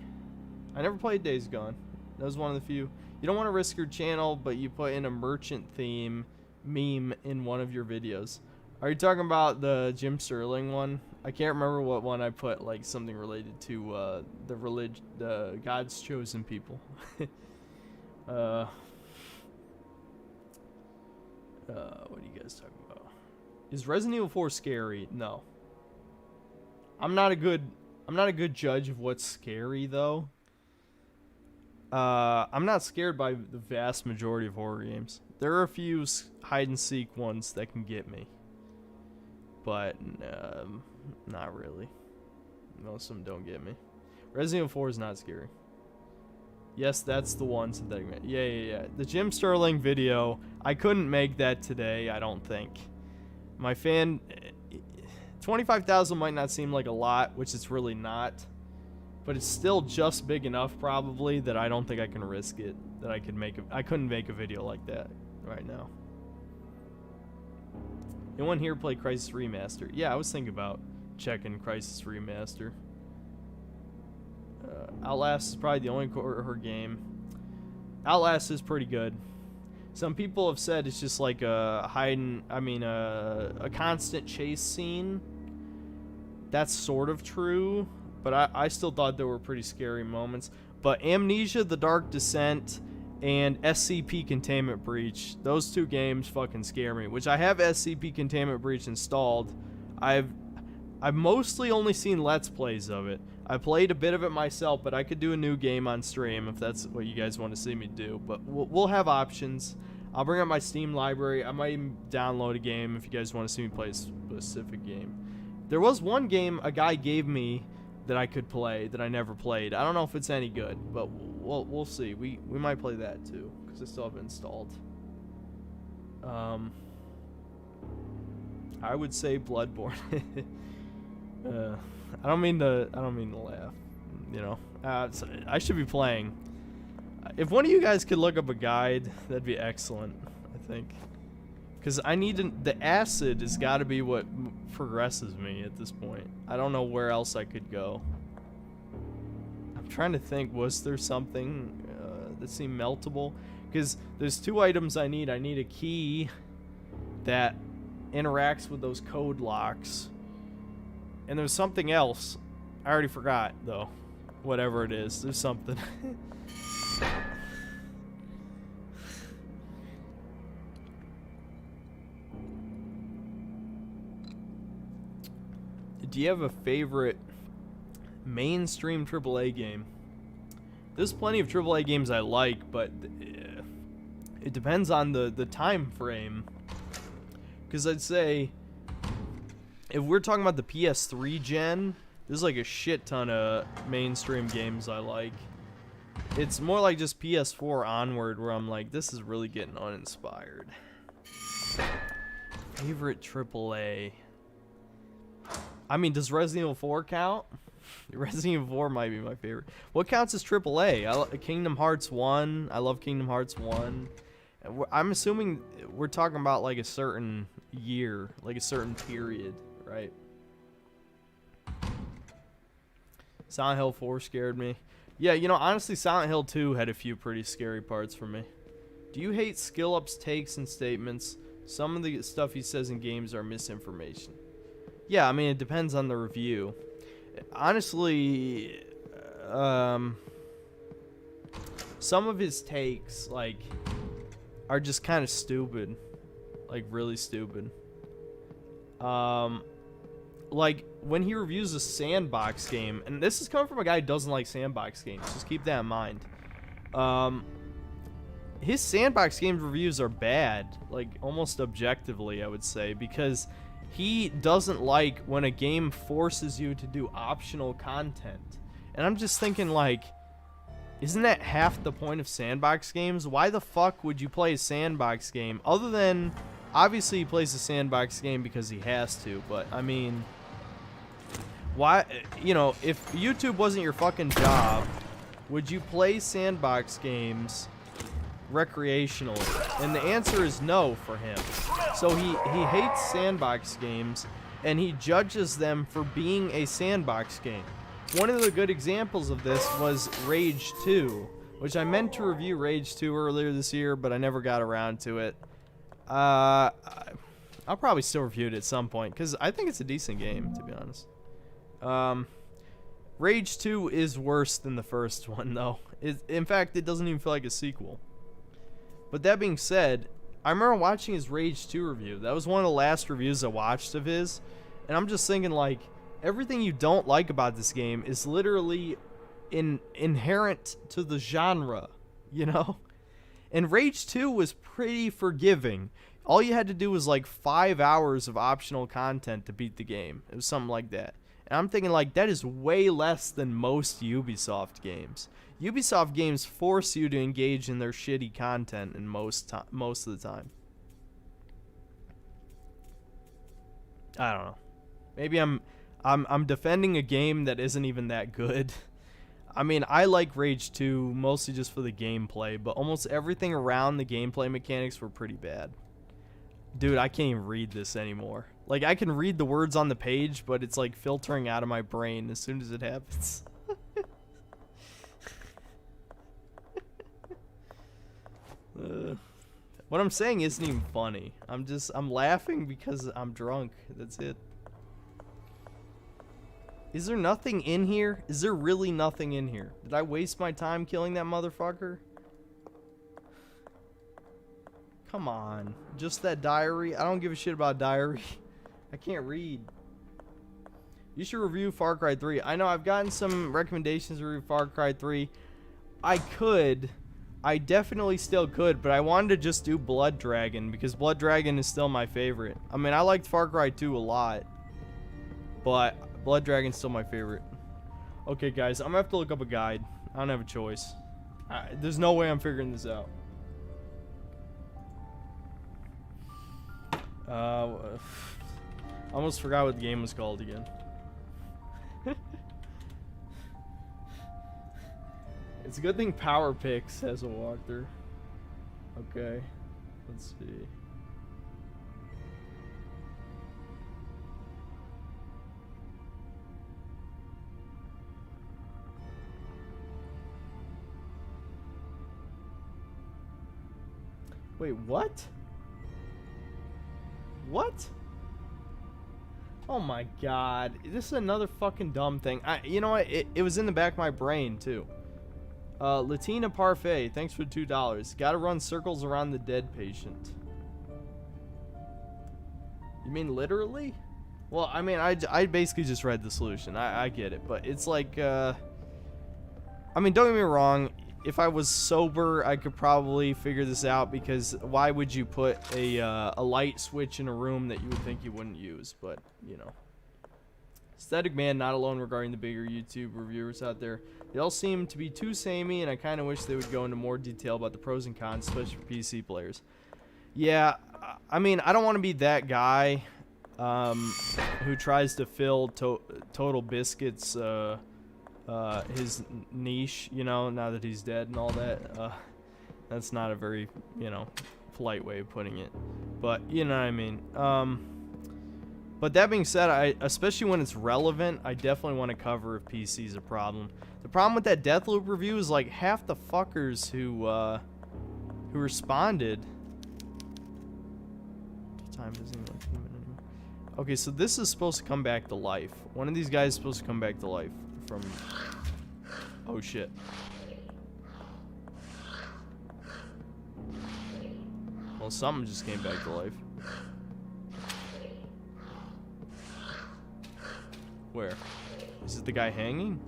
I never played Days Gone. That was one of the few. You don't want to risk your channel, but you put in a merchant theme meme in one of your videos. Are you talking about the Jim Sterling one? I can't remember what one I put, like something related to the God's chosen people. What are you guys talking about? Is Resident Evil 4 scary? No. I'm not a good judge of what's scary though. I'm not scared by the vast majority of horror games. There are a few hide and seek ones that can get me, but not really. Most of them don't get me. Resident Evil 4 is not scary. Yes, that's the one synthetic man. Yeah. The Jim Sterling video, I couldn't make that today, I don't think. My fan, 25,000 might not seem like a lot, which it's really not. But it's still just big enough, probably, that I don't think I can risk it. That I couldn't make a video like that right now. Anyone here play Crisis Remaster? Yeah, I was thinking about checking Crisis Remaster. Outlast is probably the only horror game. Outlast is pretty good. Some people have said it's just like a a constant chase scene. That's sort of true, but I still thought there were pretty scary moments. But Amnesia: The Dark Descent and SCP Containment Breach, those two games fucking scare me. Which I have SCP Containment Breach installed. I've mostly only seen Let's Plays of it. I played a bit of it myself, but I could do a new game on stream if that's what you guys want to see me do. But we'll have options. I'll bring up my Steam library. I might even download a game if you guys want to see me play a specific game. There was one game a guy gave me that I could play that I never played. I don't know if it's any good, but we'll see. We might play that too because I still have it installed. I would say Bloodborne. I don't mean to laugh. You know, I should be playing. If one of you guys could look up a guide, that'd be excellent. I think, because I need the acid has got to be what progresses me at this point. I don't know where else I could go. I'm trying to think. Was there something that seemed meltable? Because there's two items I need. I need a key that interacts with those code locks. And there's something else. I already forgot, though. Whatever it is. There's something. Do you have a favorite mainstream AAA game? There's plenty of AAA games I like, but it depends on the time frame. Because I'd say, if we're talking about the PS3 gen, there's like a shit ton of mainstream games I like. It's more like just PS4 onward where I'm like, this is really getting uninspired. Favorite AAA. I mean, does Resident Evil 4 count? Resident Evil 4 might be my favorite. What counts as AAA? Kingdom Hearts 1. I love Kingdom Hearts 1. I'm assuming we're talking about like a certain year, like a certain period, right? Silent Hill 4 scared me. Yeah, you know, honestly, Silent Hill 2 had a few pretty scary parts for me. Do you hate Skill Up's takes and statements? Some of the stuff he says in games are misinformation. Yeah, I mean, it depends on the review. Honestly, some of his takes, like, are just kind of stupid. Like, really stupid. Like, when he reviews a sandbox game, and this is coming from a guy who doesn't like sandbox games, just keep that in mind. His sandbox game reviews are bad, like, almost objectively, I would say, because he doesn't like when a game forces you to do optional content. And I'm just thinking, like, isn't that half the point of sandbox games? Why the fuck would you play a sandbox game? Other than, obviously he plays a sandbox game because he has to, but, I mean, why, you know, if YouTube wasn't your fucking job, would you play sandbox games recreationally? And the answer is no for him. So he hates sandbox games, and he judges them for being a sandbox game. One of the good examples of this was Rage 2, which I meant to review Rage 2 earlier this year, but I never got around to it. I'll probably still review it at some point, because I think it's a decent game, to be honest. Rage 2 is worse than the first one, though. In fact, it doesn't even feel like a sequel. But that being said, I remember watching his Rage 2 review. That was one of the last reviews I watched of his. And I'm just thinking, like, everything you don't like about this game is literally inherent to the genre, you know? And Rage 2 was pretty forgiving. All you had to do was, like, 5 hours of optional content to beat the game. It was something like that. And I'm thinking, like, that is way less than most Ubisoft games. Ubisoft games force you to engage in their shitty content in most of the time. I don't know. Maybe I'm defending a game that isn't even that good. I mean, I like Rage 2 mostly just for the gameplay, but almost everything around the gameplay mechanics were pretty bad. Dude, I can't even read this anymore. Like, I can read the words on the page, but it's like filtering out of my brain as soon as it happens. What I'm saying isn't even funny. I'm laughing because I'm drunk. That's it. Is there nothing in here? Is there really nothing in here? Did I waste my time killing that motherfucker? Come on. Just that diary? I don't give a shit about diary. I can't read. You should review Far Cry 3. I know I've gotten some recommendations to review Far Cry 3. I could. I definitely still could, but I wanted to just do Blood Dragon because Blood Dragon is still my favorite. I mean, I liked Far Cry 2 a lot, but Blood Dragon's still my favorite. Okay, guys, I'm gonna have to look up a guide. I don't have a choice. There's no way I'm figuring this out. I almost forgot what the game was called again. It's a good thing Power Picks has a walkthrough. Okay, let's see. Wait, what? What? Oh my god. This is another fucking dumb thing. You know what? It was in the back of my brain, too. Latina Parfait, thanks for $2. Gotta run circles around the dead patient. You mean literally? Well, I mean, I basically just read the solution. I get it. But it's like, I mean, don't get me wrong. If I was sober, I could probably figure this out, because why would you put a light switch in a room that you would think you wouldn't use? But, you know. Aesthetic Man, not alone regarding the bigger YouTube reviewers out there. They all seem to be too samey, and I kind of wish they would go into more detail about the pros and cons, especially for PC players. Yeah, I mean, I don't want to be that guy who tries to fill Total Biscuit's his niche, you know, now that he's dead and all that. That's not a very, you know, polite way of putting it, but you know what I mean. But that being said, especially when it's relevant, I definitely want to cover if PC is a problem. The problem with that Deathloop review is, like, half the fuckers who responded. Time isn't even like human anymore. Okay, so this is supposed to come back to life. One of these guys is supposed to come back to life from. Oh shit. Well, something just came back to life. Where? Is it the guy hanging?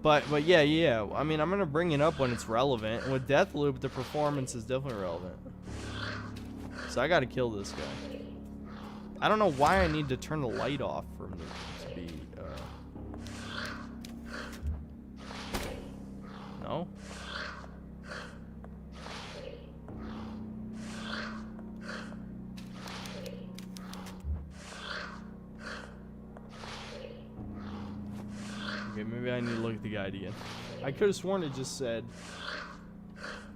But yeah. I mean, I'm gonna bring it up when it's relevant. And with Deathloop, the performance is definitely relevant. So I gotta kill this guy. I don't know why I need to turn the light off for him to be, No? Okay, maybe I need to look at the guide again. I could have sworn it just said,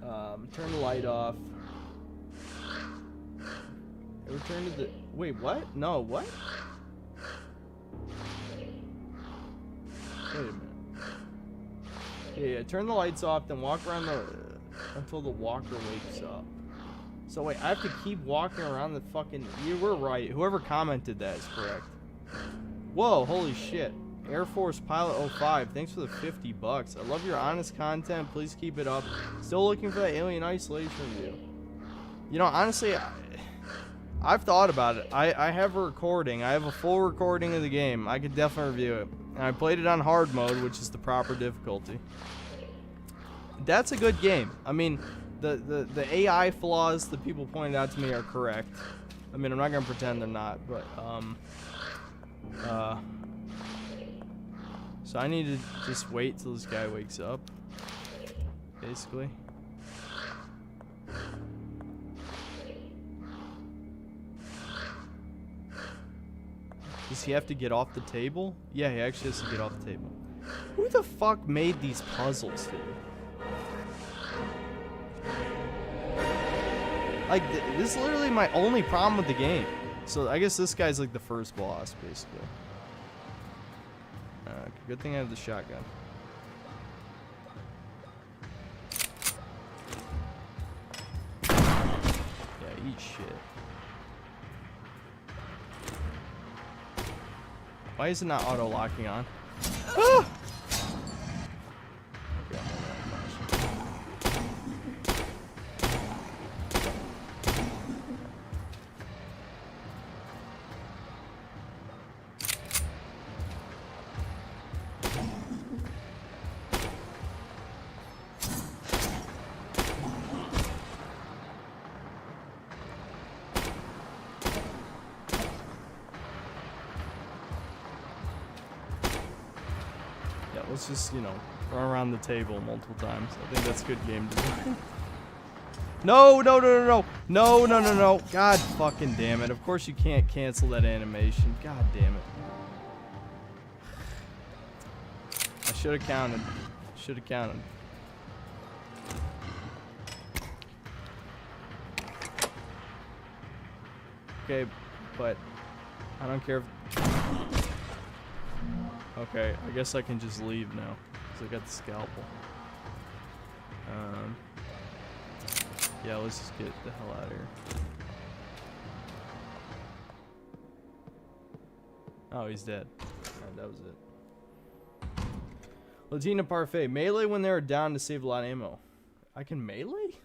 turn the light off. Return to the... Wait, what? No, what? Wait a minute. Yeah, turn the lights off, then walk around until the walker wakes up. So wait, I have to keep walking around the fucking... You were right. Whoever commented that is correct. Whoa, holy shit. Air Force Pilot 05, thanks for the $50. I love your honest content. Please keep it up. Still looking for that Alien Isolation review. You know, honestly, I've thought about it. I have a recording. I have a full recording of the game. I could definitely review it. And I played it on hard mode, which is the proper difficulty. That's a good game. I mean, the AI flaws that people pointed out to me are correct. I mean, I'm not going to pretend they're not, but, so I need to just wait till this guy wakes up, basically. Does he have to get off the table? Yeah, he actually has to get off the table. Who the fuck made these puzzles, dude? Like, this is literally my only problem with the game. So I guess this guy's like the first boss, basically. Good thing I have the shotgun. Yeah, eat shit. Why is it not auto-locking on? Ah! Okay, let's just, you know, run around the table multiple times. I think that's good game design. No. God fucking damn it. Of course you can't cancel that animation. God damn it. I should have counted. Okay, but I don't care if... Okay, I guess I can just leave now, because I got the scalpel. Yeah, let's just get the hell out of here. Oh, he's dead. Alright, that was it. Latina Parfait. Melee when they are down to save a lot of ammo. I can melee?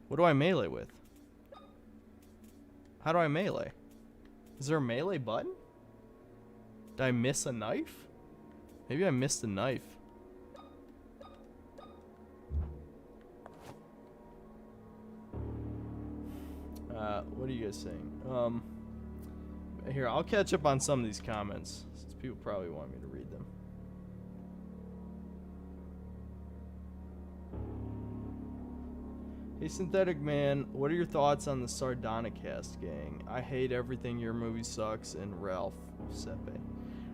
What do I melee with? How do I melee? Is there a melee button? Did I miss a knife? Maybe I missed a knife. What are you guys saying? Here, I'll catch up on some of these comments, since people probably want me to read them. Hey, Synthetic Man, what are your thoughts on the Sardonicast gang? I hate everything, your movie sucks, and Ralph Sepe.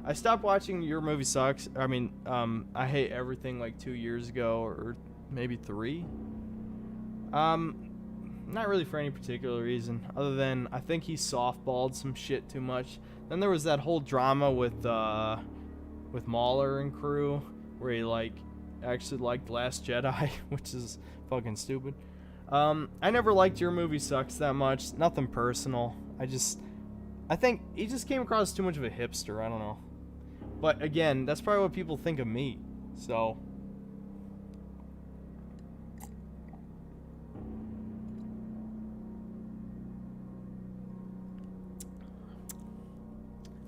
I stopped watching Your Movie Sucks. I mean, I hate everything like 2 years ago, or maybe 3. Not really for any particular reason, other than I think he softballed some shit too much. Then there was that whole drama with Mahler and crew, where he like actually liked Last Jedi, which is fucking stupid. I never liked Your Movie Sucks that much. Nothing personal. I think he just came across too much of a hipster. I don't know. But again, that's probably what people think of me. So.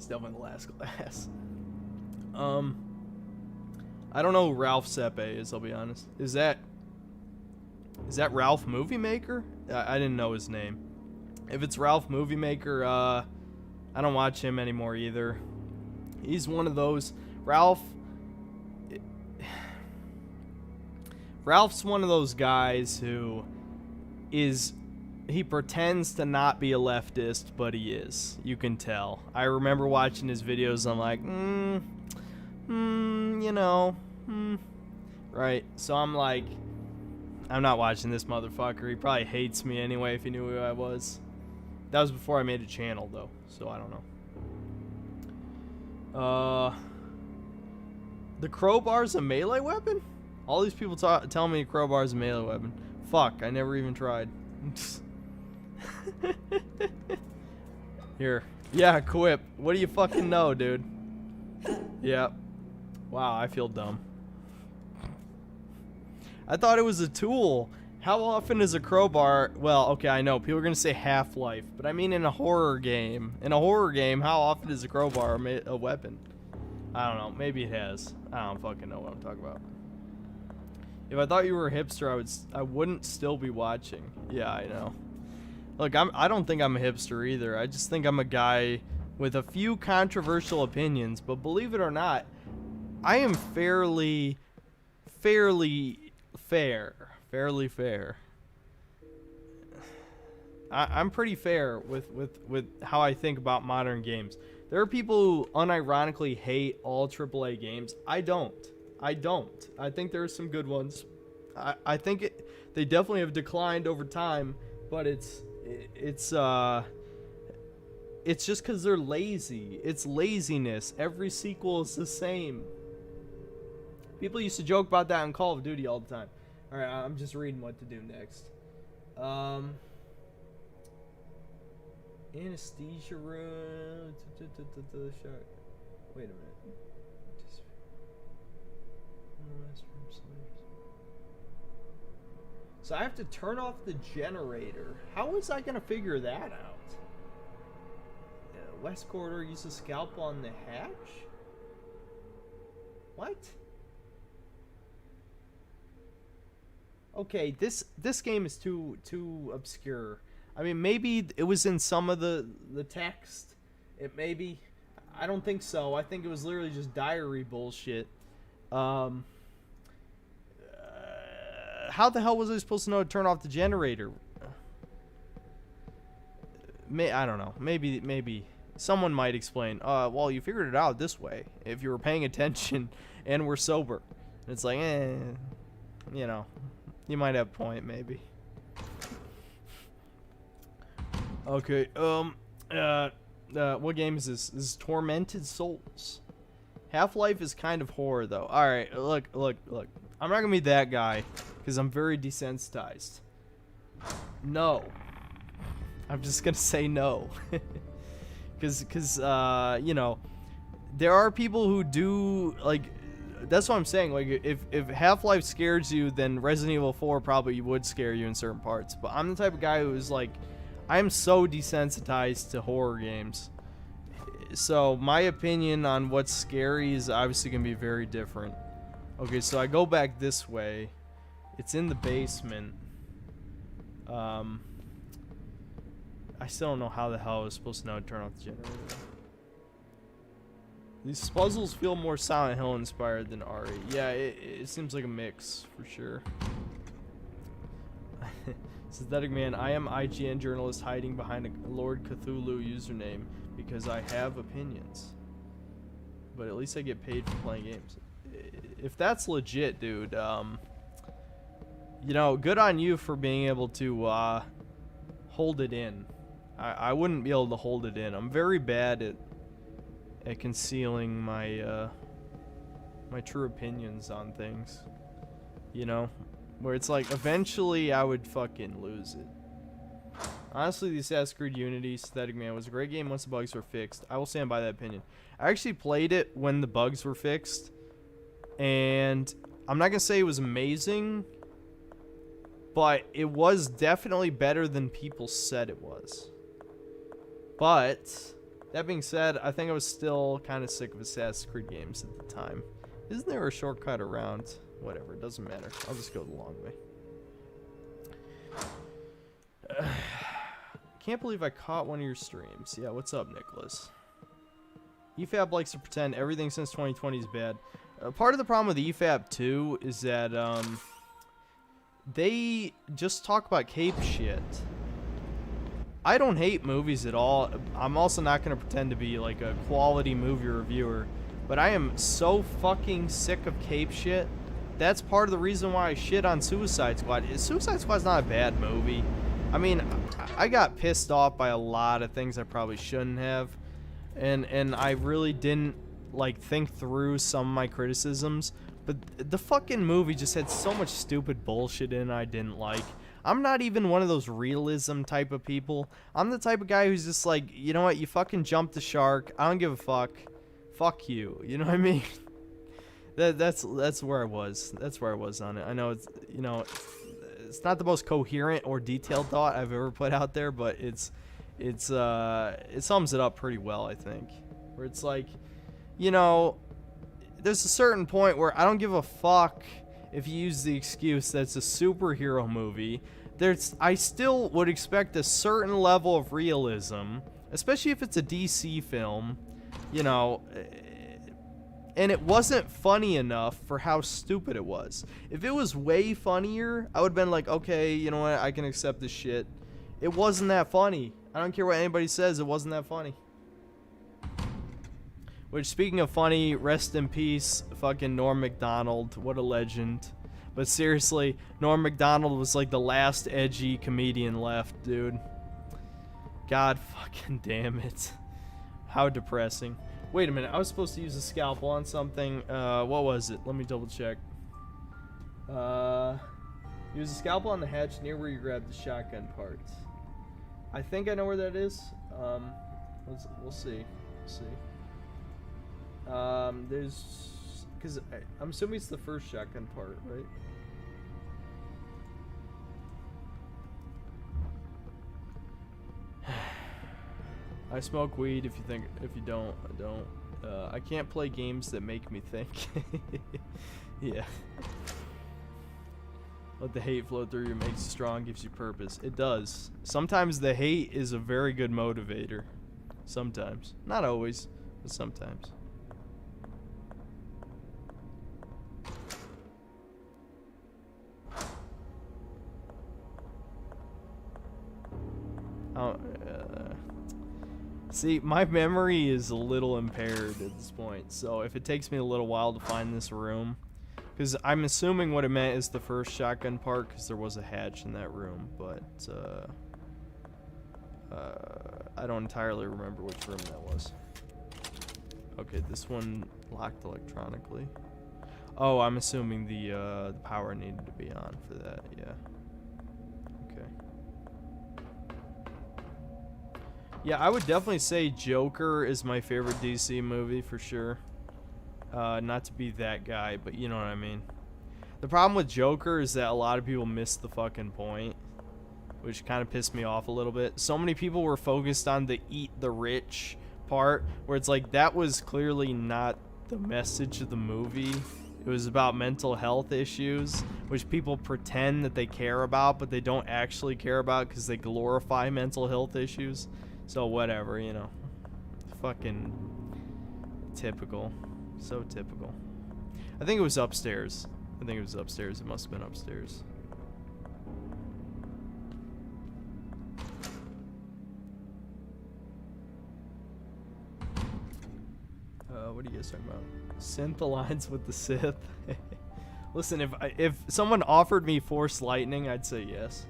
It's definitely the last class. I don't know who Ralph Sepe is, I'll be honest. Is that Ralph Movie Maker? I didn't know his name. If it's Ralph Movie Maker, I don't watch him anymore either. He's one of those. Ralph's one of those guys who he pretends to not be a leftist, but he is. You can tell. I remember watching his videos. I'm like, right. So I'm like, I'm not watching this motherfucker. He probably hates me anyway if he knew who I was. That was before I made a channel, though, so I don't know. The crowbar's a melee weapon? All these people tell me crowbar's a melee weapon. Fuck, I never even tried. Here. Yeah, quip. What do you fucking know, dude? Yeah. Wow, I feel dumb. I thought it was a tool. How often is a crowbar... Well, okay, I know. People are going to say Half-Life. But I mean in a horror game. In a horror game, how often is a crowbar a weapon? I don't know. Maybe it has. I don't fucking know what I'm talking about. If I thought you were a hipster, I wouldn't still be watching. Yeah, I know. Look, I don't think I'm a hipster either. I just think I'm a guy with a few controversial opinions. But believe it or not, I am fairly fair. Fairly fair. I'm pretty fair with how I think about modern games. There are people who unironically hate all AAA games. I don't. I think there are some good ones. I think they definitely have declined over time, but it's just because they're lazy. It's laziness. Every sequel is the same. People used to joke about that in Call of Duty all the time. All right, I'm just reading what to do next. Anesthesia room. Wait a minute. So I have to turn off the generator. How was I gonna figure that out? West corridor, use a scalpel on the hatch? What? Okay, this game is too obscure. I mean, maybe it was in some of the text. It maybe. I don't think so. I think it was literally just diary bullshit. How the hell was I supposed to know to turn off the generator? I don't know. Maybe someone might explain. Well, you figured it out this way if you were paying attention and were sober. And it's like, you know, you might have a point, maybe. Okay. What game is this? This is Tormented Souls. Half-Life is kind of horror, though. All right, look. I'm not gonna be that guy because I'm very desensitized. No. I'm just gonna say no. Because you know, there are people who do, like, that's what I'm saying. Like, if Half-Life scares you, then Resident Evil 4 probably would scare you in certain parts. But I'm the type of guy who's like, I'm so desensitized to horror games. So my opinion on what's scary is obviously going to be very different. Okay, so I go back this way. It's in the basement. I still don't know how the hell I was supposed to know to turn off the generator. These puzzles feel more Silent Hill inspired than RE. Yeah, it seems like a mix, for sure. Synthetic Man, I am IGN journalist hiding behind a Lord Cthulhu username because I have opinions. But at least I get paid for playing games. If that's legit, dude, you know, good on you for being able to hold it in. I wouldn't be able to hold it in. I'm very bad at concealing my my true opinions on things. You know? Where it's like, eventually I would fucking lose it. Honestly, the Assassin's Creed Unity Synthetic Man was a great game once the bugs were fixed. I will stand by that opinion. I actually played it when the bugs were fixed. And I'm not going to say it was amazing. But it was definitely better than people said it was. But That being said, I think I was still kind of sick of Assassin's Creed games at the time. Isn't there a shortcut around? Whatever, it doesn't matter. I'll just go the long way. Can't believe I caught one of your streams. Yeah, what's up, Nicholas? EFAP likes to pretend everything since 2020 is bad. Part of the problem with EFAP too is that they just talk about cape shit. I don't hate movies at all. I'm also not going to pretend to be like a quality movie reviewer, but I am so fucking sick of cape shit. That's part of the reason why I shit on Suicide Squad. Suicide Squad's not a bad movie. I mean, I got pissed off by a lot of things I probably shouldn't have, and I really didn't like think through some of my criticisms. But the fucking movie just had so much stupid bullshit in it I didn't like. I'm not even one of those realism type of people. I'm the type of guy who's just like, you know what, you fucking jumped the shark. I don't give a fuck. Fuck you. You know what I mean? That's where I was. That's where I was on it. I know it's, you know, it's not the most coherent or detailed thought I've ever put out there, but it sums it up pretty well, I think. Where it's like, you know, there's a certain point where I don't give a fuck if you use the excuse that it's a superhero movie. I still would expect a certain level of realism, especially if it's a DC film, you know, and it wasn't funny enough for how stupid it was. If it was way funnier, I would have been like, okay, you know what, I can accept this shit. It wasn't that funny. I don't care what anybody says, it wasn't that funny. Which, speaking of funny, rest in peace, fucking Norm Macdonald. What a legend. But seriously, Norm Macdonald was like the last edgy comedian left, dude. God fucking damn it. How depressing. Wait a minute, I was supposed to use a scalpel on something. What was it? Let me double check. Use a scalpel on the hatch near where you grabbed the shotgun parts. I think I know where that is. We'll see. We'll see. Because I'm assuming it's the first shotgun part, right? I smoke weed. If you don't, I don't. I can't play games that make me think. Yeah. Let the hate flow through you, makes you strong, gives you purpose. It does. Sometimes the hate is a very good motivator. Sometimes. Not always, but sometimes. See, my memory is a little impaired at this point, so if it takes me a little while to find this room, because I'm assuming what it meant is the first shotgun part, because there was a hatch in that room, but I don't entirely remember which room that was. Okay, this one locked electronically. Oh, I'm assuming the power needed to be on for that, yeah. Okay. Yeah, I would definitely say Joker is my favorite DC movie for sure. Not to be that guy, but you know what I mean. The problem with Joker is that a lot of people miss the fucking point, which kind of pissed me off a little bit. So many people were focused on the eat the rich part, where it's like that was clearly not the message of the movie. It was about mental health issues, which people pretend that they care about, but they don't actually care about because they glorify mental health issues. So whatever, you know. Fucking typical. So typical. I think it was upstairs. It must have been upstairs. What are you guys talking about? Synth aligns with the Sith. Listen, if someone offered me Force Lightning, I'd say yes.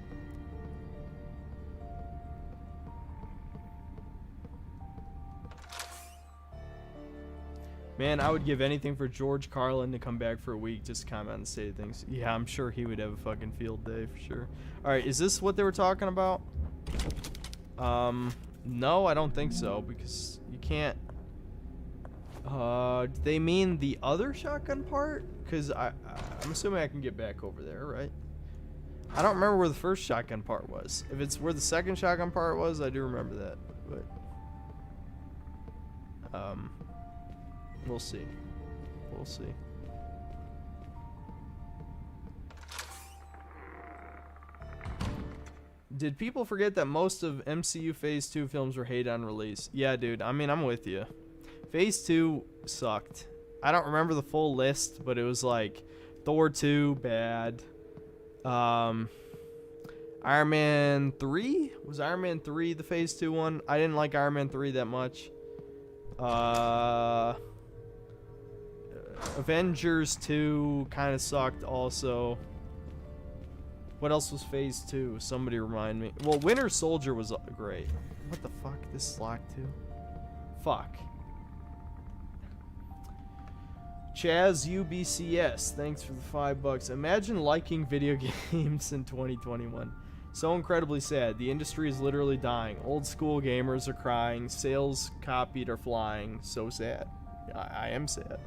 Man, I would give anything for George Carlin to come back for a week, just comment and say things. Yeah, I'm sure he would have a fucking field day for sure. Alright, is this what they were talking about? No, I don't think so, because you can't... do they mean the other shotgun part? Because I'm assuming I can get back over there, right? I don't remember where the first shotgun part was. If it's where the second shotgun part was, I do remember that, but... We'll see. We'll see. Did people forget that most of MCU Phase 2 films were hated on release? Yeah, dude. I mean, I'm with you. Phase 2 sucked. I don't remember the full list, but it was like Thor 2, bad. Iron Man 3? Was Iron Man 3 the Phase 2 one? I didn't like Iron Man 3 that much. Avengers 2 kind of sucked also. What else was Phase 2? Somebody remind me. Well, Winter Soldier was great. What the fuck? This is locked too? Fuck. Chaz UBCS, thanks for the $5. Imagine liking video games in 2021. So incredibly sad. The industry is literally dying. Old school gamers are crying. Sales copied are flying. So sad. I am sad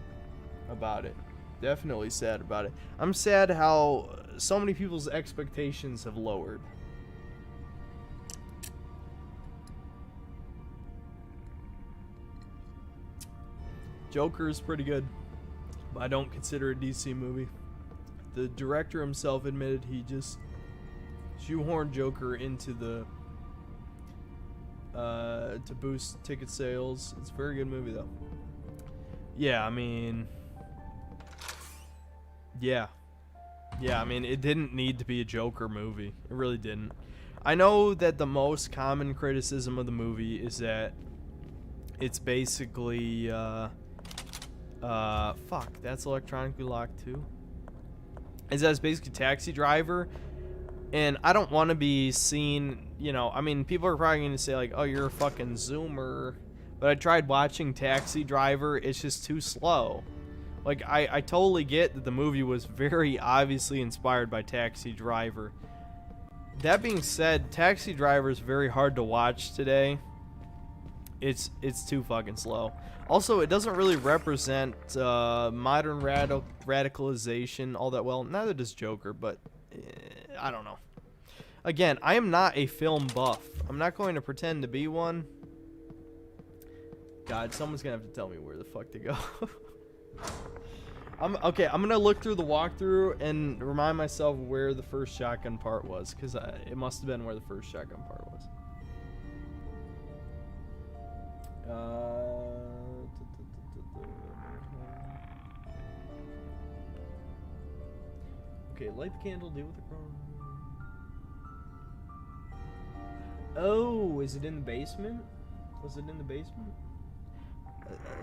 about it. Definitely sad about it. I'm sad how so many people's expectations have lowered. Joker is pretty good, but I don't consider it a DC movie. The director himself admitted he just shoehorned Joker into the to boost ticket sales. It's a very good movie though. Yeah, I mean, yeah, I mean, it didn't need to be a Joker movie. It really didn't. I know that the most common criticism of the movie is that it's basically fuck, that's electronically locked too. Is that it's basically Taxi Driver. And I don't want to be seen, you know, I mean, people are probably going to say, like, oh, you're a fucking Zoomer. But I tried watching Taxi Driver. It's just too slow. Like, I totally get that the movie was very obviously inspired by Taxi Driver. That being said, Taxi Driver is very hard to watch today. It's too fucking slow. Also, it doesn't really represent modern radicalization all that well. Neither does Joker, but I don't know. Again, I am not a film buff. I'm not going to pretend to be one. God, someone's going to have to tell me where the fuck to go. I'm going to look through the walkthrough and remind myself where the first shotgun part was, because it must have been where the first shotgun part was. Okay, light the candle, deal with the crowd. Oh, is it in the basement? Was it in the basement?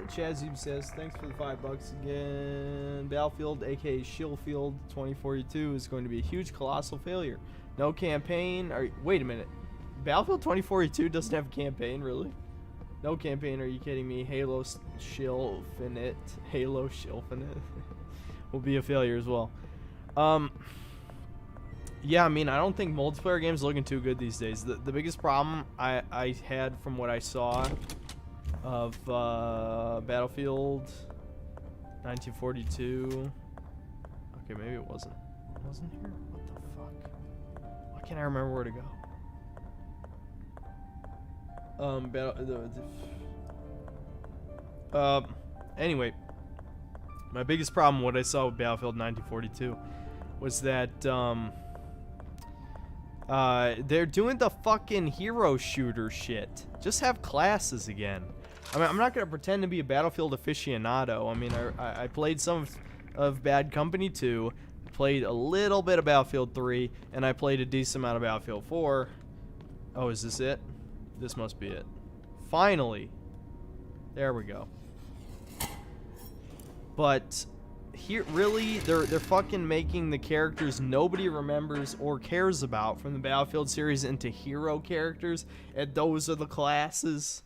Chazib says, thanks for the $5 again. Battlefield, aka Shillfield 2042, is going to be a huge, colossal failure. No campaign. Wait a minute. Battlefield 2042 doesn't have a campaign, really? No campaign, are you kidding me? Halo Shillfinite will be a failure as well. Yeah, I mean, I don't think multiplayer games are looking too good these days. The biggest problem I had from what I saw of Battlefield 1942. Okay, maybe it wasn't. It wasn't here? What the fuck? Why can't I remember where to go? Anyway, my biggest problem, what I saw with Battlefield 1942, was that they're doing the fucking hero shooter shit. Just have classes again. I mean, I'm not gonna pretend to be a Battlefield aficionado. I mean, I played some of Bad Company 2, played a little bit of Battlefield 3, and I played a decent amount of Battlefield 4. Oh, is this it? This must be it. Finally. There we go. But here, really, they're fucking making the characters nobody remembers or cares about from the Battlefield series into hero characters, and those are the classes.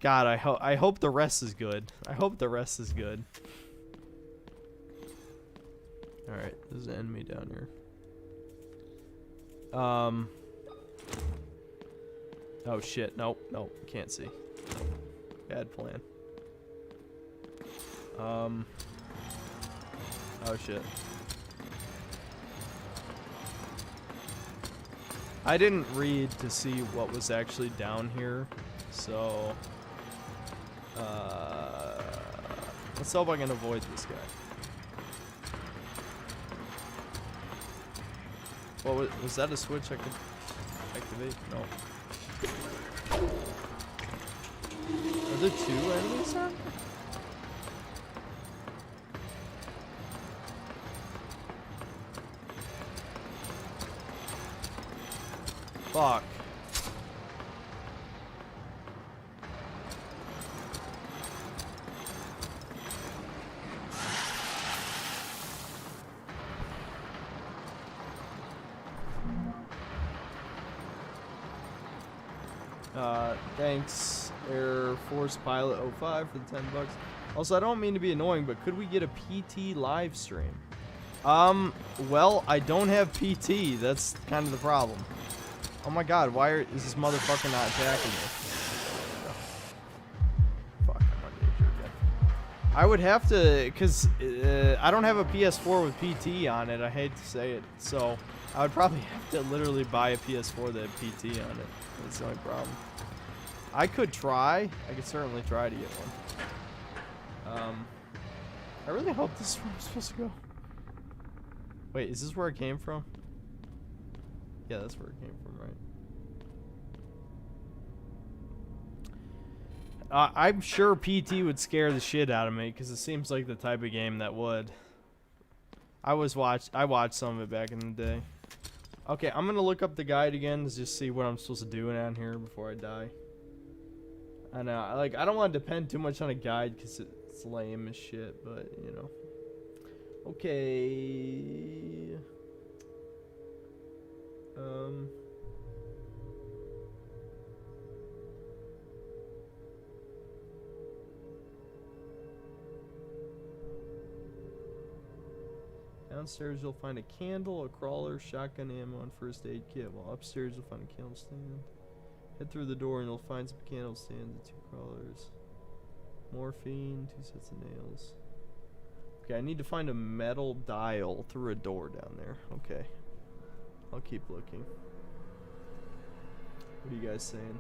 God, I hope the rest is good. I hope the rest is good. All right, there's an enemy down here. Oh shit! Nope, can't see. Bad plan. Oh shit. I didn't read to see what was actually down here, so Let's hope I can avoid this guy. What was that a switch I could activate? No. Are there 2 enemies on? Fuck. Thanks, Air Force Pilot 05 for the $10. Also, I don't mean to be annoying, but could we get a PT live stream? Well, I don't have PT. That's kind of the problem. Oh my god, is this motherfucker not attacking me? Fuck, I'm on danger again. I would have to, because I don't have a PS4 with PT on it. I hate to say it. So, I would probably have to literally buy a PS4 that had PT on it. That's the only problem. I could try. I could certainly try to get one. I really hope this is where I'm supposed to go. Wait, is this where it came from? Yeah, that's where it came from, right? I'm sure PT would scare the shit out of me because it seems like the type of game that would. I watched some of it back in the day. Okay, I'm gonna look up the guide again to just see what I'm supposed to do down here before I die. And I don't want to depend too much on a guide because it's lame as shit, but you know. Okay. Downstairs you'll find a candle, a crawler, shotgun ammo, and first aid kit. While upstairs you'll find a candle stand. Head through the door and you'll find some candle stands and 2 crawlers. Morphine, 2 sets of nails. Okay, I need to find a metal dial through a door down there. Okay. I'll keep looking. What are you guys saying?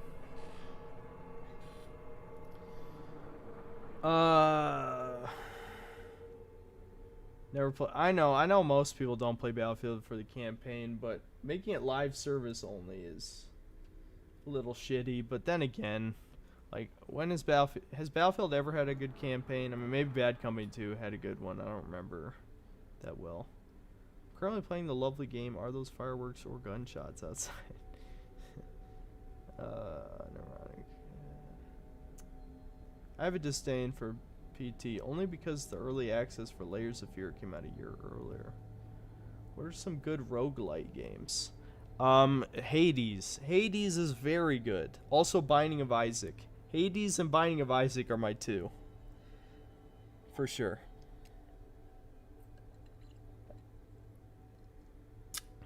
Never play. I know most people don't play Battlefield for the campaign, but making it live service only is a little shitty. But then again, like, when has Battlefield ever had a good campaign? I mean, maybe Bad Company 2 had a good one. I don't remember that well. Currently playing the lovely game. Are those fireworks or gunshots outside? Neurotic. I have a disdain for PT only because the early access for Layers of Fear came out a year earlier. What are some good roguelite games? Hades. Hades is very good. Also Binding of Isaac. Hades and Binding of Isaac are my 2. For sure.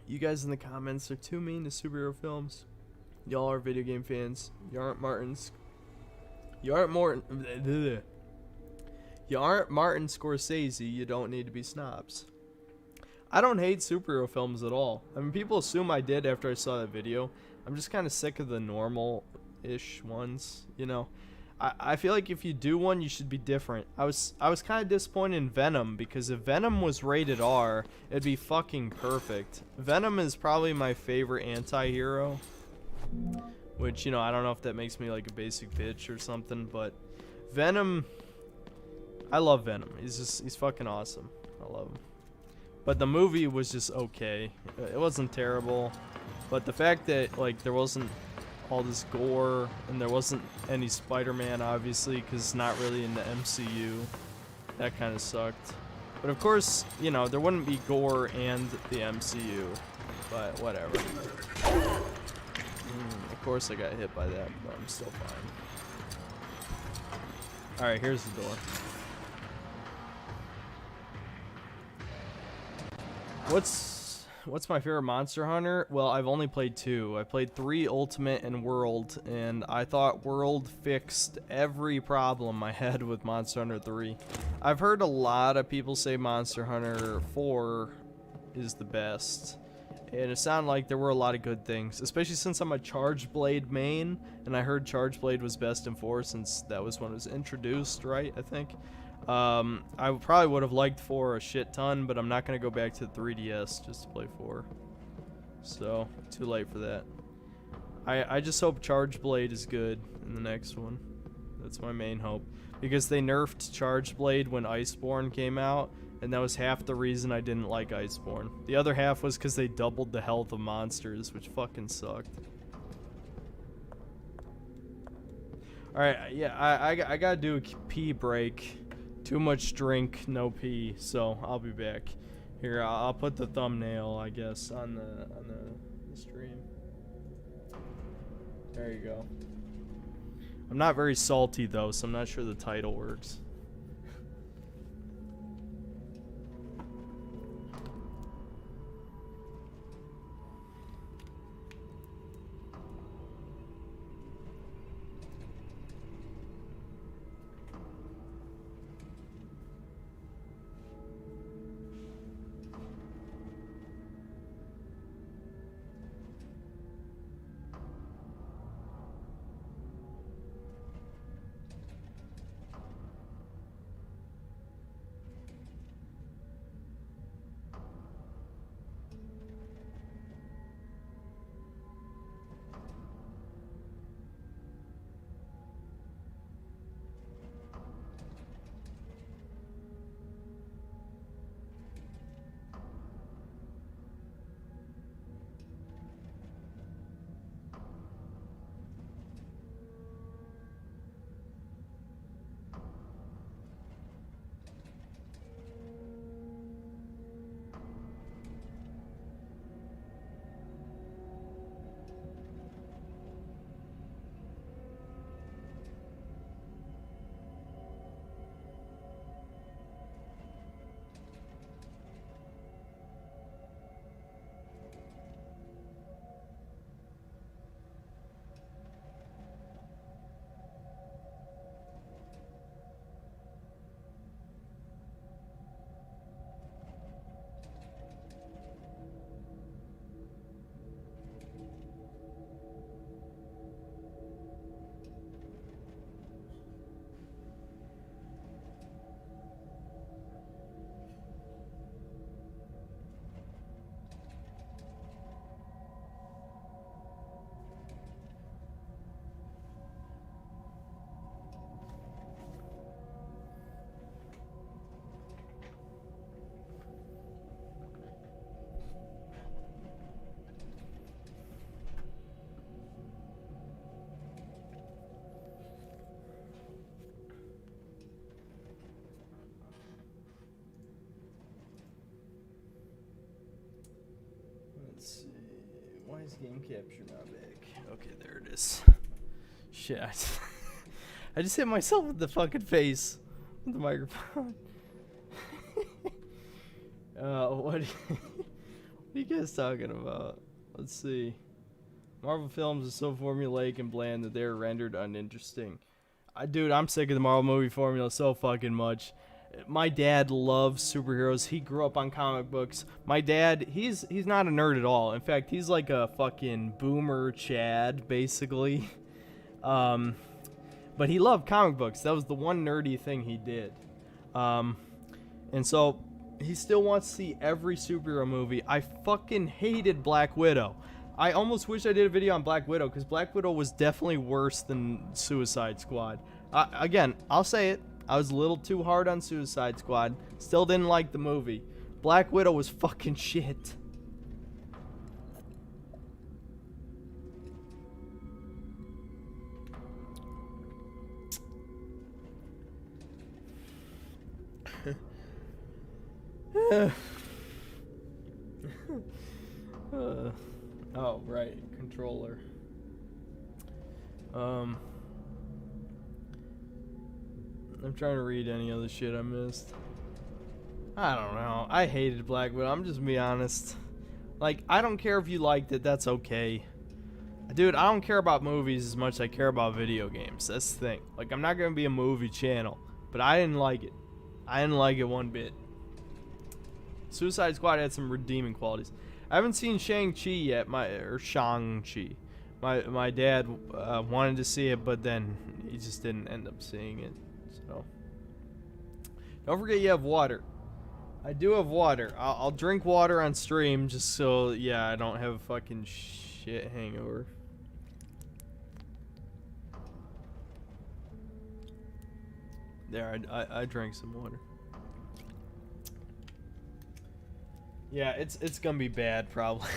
You guys in the comments are too mean to superhero films. Y'all are video game fans. You aren't Martin Scorsese. You don't need to be snobs. I don't hate superhero films at all. I mean, people assume I did after I saw that video. I'm just kind of sick of the normal-ish ones, you know. I feel like if you do one, you should be different. I was kind of disappointed in Venom, because if Venom was rated R, it'd be fucking perfect. Venom is probably my favorite anti-hero, which, you know, I don't know if that makes me like a basic bitch or something, but Venom, I love Venom. He's fucking awesome. I love him. But the movie was just okay. It wasn't terrible, but the fact that, like, there wasn't all this gore and there wasn't any Spider-Man, obviously, because it's not really in the MCU, that kind of sucked. But of course, you know, there wouldn't be gore and the MCU, but whatever. Of course I got hit by that, but I'm still fine. Alright, here's the door. What's my favorite Monster Hunter? Well, I've only played 2. I played 3 Ultimate and World, and I thought World fixed every problem I had with Monster Hunter 3. I've heard a lot of people say Monster Hunter 4 is the best, And it sounded like there were a lot of good things, especially since I'm a Charge Blade main, and I heard Charge Blade was best in 4 since that was when it was introduced, right? I think. I probably would have liked 4 a shit ton, but I'm not going to go back to the 3DS just to play 4. So, too late for that. I just hope Charge Blade is good in the next one. That's my main hope. Because they nerfed Charge Blade when Iceborne came out, and that was half the reason I didn't like Iceborne. The other half was because they doubled the health of monsters, which fucking sucked. Alright, yeah, I gotta do a pee break. Too much drink, no pee, so I'll be back. Here, I'll put the thumbnail, I guess, on the stream. There you go. I'm not very salty, though, so I'm not sure the title works. Let's see. Why is game capture not back? Okay, there it is. Shit. I just hit myself with the fucking face with the microphone. What are you guys talking about? Let's see. Marvel films are so formulaic and bland that they're rendered uninteresting. Dude, I'm sick of the Marvel movie formula so fucking much. My dad loves superheroes. He grew up on comic books. My dad, he's not a nerd at all. In fact, he's like a fucking boomer Chad, basically. But he loved comic books. That was the one nerdy thing he did. And so he still wants to see every superhero movie. I fucking hated Black Widow. I almost wish I did a video on Black Widow, because Black Widow was definitely worse than Suicide Squad. Again, I'll say it. I was a little too hard on Suicide Squad. Still didn't like the movie. Black Widow was fucking shit. Oh, right. Controller. I'm trying to read any other shit I missed. I don't know. I hated Black Widow. I'm just gonna be honest. Like, I don't care if you liked it. That's okay. Dude, I don't care about movies as much as I care about video games. That's the thing. Like, I'm not gonna be a movie channel. But I didn't like it. I didn't like it one bit. Suicide Squad had some redeeming qualities. I haven't seen Shang-Chi yet, or Shang-Chi. My dad wanted to see it, but then he just didn't end up seeing it. So don't forget you have water. I do have water. I'll drink water on stream just so, yeah, I don't have a fucking shit hangover. There, I drank some water. Yeah, it's gonna be bad probably.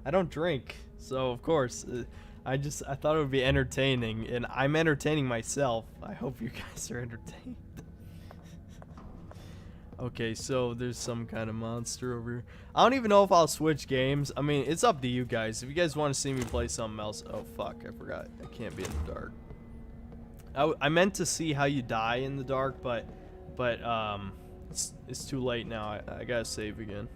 I don't drink, so of course, I thought it would be entertaining, and I'm entertaining myself. I hope you guys are entertained. Okay, so there's some kind of monster over here. I don't even know if I'll switch games. I mean, it's up to you guys. If you guys want to see me play something else. Oh fuck, I forgot. I can't be in the dark. I meant to see how you die in the dark, but it's too late now. I gotta save again.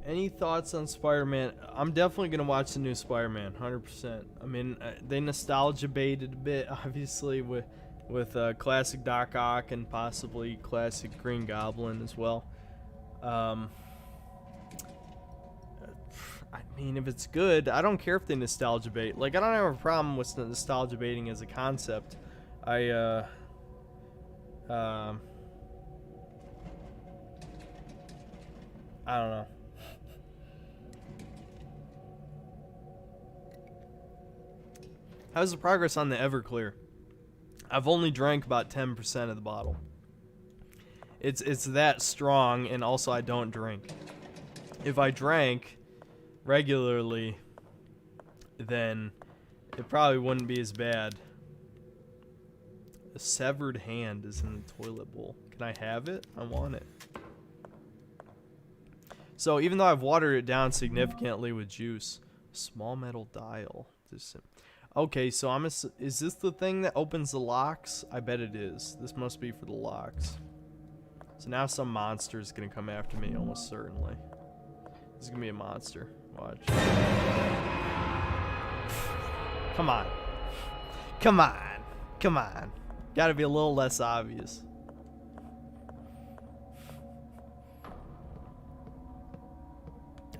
Any thoughts on Spider-Man? I'm definitely gonna watch the new Spider-Man, 100%. I mean, they nostalgia baited a bit, obviously, with classic Doc Ock and possibly classic Green Goblin as well. I mean, if it's good, I don't care if they nostalgia bait. Like, I don't have a problem with nostalgia baiting as a concept. I don't know. How's the progress on the Everclear? I've only drank about 10% of the bottle. It's that strong, and also I don't drink. If I drank regularly, then it probably wouldn't be as bad. A severed hand is in the toilet bowl. Can I have it? I want it. So even though I've watered it down significantly with juice, small metal dial. Okay, so is this the thing that opens the locks? I bet it is. This must be for the locks. So now some monster is gonna come after me, almost certainly. This is gonna be a monster. Watch. Come on. Come on. Come on. Gotta be a little less obvious.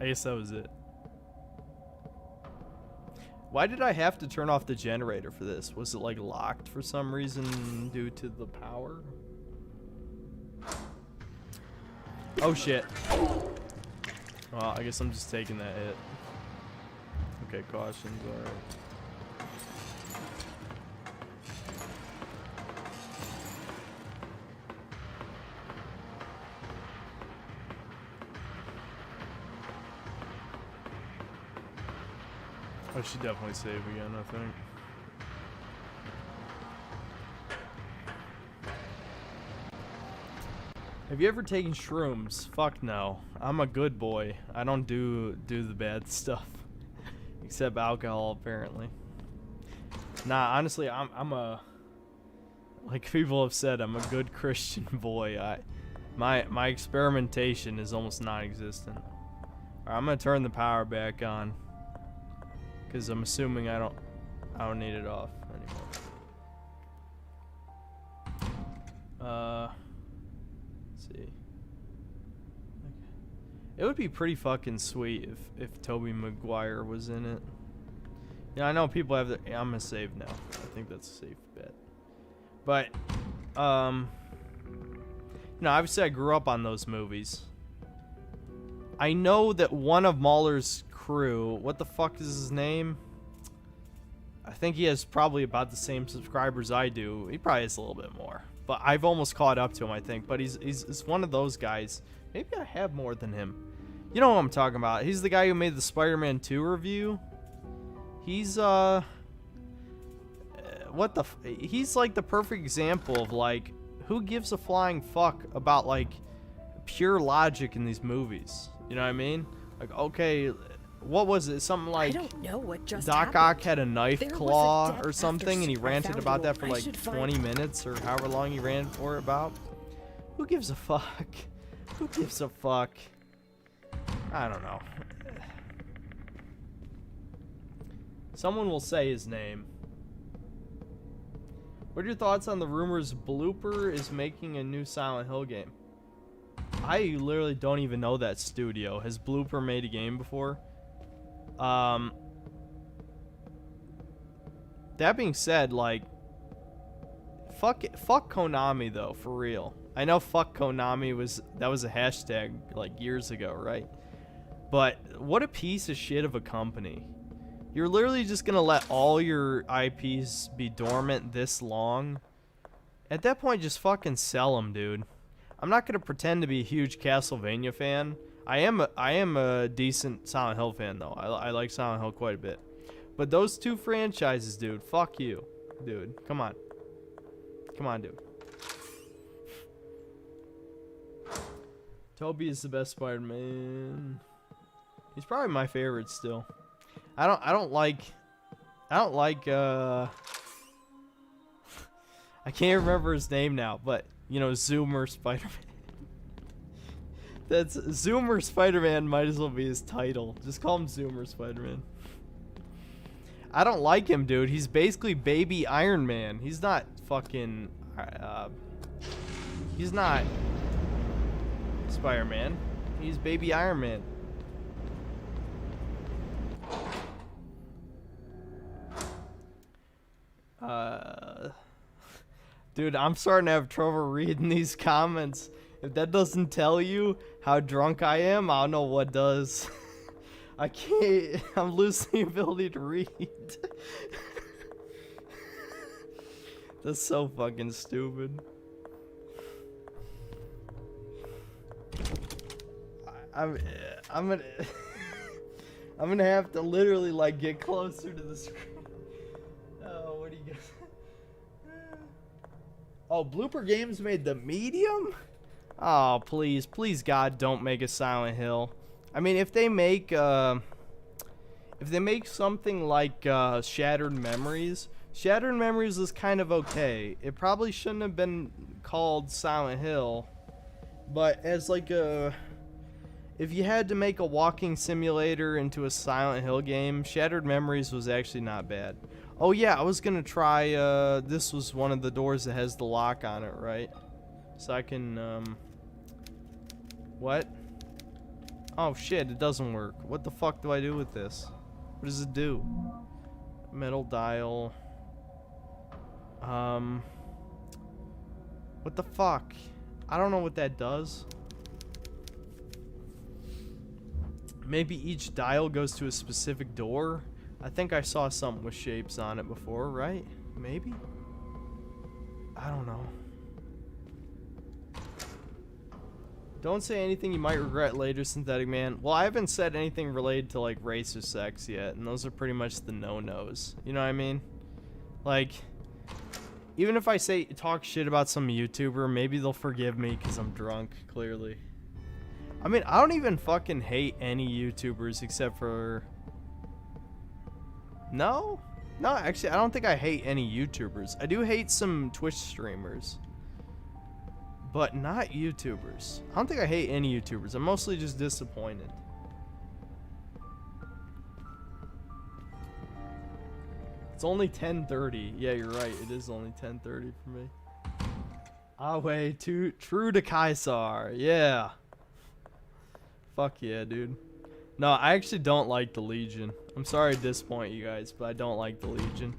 I guess that was it. Why did I have to turn off the generator for this? Was it like locked for some reason due to the power? Oh shit. Well, I guess I'm just taking that hit. Okay, cautions, alright. I should definitely save again, I think. Have you ever taken shrooms? Fuck no. I'm a good boy. I don't do the bad stuff. Except alcohol, apparently. Nah, honestly, I'm a... Like people have said, I'm a good Christian boy. My experimentation is almost non-existent. Alright, I'm gonna turn the power back on. Because I'm assuming I don't need it off anymore. Let's see. Okay. It would be pretty fucking sweet if Tobey Maguire was in it. Yeah, I know people have I'm gonna save now. I think that's a safe bet. But, you know, obviously I grew up on those movies. I know that one of Mahler's crew, what the fuck is his name? I think he has probably about the same subscribers I do. He probably has a little bit more, but I've almost caught up to him, I think. But he's one of those guys. Maybe I have more than him. You know what I'm talking about. He's the guy who made the Spider-Man 2 review. He's he's like the perfect example of like who gives a flying fuck about like pure logic in these movies. You know what I mean? Like, okay, what was it? Something I like don't know what just Doc happened. Ock had a knife There was a claw death or something, and he after I ranted found about you. that for I like should 20 find- minutes or however long he ran for about. Who gives a fuck? Who gives a fuck? I don't know. Someone will say his name. What are your thoughts on the rumors Blooper is making a new Silent Hill game? I literally don't even know that studio. Has Blooper made a game before? That being said, like, fuck Konami though, for real. I know fuck Konami was a hashtag like years ago, right? But what a piece of shit of a company. You're literally just gonna let all your IPs be dormant this long? At that point, just fucking sell them, dude. I'm not gonna pretend to be a huge Castlevania fan. I am a decent Silent Hill fan though. I like Silent Hill quite a bit. But those two franchises, dude, fuck you, dude. Come on, dude. Toby is the best Spider-Man. He's probably my favorite still. I don't like I can't remember his name now, but you know, Zoomer Spider-Man. That's Zoomer Spider-Man might as well be his title. Just call him Zoomer Spider-Man. I don't like him, dude. He's basically baby Iron Man. He's not fucking he's not Spider-Man. He's baby Iron Man. Dude, I'm starting to have trouble reading these comments. If that doesn't tell you how drunk I am, I don't know what does. I can't. I'm losing the ability to read. That's so fucking stupid. I'm gonna I'm gonna have to literally like get closer to the screen. Oh, what do you guys? Oh, Blooper Games made the medium? Oh, please, God, don't make a Silent Hill. I mean, if they make something like Shattered Memories is kind of okay. It probably shouldn't have been called Silent Hill, but as like a, if you had to make a walking simulator into a Silent Hill game, Shattered Memories was actually not bad. Oh yeah, I was gonna try, this was one of the doors that has the lock on it, right? So I can, what? Oh shit, it doesn't work. What the fuck do I do with this? What does it do? Metal dial. What the fuck? I don't know what that does. Maybe each dial goes to a specific door? I think I saw something with shapes on it before, right? Maybe? I don't know. Don't say anything you might regret later, Synthetic Man. Well, I haven't said anything related to, like, race or sex yet, and those are pretty much the no-nos. You know what I mean? Like, even if I talk shit about some YouTuber, maybe they'll forgive me because I'm drunk, clearly. I mean, I don't even fucking hate any YouTubers except for... No, actually, I don't think I hate any YouTubers. I do hate some Twitch streamers, but not YouTubers. I don't think I hate any YouTubers. I'm mostly just disappointed. It's only 10:30. Yeah, you're right. It is only 10:30 for me. Awe, true to Kaisar. Yeah. Fuck yeah, dude. No, I actually don't like the Legion. I'm sorry to disappoint you guys, but I don't like the Legion.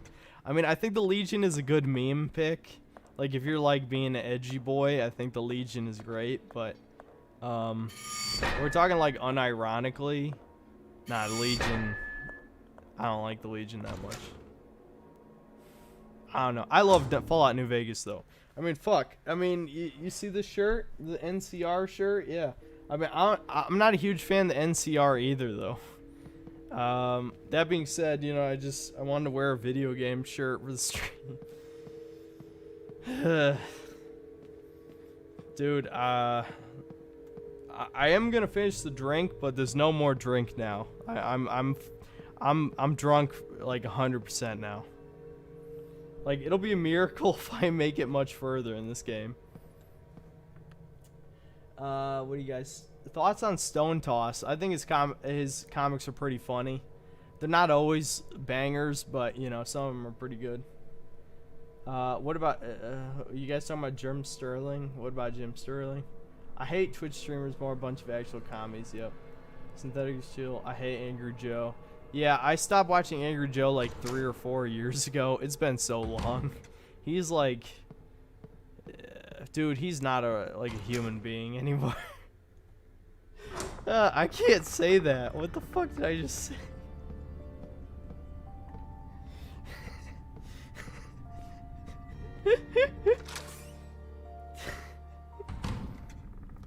I mean, I think the Legion is a good meme pick. Like, if you're, like, being an edgy boy, I think the Legion is great, but, we're talking, like, unironically. Nah, the Legion, I don't like the Legion that much. I don't know. I love Fallout New Vegas, though. I mean, fuck. I mean, you see the shirt? The NCR shirt? Yeah. I mean, I'm not a huge fan of the NCR either, though. That being said, you know, I wanted to wear a video game shirt for the stream. Dude, I I am gonna finish the drink, but there's no more drink now. I'm drunk like 100% now. Like, it'll be a miracle if I make it much further in this game. What do you guys thoughts on Stone Toss? I think his comics are pretty funny. They're not always bangers, but you know, some of them are pretty good. What about you guys talking about Jim Sterling? What about Jim Sterling? I hate Twitch streamers more. A bunch of actual commies. Yep. Synthetic is chill. I hate Angry Joe. Yeah, I stopped watching Angry Joe like 3 or 4 years ago. It's been so long. He's like, dude, he's not like a human being anymore. I can't say that. What the fuck did I just say?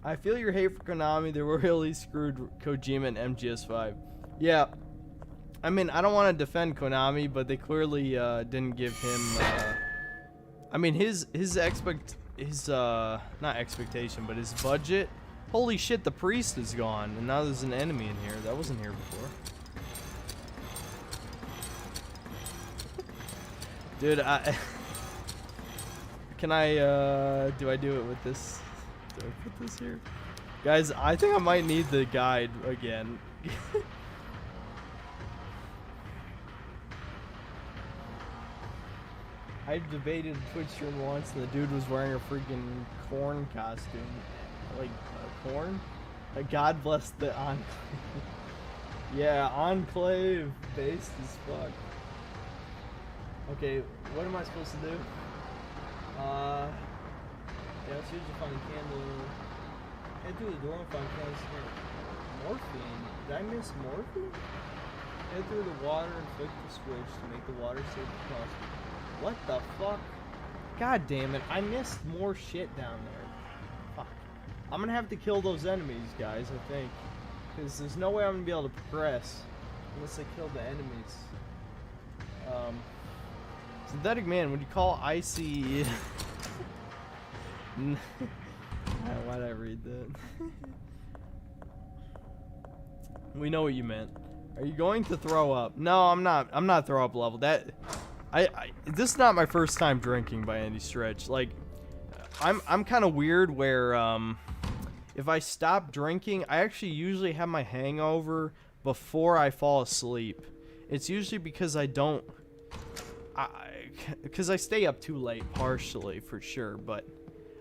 I feel your hate for Konami. They were really screwed Kojima and MGS5. Yeah. I mean, I don't want to defend Konami, but they clearly didn't give him I mean, his not expectation, but his budget. Holy shit, the priest is gone, and now there's an enemy in here. That wasn't here before. Dude, can I do I do it with this? Do I put this here? Guys, I think I might need the guide again. I debated Twitch stream once and the dude was wearing a freaking corn costume. Like, corn? Like, God bless the Enclave. Yeah, Enclave based as fuck. Okay, what am I supposed to do? Yeah, let's use a fucking candle. Head through the door and find candles. Morphine? Did I miss morphine? Head through the water and flick the switch to make the water safe as possible. What the fuck? God damn it, I missed more shit down there. Fuck. I'm gonna have to kill those enemies, guys, I think. Because there's no way I'm gonna be able to progress unless I kill the enemies. Synthetic Man, when you call Icy... Why'd I read that? We know what you meant. Are you going to throw up? No, I'm not. I'm not throw up level. This is not my first time drinking by any stretch. Like, I'm kind of weird where if I stop drinking, I actually usually have my hangover before I fall asleep. It's usually because because I stay up too late, partially for sure, but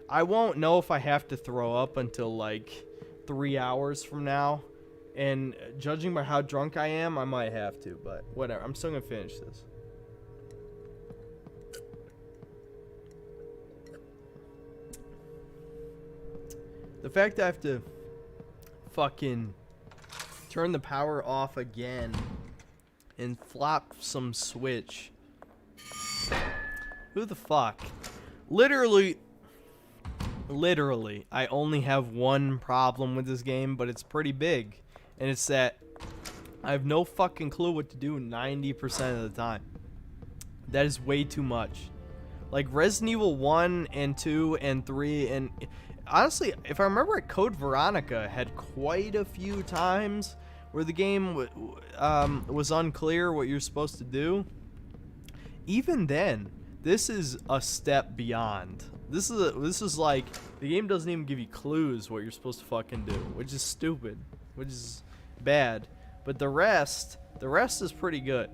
I won't know if I have to throw up until like 3 hours from now. And judging by how drunk I am, I might have to, but whatever. I'm still gonna finish this. The fact that I have to fucking turn the power off again and flop some switch. Who the fuck? Literally, I only have one problem with this game, but it's pretty big. And it's that I have no fucking clue what to do 90% of the time. That is way too much. Like Resident Evil 1 and 2 and 3 and... Honestly, if I remember it, Code Veronica had quite a few times where the game was unclear what you're supposed to do. Even then, this is a step beyond. This is like, the game doesn't even give you clues what you're supposed to fucking do, which is stupid, which is bad. But the rest is pretty good.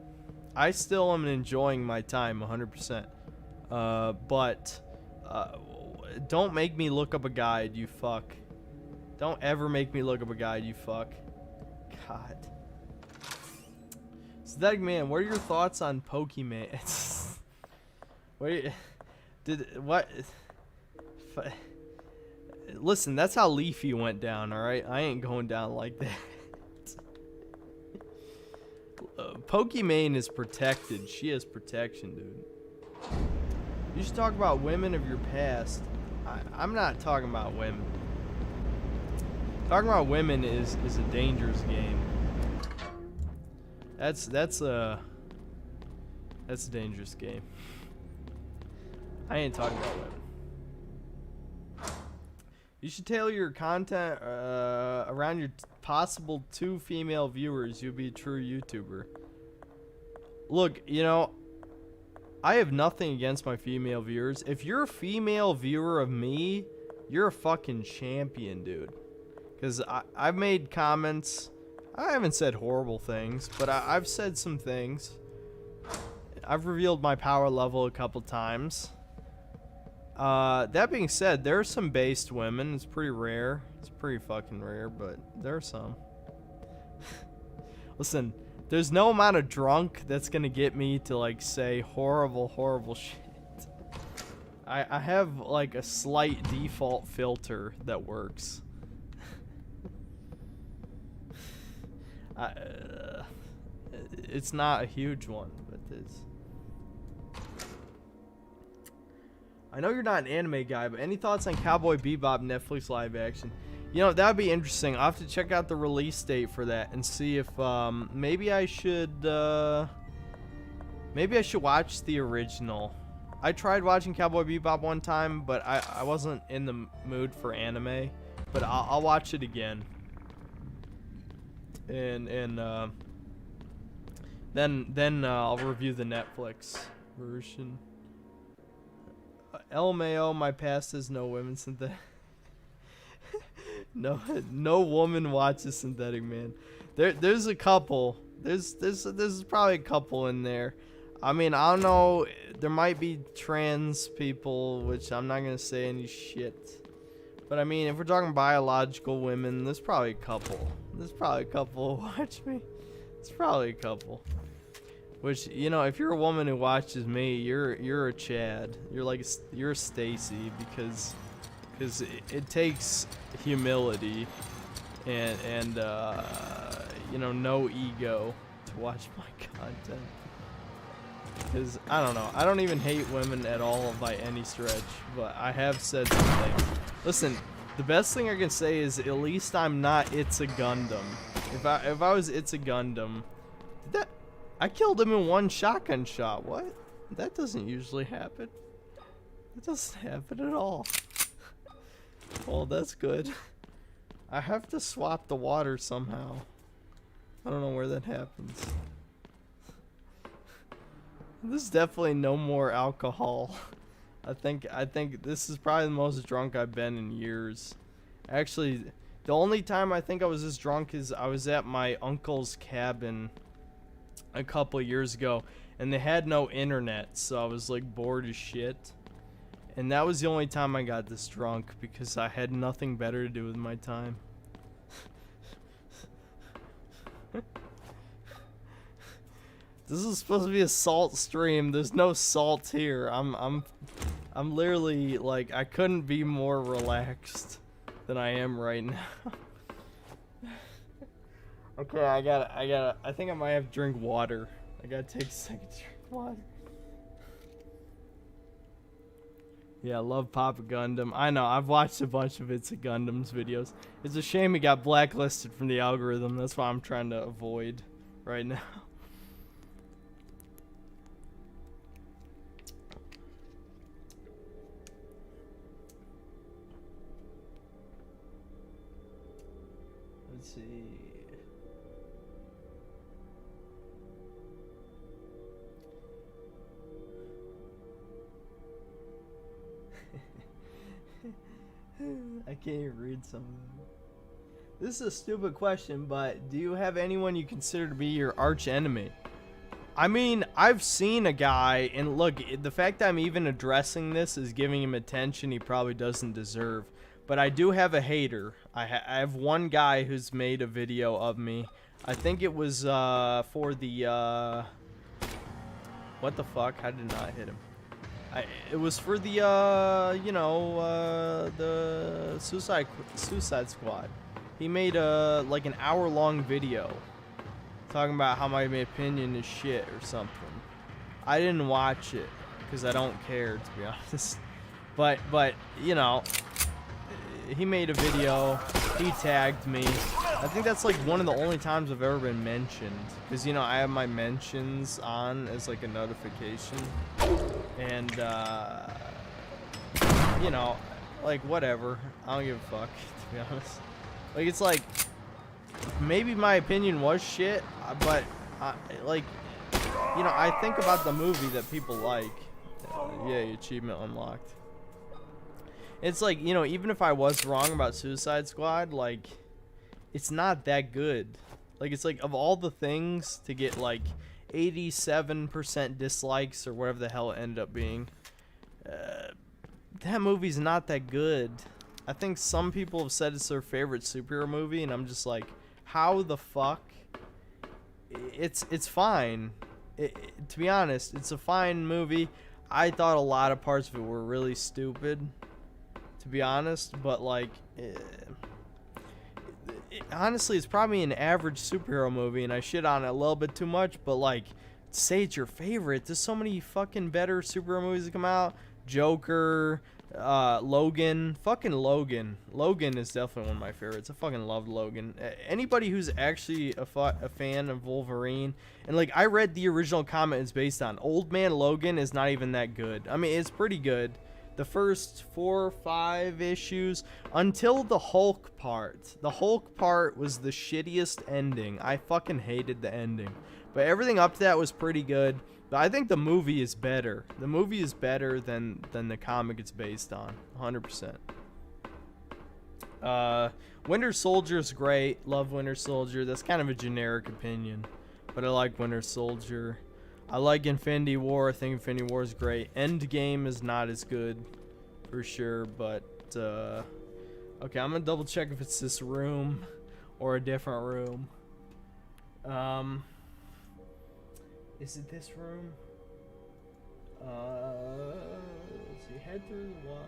I still am enjoying my time 100%. But don't make me look up a guide, you fuck. Don't ever make me look up a guide, you fuck. God. Synthetic Man, what are your thoughts on Pokemon? What? Listen, that's how Leafy went down, alright? I ain't going down like that. Pokemon is protected. She has protection, dude. You should talk about women of your past. I'm not talking about women. Talking about women is a dangerous game. That's a dangerous game. I ain't talking about women. You should tailor your content around your possible 2 female viewers. You'll be a true YouTuber. Look, you know, I have nothing against my female viewers. If you're a female viewer of me, you're a fucking champion, dude. Because I've made comments. I haven't said horrible things, but I've said some things. I've revealed my power level a couple times. That being said, there are some based women. It's pretty rare. It's pretty fucking rare, but there are some. Listen, there's no amount of drunk that's gonna get me to like say horrible shit. I have like a slight default filter that works. It's not a huge one, but it's. I know you're not an anime guy, but any thoughts on Cowboy Bebop Netflix live action? You know, that would be interesting. I'll have to check out the release date for that and see if maybe I should watch the original. I tried watching Cowboy Bebop one time, but I wasn't in the mood for anime. But I'll watch it again. And then I'll review the Netflix version. LMAO, my past is no women synthetic. no woman watches Synthetic Man. There's a couple. There's probably a couple in there. I mean, I don't know. There might be trans people, which I'm not gonna say any shit. But I mean, if we're talking biological women, there's probably a couple. There's probably a couple who watch me. It's probably a couple. Which, you know, if you're a woman who watches me, you're a Chad. You're a Stacy because it takes humility and you know, no ego to watch my content. Because I don't know, I don't even hate women at all by any stretch, but I have said something. Listen, the best thing I can say is at least I'm not It's a Gundam. If I was It's a Gundam, I killed him in one shotgun shot. What? That doesn't usually happen. That doesn't happen at all. Well, that's good. I have to swap the water somehow. I don't know where that happens. There's definitely no more alcohol. I think this is probably the most drunk I've been in years. Actually, the only time I think I was this drunk is I was at my uncle's cabin a couple years ago, and they had no internet, so I was like bored as shit. And that was the only time I got this drunk because I had nothing better to do with my time. This is supposed to be a salt stream. There's no salt here. I'm literally like, I couldn't be more relaxed than I am right now. Okay, I think I might have to drink water. I gotta take a second to drink water. Yeah, I love Papa Gundam. I know, I've watched a bunch of It's a Gundam's videos. It's a shame he got blacklisted from the algorithm. That's what I'm trying to avoid right now. Let's see. I can't even read some of them. This is a stupid question, but do you have anyone you consider to be your arch enemy? I mean, I've seen a guy, and look, the fact that I'm even addressing this is giving him attention he probably doesn't deserve. But I do have a hater. I have one guy who's made a video of me. I think it was for the what the fuck? How did I not hit him? It was for the you know, the Suicide Squad. He made like an hour-long video talking about how my opinion is shit or something. I didn't watch it because I don't care, to be honest. But you know, he made a video. He tagged me. I think that's like one of the only times I've ever been mentioned, because you know I have my mentions on as like a notification, and you know, like, whatever. I don't give a fuck, to be honest. Like, it's like, maybe my opinion was shit, but, like, you know, I think about the movie that people like. Yay, achievement unlocked. It's like, you know, even if I was wrong about Suicide Squad, like, it's not that good. Like, it's like, of all the things to get, like, 87% dislikes or whatever the hell it ended up being, that movie's not that good. I think some people have said it's their favorite superhero movie, and I'm just like, how the fuck? It's fine. To be honest, it's a fine movie. I thought a lot of parts of it were really stupid, to be honest, but like, honestly, it's probably an average superhero movie, and I shit on it a little bit too much, but like, say it's your favorite. There's so many fucking better superhero movies that come out. Joker, Logan, fucking Logan. Logan is definitely one of my favorites. I fucking loved Logan. Anybody who's actually a fan of Wolverine, and like, I read the original comic it's based on. Old Man Logan is not even that good. I mean, it's pretty good. The first 4 or 5 issues until the Hulk part. The Hulk part was the shittiest ending. I fucking hated the ending. But everything up to that was pretty good. But I think the movie is better. The movie is better than the comic it's based on. 100%. Winter Soldier's great. Love Winter Soldier. That's kind of a generic opinion. But I like Winter Soldier. I like Infinity War. I think Infinity War is great. Endgame is not as good, for sure. But, okay, I'm going to double check if it's this room or a different room. Is it this room? Let's see. Head through the wall.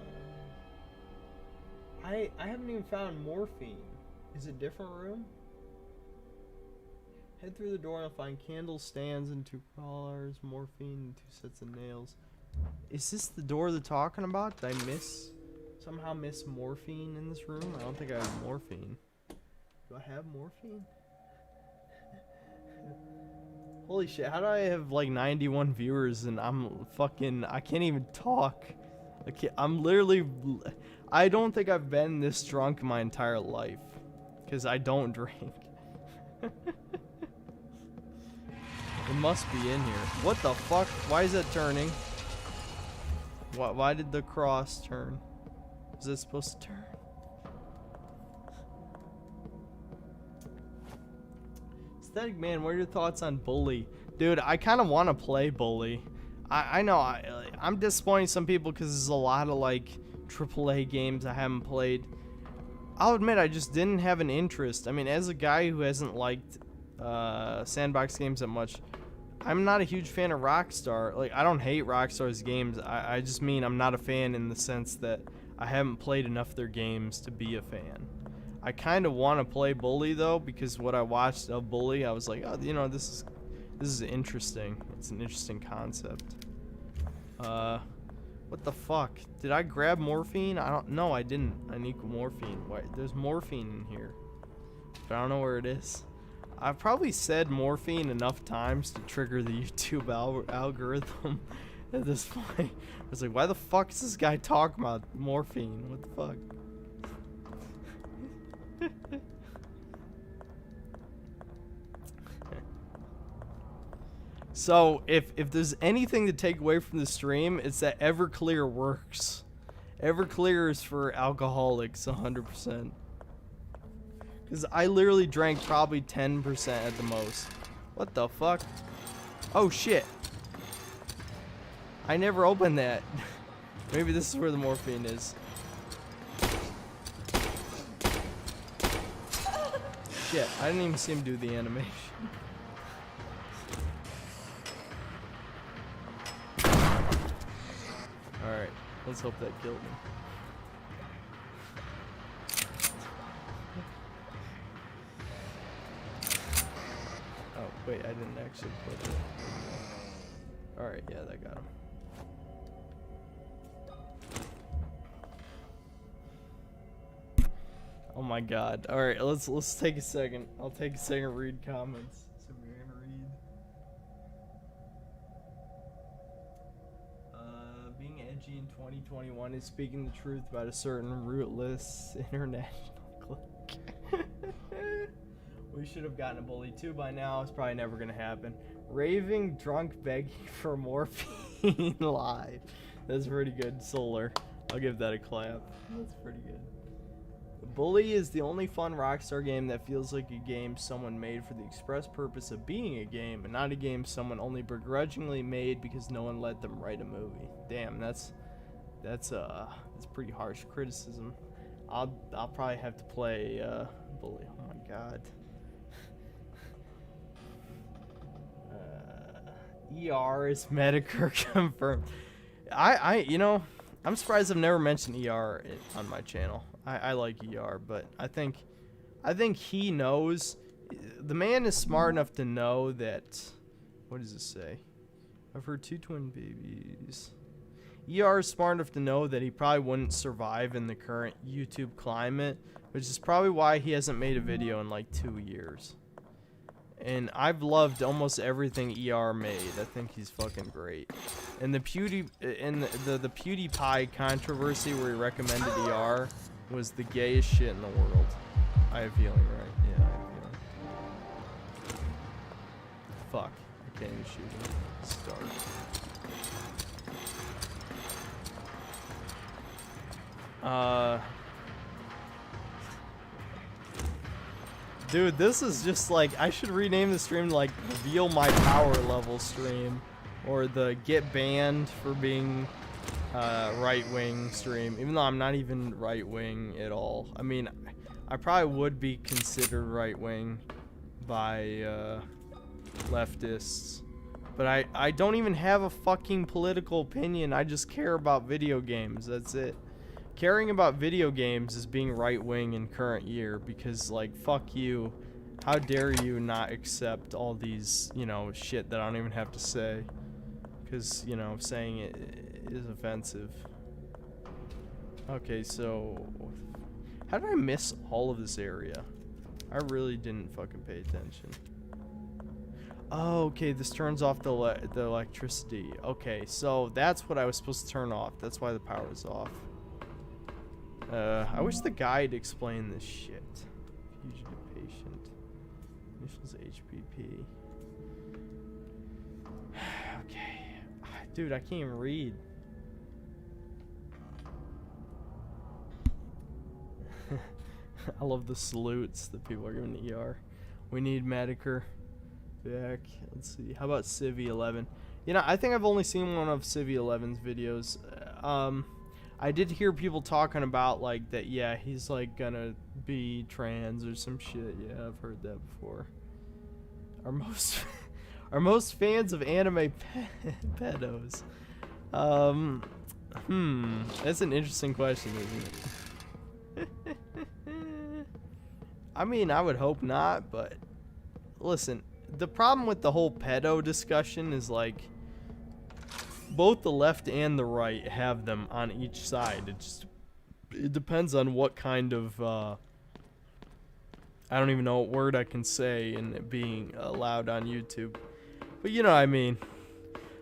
I haven't even found morphine. Is it a different room? Head through the door and I'll find candle stands and 2 collars, morphine, and 2 sets of nails. Is this the door they're talking about? Did I somehow miss morphine in this room? I don't think I have morphine. Do I have morphine? Holy shit, how do I have like 91 viewers and I'm fucking, I can't even talk. I'm literally, I don't think I've been this drunk my entire life. Because I don't drink. It must be in here. What the fuck? Why is that turning? Why did the cross turn? Is it supposed to turn? Aesthetic Man, what are your thoughts on Bully? Dude, I kind of want to play Bully. I know, I'm disappointing some people because there's a lot of like AAA games I haven't played. I'll admit I just didn't have an interest. I mean, as a guy who hasn't liked sandbox games that much, I'm not a huge fan of Rockstar. Like, I don't hate Rockstar's games. I just mean I'm not a fan in the sense that I haven't played enough of their games to be a fan. I kind of want to play Bully though, because what I watched of Bully, I was like, oh, you know, this is interesting. It's an interesting concept. What the fuck? Did I grab morphine? No, I didn't. I need morphine. Why? There's morphine in here, but I don't know where it is. I've probably said morphine enough times to trigger the YouTube algorithm at this point. I was like, why the fuck is this guy talking about morphine? What the fuck? So, if there's anything to take away from the stream, it's that Everclear works. Everclear is for alcoholics, 100%. Because I literally drank probably 10% at the most. What the fuck? Oh, shit. I never opened that. Maybe this is where the morphine is. Shit, I didn't even see him do the animation. Alright, let's hope that killed me. Oh, wait, I didn't actually put it. Alright, yeah, that got him. Oh my god. Alright, let's take a second. I'll take a second to read comments. So we're gonna read. Being edgy in 2021 is speaking the truth about a certain rootless international clique. We should have gotten a bully too by now. It's probably never gonna happen. Raving drunk begging for morphine live. That's pretty good. Solar. I'll give that a clap. That's pretty good. Bully is the only fun Rockstar game that feels like a game someone made for the express purpose of being a game, and not a game someone only begrudgingly made because no one let them write a movie. Damn, that's pretty harsh criticism. I'll probably have to play Bully. Oh my god. ER is Medicare confirmed. You know, I'm surprised I've never mentioned ER on my channel. I like ER, but I think he knows. The man is smart enough to know that. What does it say? I've heard 2 twin babies. ER is smart enough to know that he probably wouldn't survive in the current YouTube climate, which is probably why he hasn't made a video in like 2 years. And I've loved almost everything ER made. I think he's fucking great. And the PewDiePie controversy where he recommended ER was the gayest shit in the world. I have a feeling, right? Yeah, I have a feeling. Fuck. I can't even shoot him. Start. Dude, this is just like, I should rename the stream like Reveal My Power Level stream, or the Get Banned for being right-wing stream, even though I'm not even right-wing at all. I mean, I probably would be considered right-wing by leftists, but I don't even have a fucking political opinion. I just care about video games. That's it. Caring about video games is being right-wing in current year, because, like, fuck you. How dare you not accept all these, you know, shit that I don't even have to say. Because, you know, saying it is offensive. Okay, so how did I miss all of this area? I really didn't fucking pay attention. Oh, okay, this turns off the electricity. Okay, so that's what I was supposed to turn off. That's why the power is off. I wish the guide explained this shit. Fugitive patient. Initials HPP. Okay. Dude, I can't even read. I love the salutes that people are giving to ER. We need Medicare back. Let's see. How about Civi 11? You know, I think I've only seen one of Civi 11's videos. I did hear people talking about, like, that, yeah, he's, like, gonna be trans or some shit. Yeah, I've heard that before. Are most fans of anime pedos? That's an interesting question, isn't it? I mean, I would hope not, but listen, the problem with the whole pedo discussion is, like, both the left and the right have them on each side. It depends on what kind of I don't even know what word I can say in it being allowed on YouTube, but you know what I mean.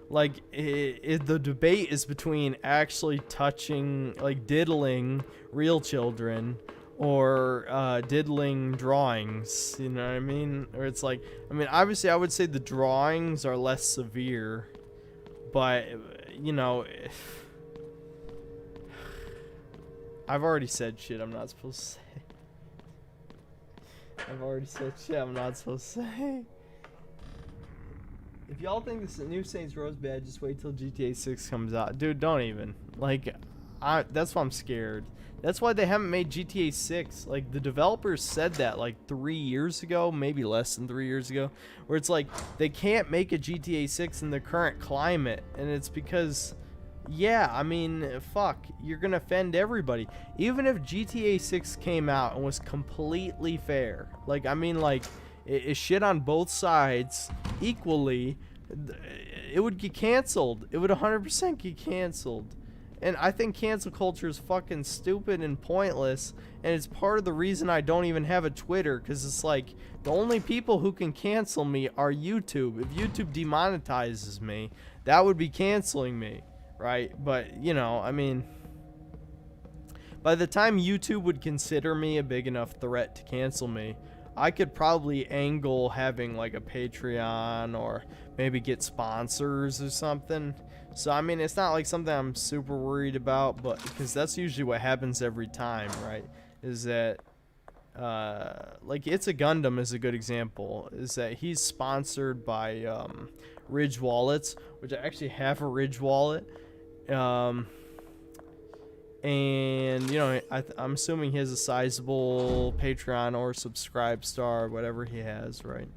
Like, the debate is between actually touching, like, diddling real children, or diddling drawings, you know what I mean? Or it's like, I mean, obviously I would say the drawings are less severe, but, you know, I've already said shit I'm not supposed to say. I've already said shit I'm not supposed to say. If y'all think this new Saints Row's bad, just wait till GTA 6 comes out. Dude, don't even. Like, that's why I'm scared. That's why they haven't made GTA 6. Like, the developers said that, like, 3 years ago, maybe less than 3 years ago, where it's like, they can't make a GTA 6 in the current climate, and it's because, yeah, I mean, fuck, you're gonna offend everybody. Even if GTA 6 came out and was completely fair, like, I mean, like, it shit on both sides equally, it would get canceled. It would 100% get canceled. And I think cancel culture is fucking stupid and pointless, and it's part of the reason I don't even have a Twitter, because it's like, the only people who can cancel me are YouTube. If YouTube demonetizes me, that would be canceling me. right? But, you know, I mean, by the time YouTube would consider me a big enough threat to cancel me, I could probably angle having like a Patreon or maybe get sponsors or something. So, I mean, it's not like something I'm super worried about, but because that's usually what happens every time, right? Is that, like, It's a Gundam is a good example, is that he's sponsored by Ridge Wallets, which I actually have a Ridge wallet. And, you know, I'm assuming he has a sizable Patreon or Subscribe Star, whatever he has, right?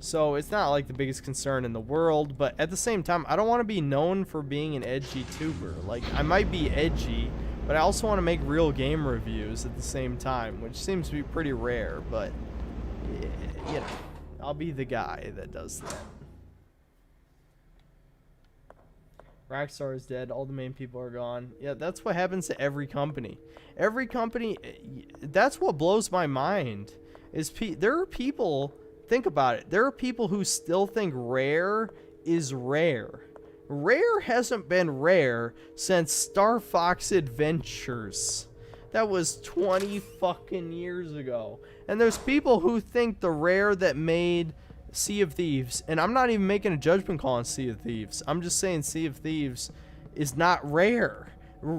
So it's not like the biggest concern in the world, but at the same time, I don't want to be known for being an edgy tuber. Like, I might be edgy, but I also want to make real game reviews at the same time, which seems to be pretty rare, but, you know, I'll be the guy that does that. Rockstar is dead. All the main people are gone. Yeah, that's what happens to every company. Every company, that's what blows my mind. Is there are people, think about it, there are people who still think Rare is rare. Rare hasn't been rare since Star Fox Adventures. That was 20 fucking years ago. And there's people who think the Rare that made Sea of Thieves, and I'm not even making a judgment call on Sea of Thieves. I'm just saying Sea of Thieves is not Rare.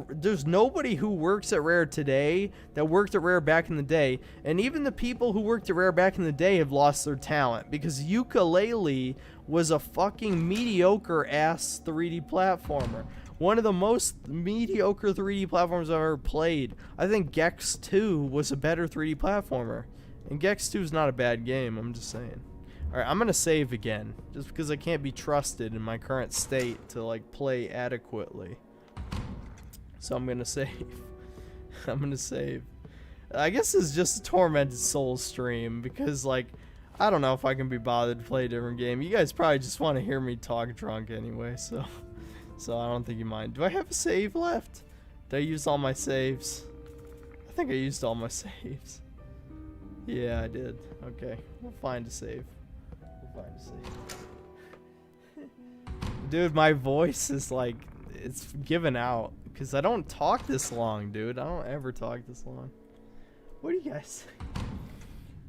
There's nobody who works at Rare today that worked at Rare back in the day, and even the people who worked at Rare back in the day have lost their talent, because Yooka-Laylee was a fucking mediocre ass 3D platformer. One of the most mediocre 3D platformers I've ever played. I think Gex 2 was a better 3D platformer, and Gex 2 is not a bad game, I'm just saying. Alright, I'm gonna save again, just because I can't be trusted in my current state to, like, play adequately. So I'm gonna save. I'm gonna save. I guess it's just a Tormented Souls stream, because, like, I don't know if I can be bothered to play a different game. You guys probably just want to hear me talk drunk anyway, so I don't think you mind. Do I have a save left? Did I use all my saves? I think I used all my saves. Yeah, I did. Okay, we'll find a save. Dude, my voice is like, it's given out because I don't talk this long, dude. I don't ever talk this long. What do you guys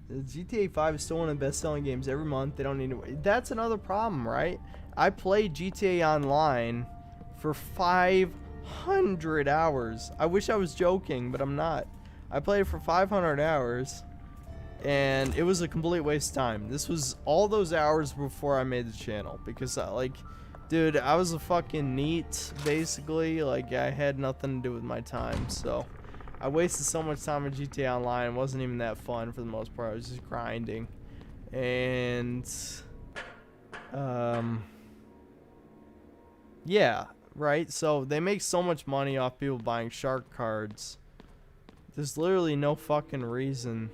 think? GTA 5 is still one of the best-selling games every month. They don't need to. That's another problem, right? I played GTA Online for 500 hours. I wish I was joking, but I'm not. I played it for 500 hours. And it was a complete waste of time. This was all those hours before I made the channel. Because, like, dude, I was a fucking NEET, basically. Like, I had nothing to do with my time. So, I wasted so much time on GTA Online. It wasn't even that fun for the most part. I was just grinding. And, yeah, right? So, they make so much money off people buying shark cards. There's literally no fucking reason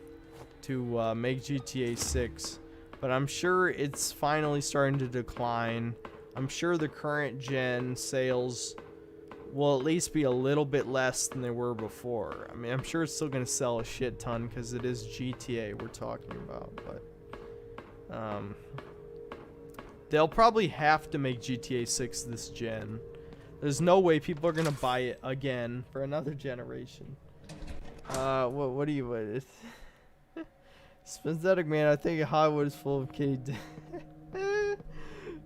to make GTA 6, but I'm sure it's finally starting to decline. I'm sure the current gen sales will at least be a little bit less than they were before. I mean, I'm sure it's still going to sell a shit ton because it is GTA we're talking about, but they'll probably have to make GTA 6 this gen. There's no way people are going to buy it again for another generation. What do you... Synthetic Man, I think Hollywood is full of kids.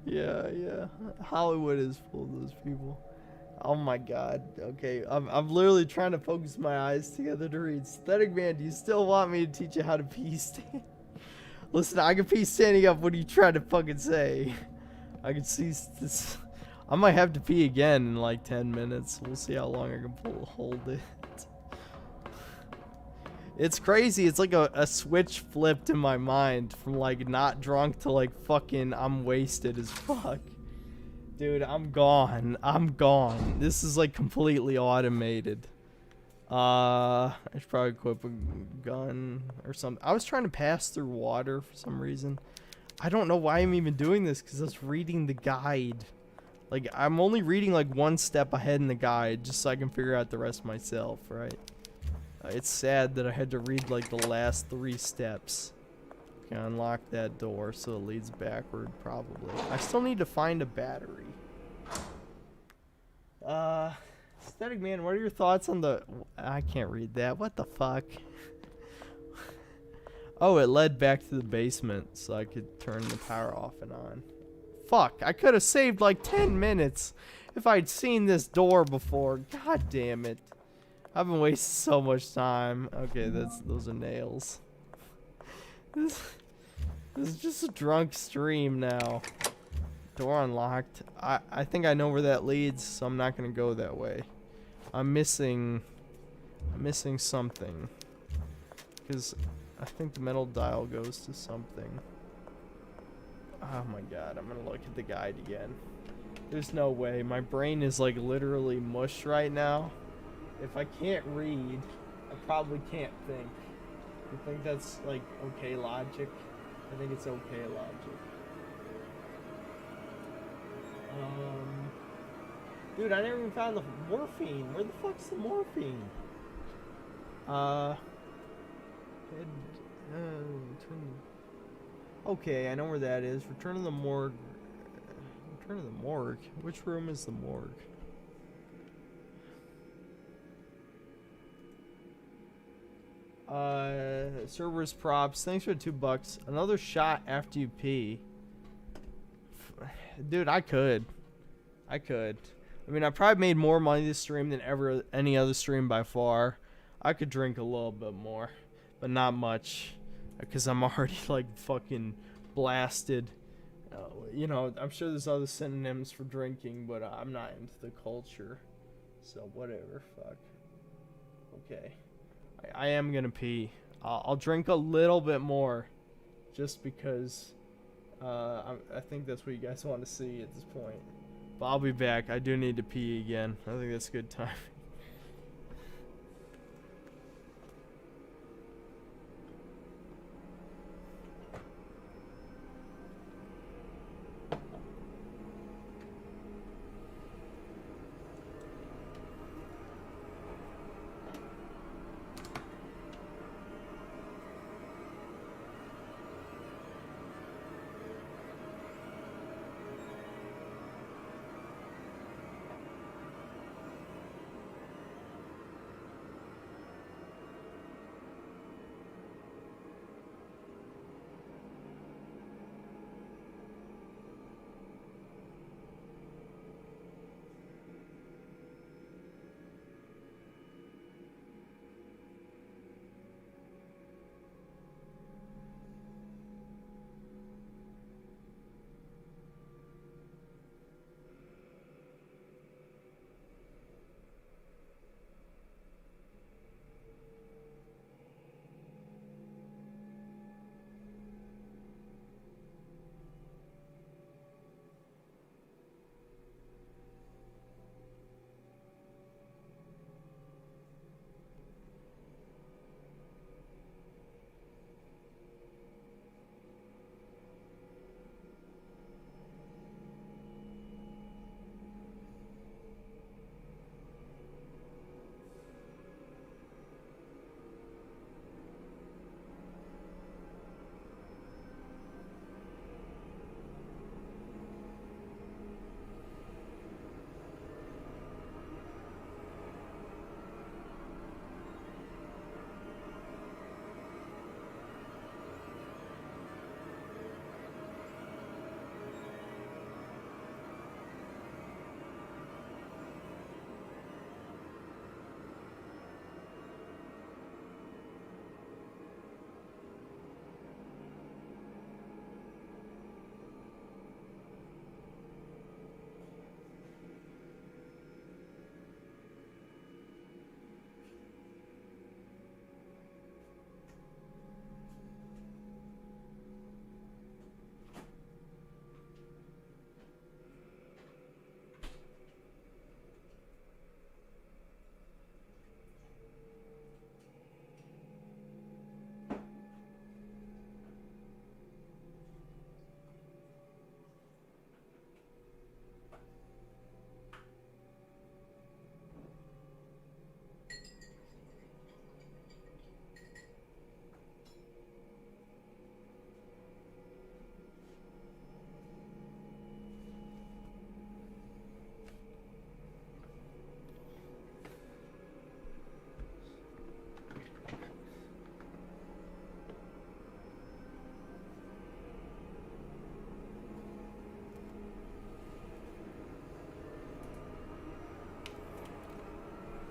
Yeah. Hollywood is full of those people. Oh my god. Okay, I'm literally trying to focus my eyes together to read. Synthetic Man, do you still want me to teach you how to pee stand? Listen, I can pee standing up. What are you trying to fucking say? I can see this. I might have to pee again in like 10 minutes. We'll see how long I can hold it. It's crazy. It's like a switch flipped in my mind from like not drunk to like fucking I'm wasted as fuck. Dude, I'm gone. I'm gone. This is like completely automated. I should probably equip a gun or something. I was trying to pass through water for some reason. I don't know why I'm even doing this because I was reading the guide. Like, I'm only reading like one step ahead in the guide just so I can figure out the rest myself, right? It's sad that I had to read like the last 3 steps. gonna unlock that door so it leads backward, probably. I still need to find a battery. Static Man, what are your thoughts on the... I can't read that. What the fuck? Oh, it led back to the basement so I could turn the power off and on. Fuck, I could have saved like 10 minutes if I'd seen this door before. God damn it. I've been wasting so much time. Okay, those are nails. This is just a drunk stream now. Door unlocked. I think I know where that leads, so I'm not gonna go that way. I'm missing something. Because I think the metal dial goes to something. Oh my god, I'm gonna look at the guide again. There's no way. My brain is like literally mush right now. If I can't read, I probably can't think. You think that's like okay logic? I think it's okay logic. Dude, I never even found the morphine. Where the fuck's the morphine? Okay, I know where that is. Return to the morgue. Return to the morgue. Which room is the morgue? Cerberus props. Thanks for $2. Another shot after you pee. Dude, I could. I mean, I probably made more money this stream than ever any other stream by far. I could drink a little bit more, but not much, because I'm already like fucking blasted. You know, I'm sure there's other synonyms for drinking, but I'm not into the culture, so whatever. Fuck. Okay, I am gonna pee. I'll drink a little bit more, just because. I think that's what you guys want to see at this point. But I'll be back. I do need to pee again. I think that's a good time.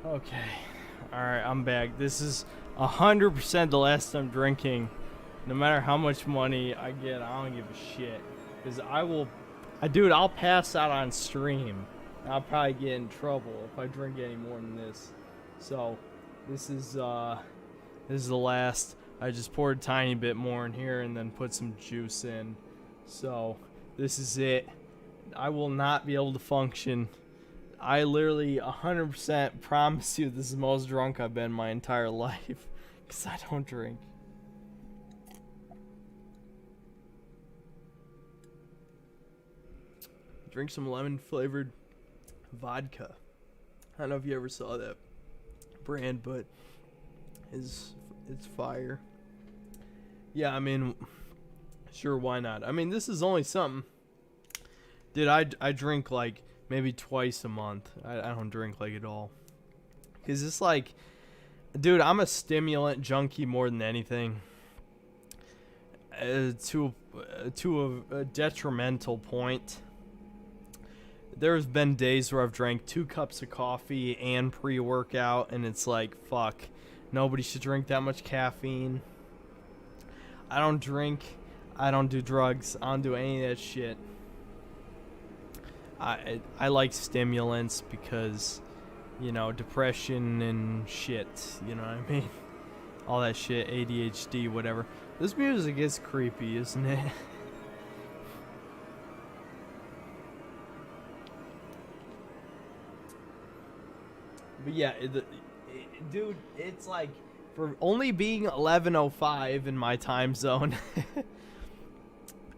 Okay. Alright, I'm back. This is 100% the last I'm drinking. No matter how much money I get, I don't give a shit. Because dude, I'll pass out on stream. I'll probably get in trouble if I drink any more than this. So, this is the last. I just poured a tiny bit more in here and then put some juice in. So, this is it. I will not be able to function. I literally 100% promise you this is the most drunk I've been my entire life. Because I don't drink. Drink some lemon flavored vodka. I don't know if you ever saw that brand, but it's fire. Yeah, I mean, sure, why not? I mean, this is only something. Dude, I drink like maybe twice a month. I don't drink like at all. Because it's like, dude, I'm a stimulant junkie more than anything. To a detrimental point. There's been days where I've drank 2 cups of coffee and pre-workout, and it's like, fuck, nobody should drink that much caffeine. I don't drink, I don't do drugs, I don't do any of that shit. I like stimulants because, you know, depression and shit, you know what I mean? All that shit, ADHD, whatever. This music is creepy, isn't it? But yeah, dude, it's like, for only being 11:05 in my time zone,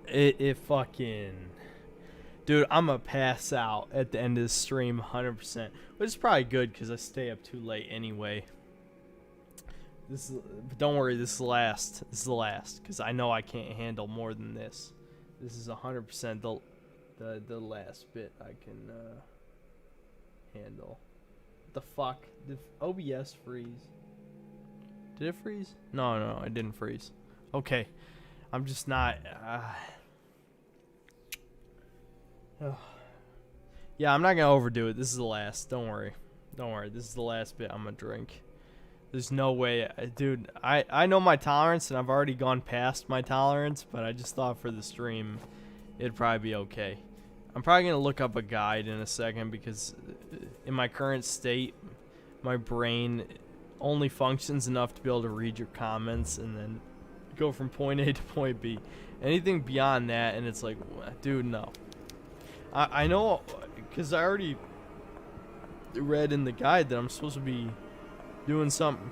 it fucking, dude, I'm gonna pass out at the end of the stream 100%, which is probably good because I stay up too late anyway. But don't worry, this is the last. This is the last because I know I can't handle more than this. This is 100% the last bit I can handle. The fuck? Did OBS freeze? Did it freeze? No, it didn't freeze. Okay. I'm just not... Yeah, I'm not gonna overdo it. This is the last. Don't worry. Don't worry. This is the last bit I'm gonna drink. There's no way... Dude, I know my tolerance, and I've already gone past my tolerance, but I just thought for the stream, it'd probably be okay. I'm probably going to look up a guide in a second because in my current state, my brain only functions enough to be able to read your comments and then go from point A to point B. Anything beyond that, and it's like, dude, no. I know because I already read in the guide that I'm supposed to be doing something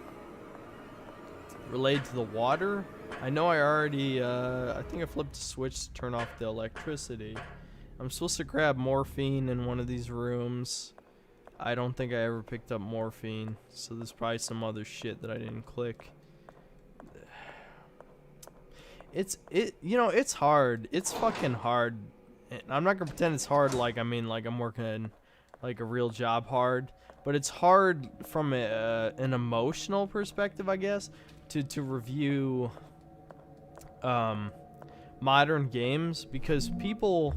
related to the water. I know I already, I think I flipped a switch to turn off the electricity. I'm supposed to grab morphine in one of these rooms. I don't think I ever picked up morphine, so there's probably some other shit that I didn't click. You know, it's hard. It's fucking hard. And I'm not gonna pretend it's hard like I'm working like a real job hard, but it's hard from an emotional perspective, I guess, to review modern games because people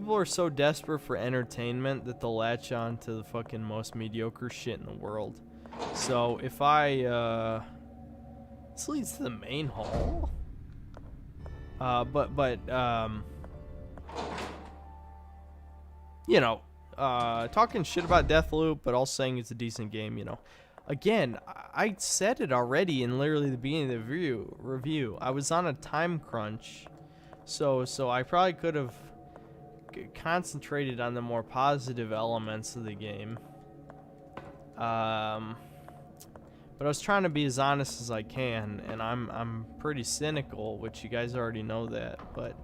are so desperate for entertainment that they'll latch on to the fucking most mediocre shit in the world. So if this leads to the main hall. You know, talking shit about Deathloop, but also saying it's a decent game, you know. Again, I said it already in literally the beginning of the review. I was on a time crunch, so I probably could have concentrated on the more positive elements of the game. But I was trying to be as honest as I can, and I'm pretty cynical, which you guys already know that. But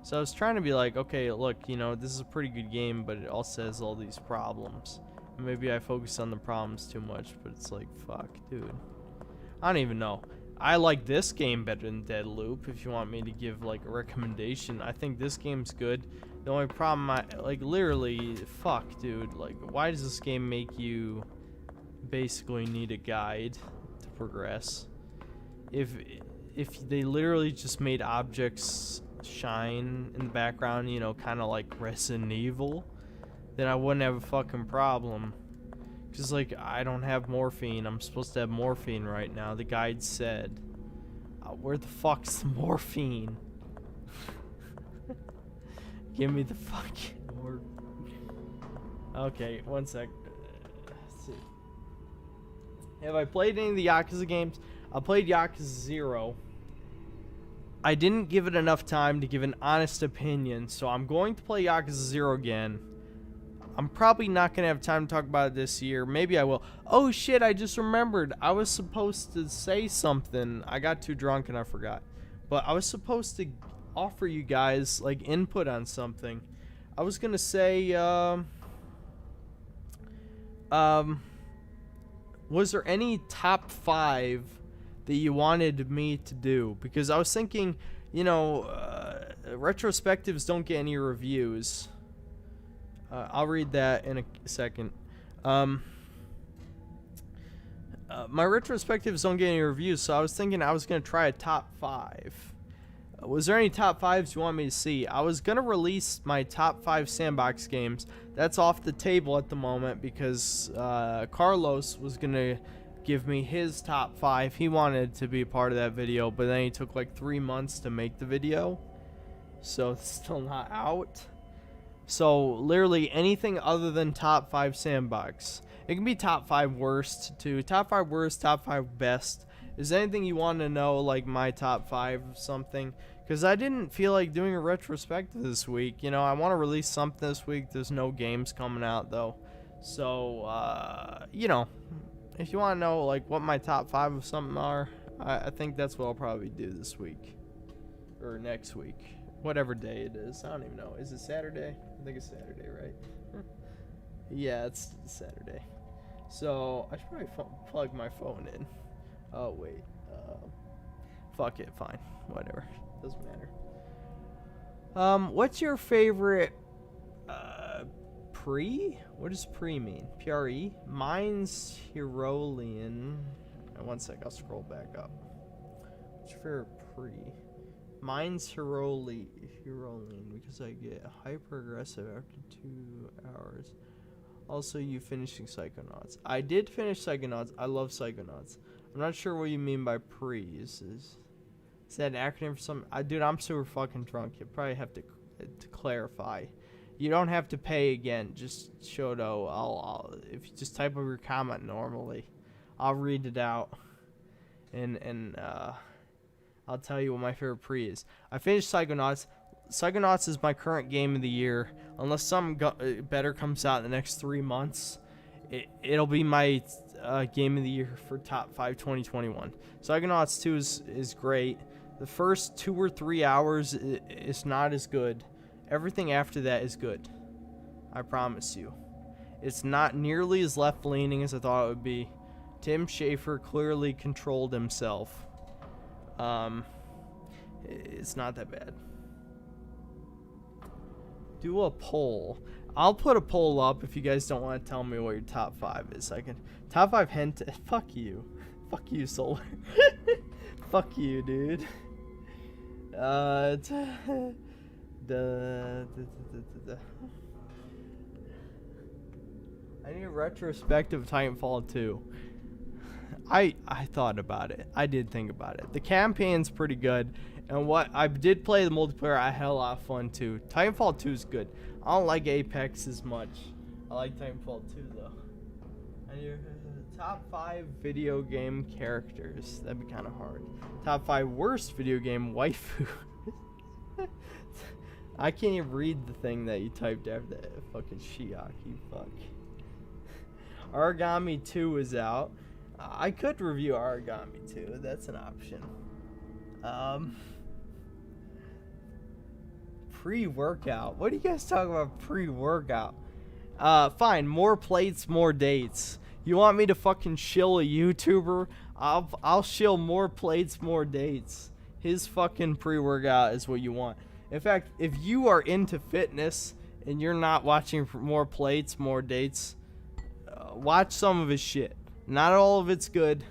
so I was trying to be like, okay, look, you know, this is a pretty good game, but it also has all these problems. Maybe I focus on the problems too much, but it's like, fuck, dude. I don't even know. I like this game better than Deadloop, if you want me to give, like, a recommendation. I think this game's good. The only problem, literally, fuck, dude. Like, why does this game make you basically need a guide to progress? If they literally just made objects shine in the background, you know, kind of like Resident Evil, then I wouldn't have a fucking problem. Because, like, I don't have morphine. I'm supposed to have morphine right now. The guide said. Where the fuck's the morphine? Give me the fucking Okay, one sec. Let's see. Have I played any of the Yakuza games? I played Yakuza 0. I didn't give it enough time to give an honest opinion, so I'm going to play Yakuza 0 again. I'm probably not going to have time to talk about it this year. Maybe I will. Oh shit, I just remembered. I was supposed to say something. I got too drunk and I forgot. But I was supposed to offer you guys, like, input on something. I was going to say, was there any top 5 that you wanted me to do? Because I was thinking, you know, retrospectives don't get any reviews. I'll read that in a second. My retrospectives don't get any reviews, so I was thinking I was going to try a top 5. Was there any top 5s you want me to see? I was going to release my top 5 sandbox games. That's off the table at the moment because Carlos was going to give me his top 5. He wanted to be a part of that video, but then he took like 3 months to make the video. So it's still not out. So literally anything other than top 5 sandbox. It can be top 5 worst too. Top 5 worst, top 5 best. Is there anything you want to know, like my top 5 of something? Because I didn't feel like doing a retrospective this week. You know, I want to release something this week. There's no games coming out though. So, you know, if you want to know like what my top 5 of something are, I think that's what I'll probably do this week. Or next week. Whatever day it is. I don't even know. Is it Saturday? I think it's Saturday, right? Yeah, it's Saturday. So, I should probably plug my phone in. Oh, wait. Fuck it. Fine. Whatever. Doesn't matter. What's your favorite pre? What does pre mean? Pre? Mine's Herolean. One sec. I'll scroll back up. What's your favorite pre? Mine's Herolean because I get hyper aggressive after 2 hours. Also, you finishing Psychonauts. I did finish Psychonauts. I love Psychonauts. I'm not sure what you mean by pre. Is that an acronym for something? Dude, I'm super fucking drunk. You probably have to clarify. You don't have to pay again. Just Shoto. I'll if you just type up your comment normally, I'll read it out. And I'll tell you what my favorite pre is. I finished Psychonauts. Psychonauts is my current game of the year. Unless something better comes out in the next 3 months, it'll be my game of the year for top 5 2021. Psychonauts 2 is great. The first 2 or 3 hours is not as good. Everything after that is good. I promise you. It's not nearly as left-leaning as I thought it would be. Tim Schafer clearly controlled himself. It's not that bad. Do a poll. I'll put a poll up if you guys don't want to tell me what your top 5 is. I can top 5 hentai. Fuck you. Fuck you, Solar. Fuck you, dude. I need a retrospective of Titanfall 2. I thought about it. I did think about it. The campaign's pretty good. And what I did play the multiplayer, I had a lot of fun too. Titanfall 2 is good. I don't like Apex as much. I like Titanfall 2 though. And your top 5 video game characters. That'd be kind of hard. Top 5 worst video game waifu. I can't even read the thing that you typed after that. Fucking Shiok, you fuck. Origami 2 is out. I could review Origami 2. That's an option. Pre-workout. What are you guys talking about pre-workout? Fine. More plates, more dates. You want me to fucking shill a YouTuber? I'll shill more plates, more dates. His fucking pre-workout is what you want. In fact, if you are into fitness and you're not watching for more plates, more dates, watch some of his shit. Not all of it's good.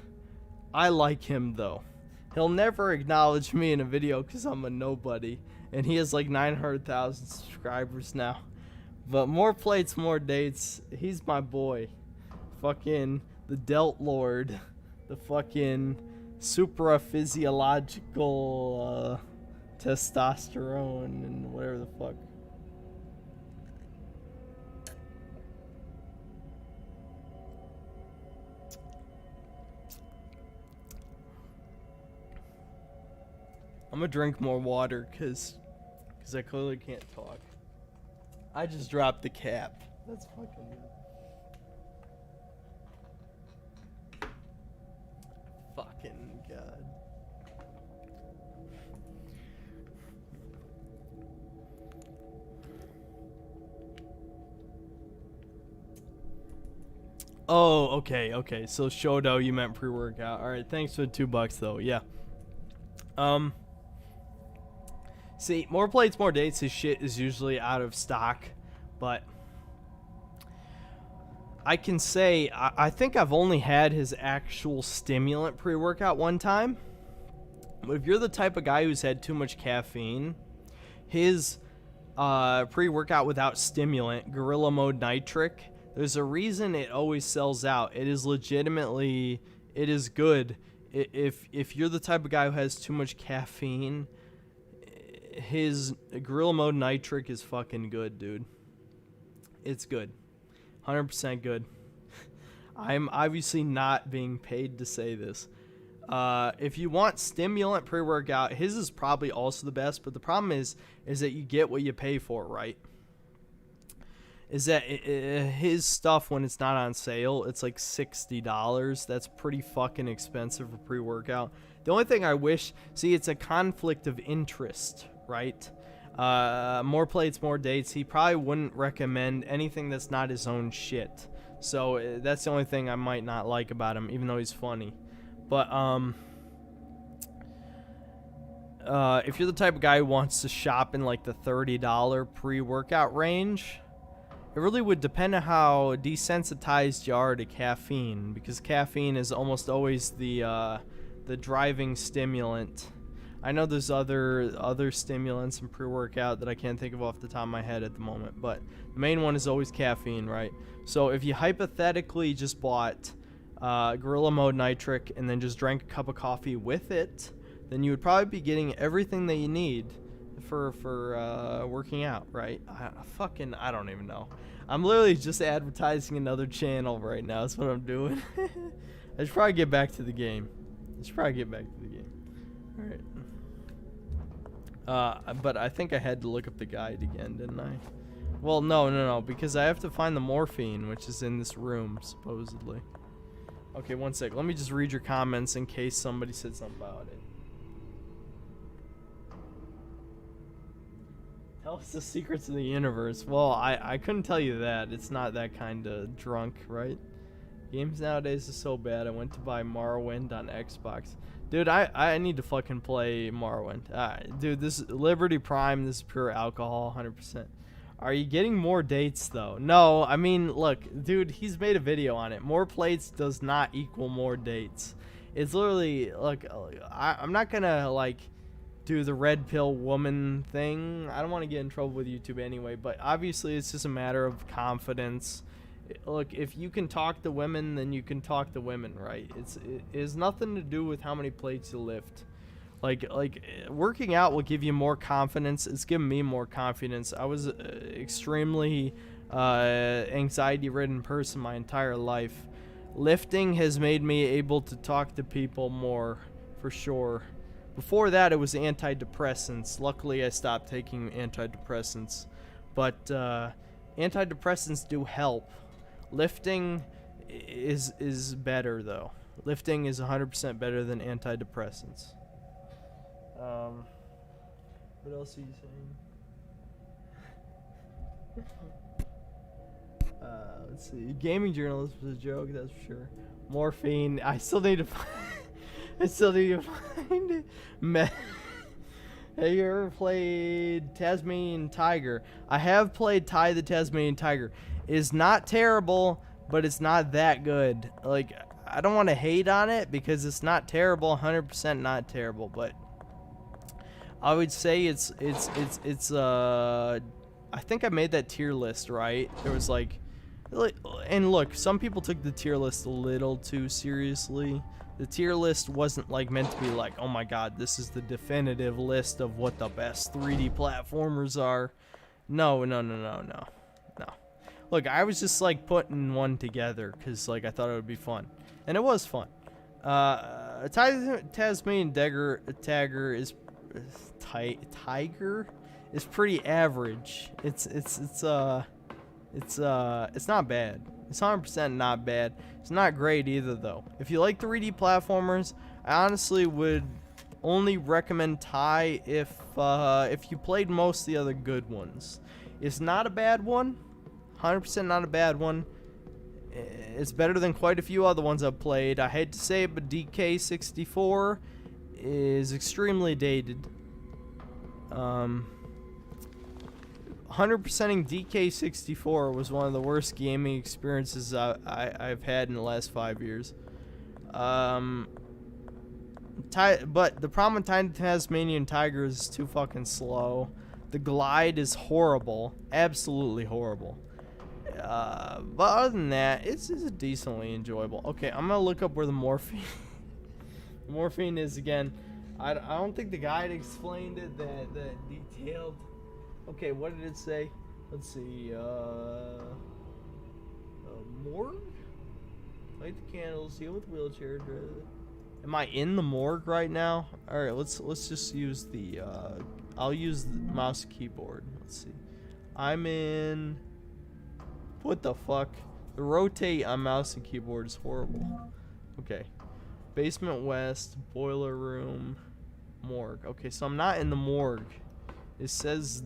I like him though. He'll never acknowledge me in a video because I'm a nobody. And he has like 900,000 subscribers now. But more plates, more dates. He's my boy. fucking the Delt Lord, the fucking supraphysiological testosterone and whatever the fuck. I'm gonna drink more water because I clearly can't talk. I just dropped the cap. That's fucking good. Fucking god. Oh, okay. So Shodo, you meant pre-workout. All right, thanks for the $2 though. Yeah. See, more plates, more dates. His shit is usually out of stock, but I can say I think I've only had his actual stimulant pre-workout one time. But if you're the type of guy who's had too much caffeine, his pre-workout without stimulant, Gorilla Mode Nitric, there's a reason it always sells out. It is legitimately, it is good. If you're the type of guy who has too much caffeine, his Gorilla Mode Nitric is fucking good, dude. It's good. 100% good. I'm obviously not being paid to say this. If you want stimulant pre-workout, his is probably also the best, but the problem is that you get what you pay for, right? Is that his stuff, when it's not on sale, it's like $60. That's pretty fucking expensive for pre-workout. The only thing I wish, see, it's a conflict of interest, right? More plates, more dates. He probably wouldn't recommend anything that's not his own shit. So that's the only thing I might not like about him, even though he's funny. But if you're the type of guy who wants to shop in like the $30 pre-workout range, it really would depend on how desensitized you are to caffeine, because caffeine is almost always the driving stimulant. I know there's other stimulants in pre-workout that I can't think of off the top of my head at the moment, but the main one is always caffeine, right? So if you hypothetically just bought Gorilla Mode Nitric and then just drank a cup of coffee with it, then you would probably be getting everything that you need for working out, right? I don't even know. I'm literally just advertising another channel right now. That's what I'm doing. I should probably get back to the game. All right. But I think I had to look up the guide again, didn't I? Well, no, because I have to find the morphine, which is in this room, supposedly. Okay, one sec. Let me just read your comments in case somebody said something about it. Tell us the secrets of the universe. Well, I couldn't tell you that. It's not that kind of drunk, right? Games nowadays are so bad. I went to buy Morrowind on Xbox. Dude, I need to fucking play Morrowind. Dude, this is Liberty Prime. This is pure alcohol, 100%. Are you getting more dates, though? No, I mean, look, dude, he's made a video on it. More plates does not equal more dates. It's literally, look, I'm not gonna, like, do the red pill woman thing. I don't want to get in trouble with YouTube anyway, but obviously it's just a matter of confidence. Look, if you can talk to women, then you can talk to women, right? It has nothing to do with how many plates you lift. Like working out will give you more confidence. It's given me more confidence. I was extremely anxiety-ridden person my entire life. Lifting has made me able to talk to people more, for sure. Before that, it was antidepressants. Luckily, I stopped taking antidepressants. But antidepressants do help. Lifting is better, though. Lifting is 100% better than antidepressants. What else are you saying? Let's see. Gaming journalist was a joke, that's for sure. Morphine. I still need to find it. Have you ever played Tasmanian Tiger? I have played Ty the Tasmanian Tiger. It's not terrible, but it's not that good. Like, I don't want to hate on it because it's not terrible, 100% not terrible, but I would say it's I think I made that tier list, right? There was like Like, and look, some people took the tier list a little too seriously. The tier list wasn't like meant to be like, oh my god, this is the definitive list of what the best 3D platformers are. No. Look, I was just like putting one together because like I thought it would be fun, and it was fun. Tasmanian Tiger is Tiger is pretty average. It's not bad. It's 100% not bad. It's not great either though. If you like 3D platformers, I honestly would only recommend Ty if you played most of the other good ones. It's not a bad one. 100% not a bad one. It's better than quite a few other ones I've played. I hate to say it, but DK64 is extremely dated. 100%ing DK64 was one of the worst gaming experiences I've had in the last 5 years. But the problem with Tasmanian Tiger is it's too fucking slow. The glide is horrible. Absolutely horrible. But other than that, it's decently enjoyable. Okay, I'm gonna look up where the morphine morphine is again. I don't think the guide explained it that detailed. Okay, what did it say? Let's see. Morgue? Light the candles. Deal with wheelchair. Am I in the morgue right now? All right, let's just use the. I'll use the mouse and keyboard. Let's see. I'm in. What the fuck? The rotate on mouse and keyboard is horrible. Okay. Basement west, boiler room, morgue. Okay, so I'm not in the morgue. It says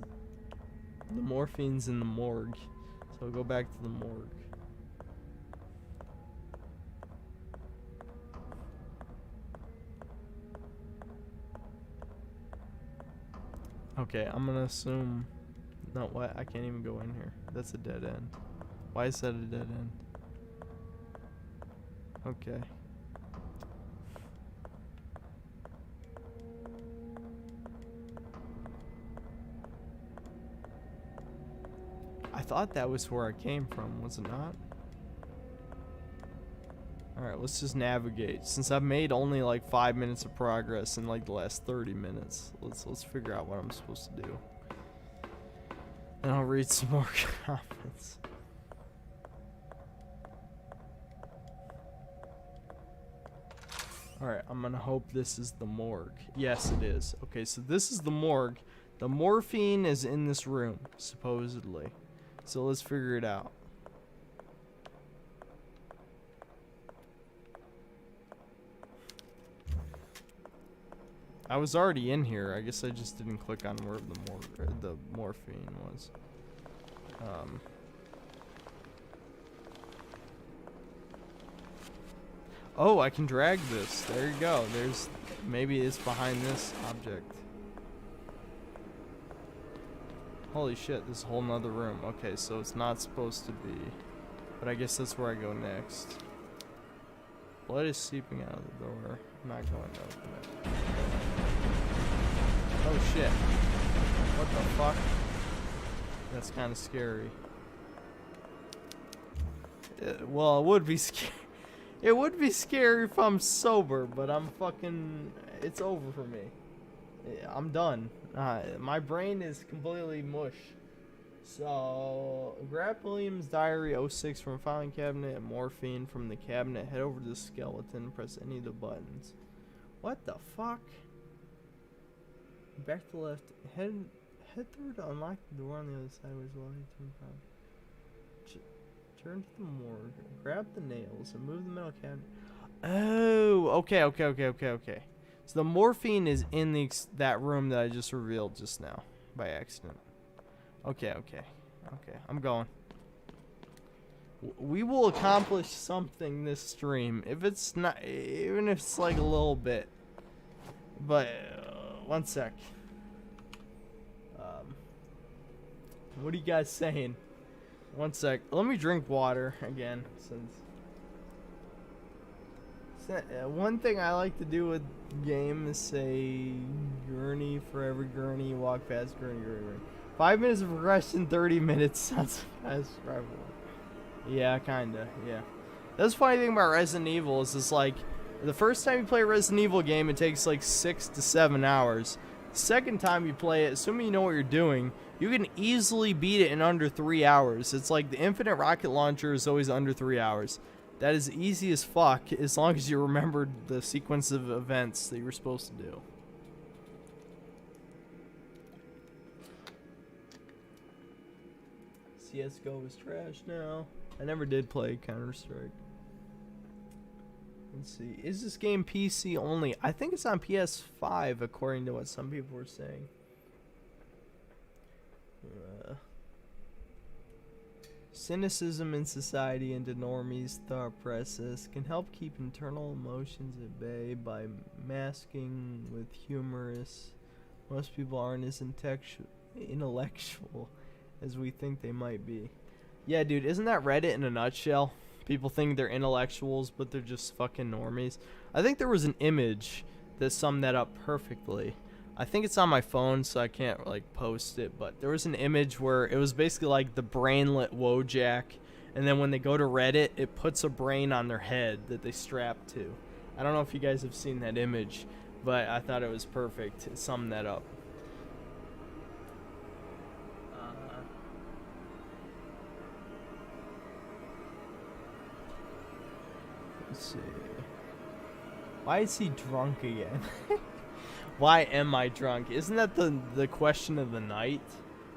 the morphine's in the morgue. So I'll go back to the morgue. Okay, I'm gonna assume. No, what? I can't even go in here. That's a dead end. Why is that a dead end? Okay. I thought that was where I came from, was it not? Alright, let's just navigate. Since I've made only like 5 minutes of progress in like the last 30 minutes, let's figure out what I'm supposed to do. And I'll read some more comments. Alright, I'm gonna hope this is the morgue. Yes, it is. Okay, so this is the morgue. The morphine is in this room, supposedly. So let's figure it out. I was already in here. I guess I just didn't click on where the morphine was. Oh, I can drag this. There you go. Maybe it's behind this object. Holy shit, this is a whole nother room. Okay, so it's not supposed to be. But I guess that's where I go next. Blood is seeping out of the door. I'm not going to open it. Oh shit. What the fuck? That's kind of scary. Well, it would be scary. It would be scary if I'm sober, but I'm fucking... It's over for me. I'm done. My brain is completely mush. So, grab William's diary 06 from a filing cabinet and morphine from the cabinet. Head over to the skeleton. Press any of the buttons. What the fuck? Back to the left. Head through to unlock the door on the other side. Where's the light? Turn to the morgue. Grab the nails and move the metal cabinet. Oh, okay. So the morphine is in that room that I just revealed just now by accident. Okay. I'm going. We will accomplish something this stream. If it's not, even if it's like a little bit. But one sec. What are you guys saying? One sec. Let me drink water again, since one thing I like to do with game is say gurney for every gurney you walk past gurney. 5 minutes of progression, 30 minutes. Sounds fast travel. Yeah, kinda, yeah. That's the funny thing about Resident Evil is it's like, the first time you play a Resident Evil game, it takes like 6 to 7 hours. The second time you play it, assuming you know what you're doing, you can easily beat it in under 3 hours. It's like the infinite rocket launcher is always under 3 hours. That is easy as fuck, as long as you remembered the sequence of events that you were supposed to do. CSGO is trash now. I never did play Counter-Strike. Let's see. Is this game PC only? I think it's on PS5, according to what some people were saying. Cynicism in society and the normies' thought process can help keep internal emotions at bay by masking with humorous. Most people aren't as intellectual as we think they might be. Yeah, dude, isn't that Reddit in a nutshell? People think they're intellectuals, but they're just fucking normies. I think there was an image that summed that up perfectly. I think it's on my phone, so I can't like post it, but there was an image where it was basically like the brainlet Wojak, and then when they go to Reddit, it puts a brain on their head that they strap to. I don't know if you guys have seen that image, but I thought it was perfect. It summed that up. Let's see. Why is he drunk again? Why am I drunk? Isn't that the question of the night?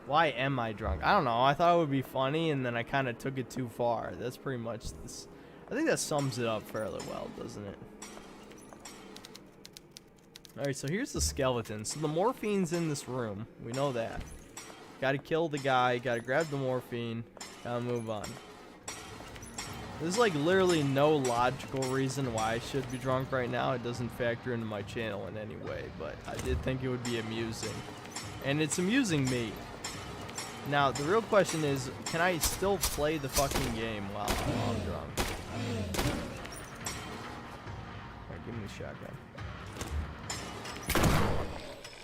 Why am I drunk? I don't know. I thought it would be funny, and then I kind of took it too far. That's pretty much this. I think that sums it up fairly well, doesn't it? Alright, so here's the skeleton. So the morphine's in this room. We know that. Gotta kill the guy. Gotta grab the morphine. Gotta move on. There's like literally no logical reason why I should be drunk right now. It doesn't factor into my channel in any way, but I did think it would be amusing. And it's amusing me. Now, the real question is, can I still play the fucking game while I'm drunk? Alright, give me the shotgun.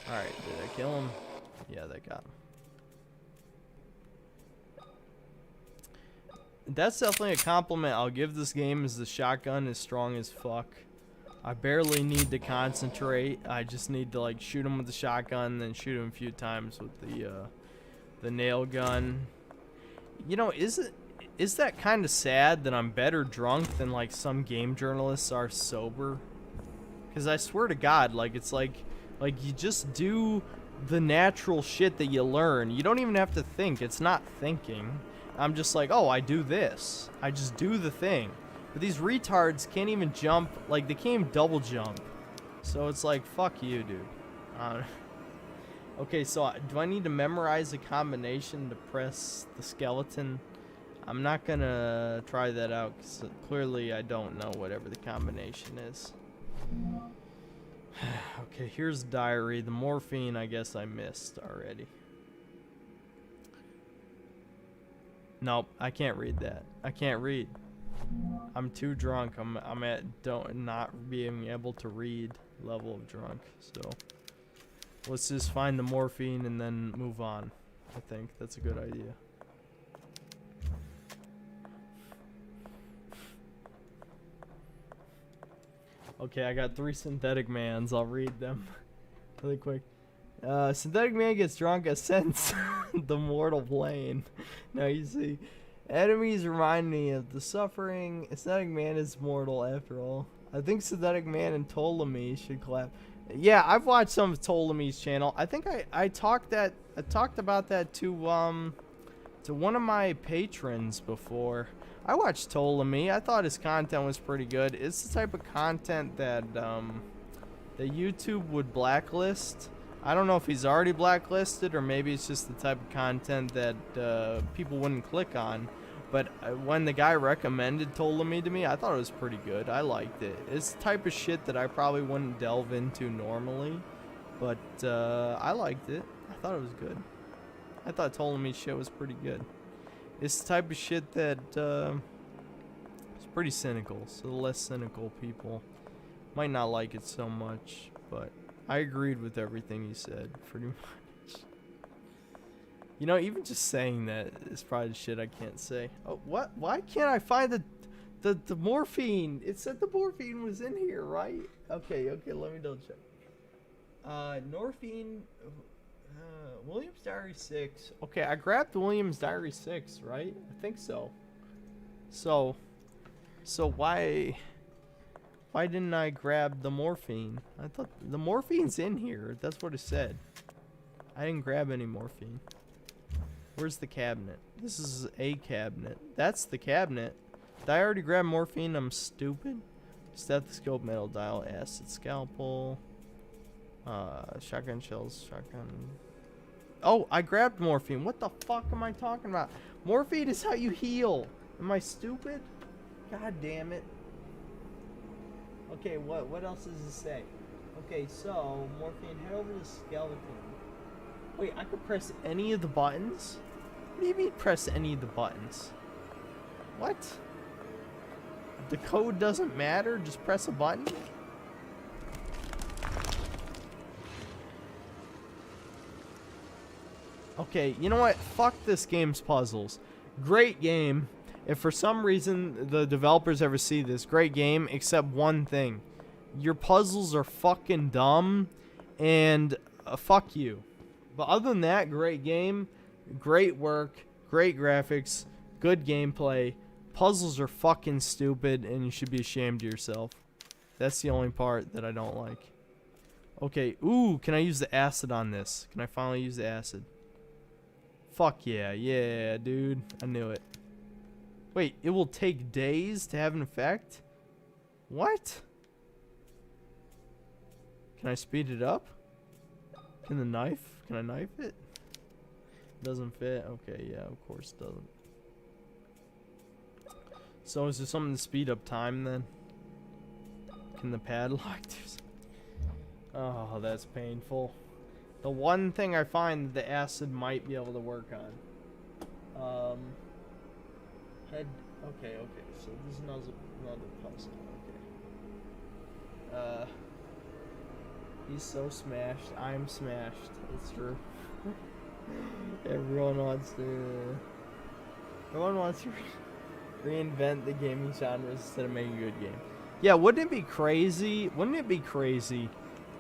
Alright, did I kill him? Yeah, that got him. That's definitely a compliment I'll give this game, is the shotgun is strong as fuck. I barely need to concentrate. I just need to like shoot him with the shotgun, then shoot him a few times with the nail gun. You know, is that kind of sad that I'm better drunk than like some game journalists are sober? Because I swear to God, like it's like you just do the natural shit that you learn. You don't even have to think. It's not thinking. I'm just like, oh, I do this. I just do the thing. But these retards can't even jump. Like, they can't even double jump. So it's like, fuck you, dude. Okay, so do I need to memorize a combination to press the skeleton? I'm not gonna try that out, because clearly I don't know whatever the combination is. Okay, here's the diary. The morphine, I guess I missed already. Nope, I can't read that. I can't read. I'm too drunk. I'm at not being able to read level of drunk. So let's just find the morphine and then move on. I think that's a good idea. Okay, I got 3 synthetic mans. I'll read them really quick. Synthetic man gets drunk, ascends the mortal plane. Now you see, enemies remind me of the suffering. Synthetic man is mortal after all. I think Synthetic man and Ptolemy should collab. Yeah, I've watched some of Ptolemy's channel. I think I talked about that to one of my patrons before. I watched Ptolemy. I thought his content was pretty good. It's the type of content that that YouTube would blacklist. I don't know if he's already blacklisted or maybe it's just the type of content that people wouldn't click on. But when the guy recommended Ptolemy to me, I thought it was pretty good. I liked it. It's the type of shit that I probably wouldn't delve into normally. But I liked it. I thought it was good. I thought Ptolemy's shit was pretty good. It's the type of shit that it's pretty cynical. So the less cynical people might not like it so much. But I agreed with everything he said, pretty much. You know, even just saying that is probably shit I can't say. Oh, what? Why can't I find the morphine? It said the morphine was in here, right? Okay, let me double check. Morphine, Williams Diary 6. Okay, I grabbed Williams Diary 6, right? I think so. So why didn't I grab the morphine? I thought the morphine's in here. That's what it said. I didn't grab any morphine. Where's the cabinet? This is a cabinet. That's the cabinet. Did I already grab morphine? I'm stupid. Stethoscope, metal dial, acid scalpel, shotgun shells, shotgun. Oh, I grabbed morphine. What the fuck am I talking about? Morphine is how you heal. Am I stupid? God damn it. Okay, what else does it say? Okay, so morphine, head over to skeleton. Wait, I could press any of the buttons? What do you mean press any of the buttons? What? The code doesn't matter? Just press a button? Okay, you know what? Fuck this game's puzzles. Great game. If for some reason the developers ever see this, great game, except one thing. Your puzzles are fucking dumb, and fuck you. But other than that, great game, great work, great graphics, good gameplay. Puzzles are fucking stupid, and you should be ashamed of yourself. That's the only part that I don't like. Okay, ooh, can I use the acid on this? Can I finally use the acid? Fuck yeah, yeah, dude. I knew it. Wait, it will take days to have an effect? What? Can I speed it up? Can I knife it? Doesn't fit? Okay, yeah, of course it doesn't. So is there something to speed up time then? Can the padlock do something? Oh, that's painful. The one thing I find the acid might be able to work on. Head. Okay. So this is another puzzle. Okay. He's so smashed. I'm smashed. It's true. Everyone wants to reinvent the gaming genres instead of making a good game. Yeah, wouldn't it be crazy? Wouldn't it be crazy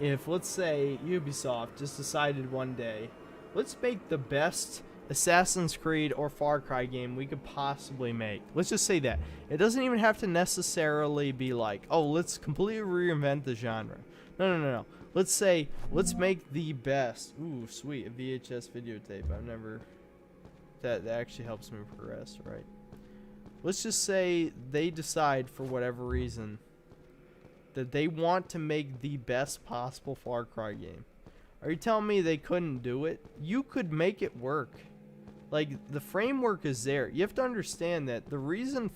if, let's say, Ubisoft just decided one day, let's make the best Assassin's Creed or Far Cry game we could possibly make. Let's just say that. It doesn't even have to necessarily be like, oh, let's completely reinvent the genre. No. Let's say, let's make the best. Ooh, sweet, a VHS videotape. I've never... That actually helps me progress, right? Let's just say they decide, for whatever reason, that they want to make the best possible Far Cry game. Are you telling me they couldn't do it? You could make it work. Like, the framework is there. You have to understand that the reason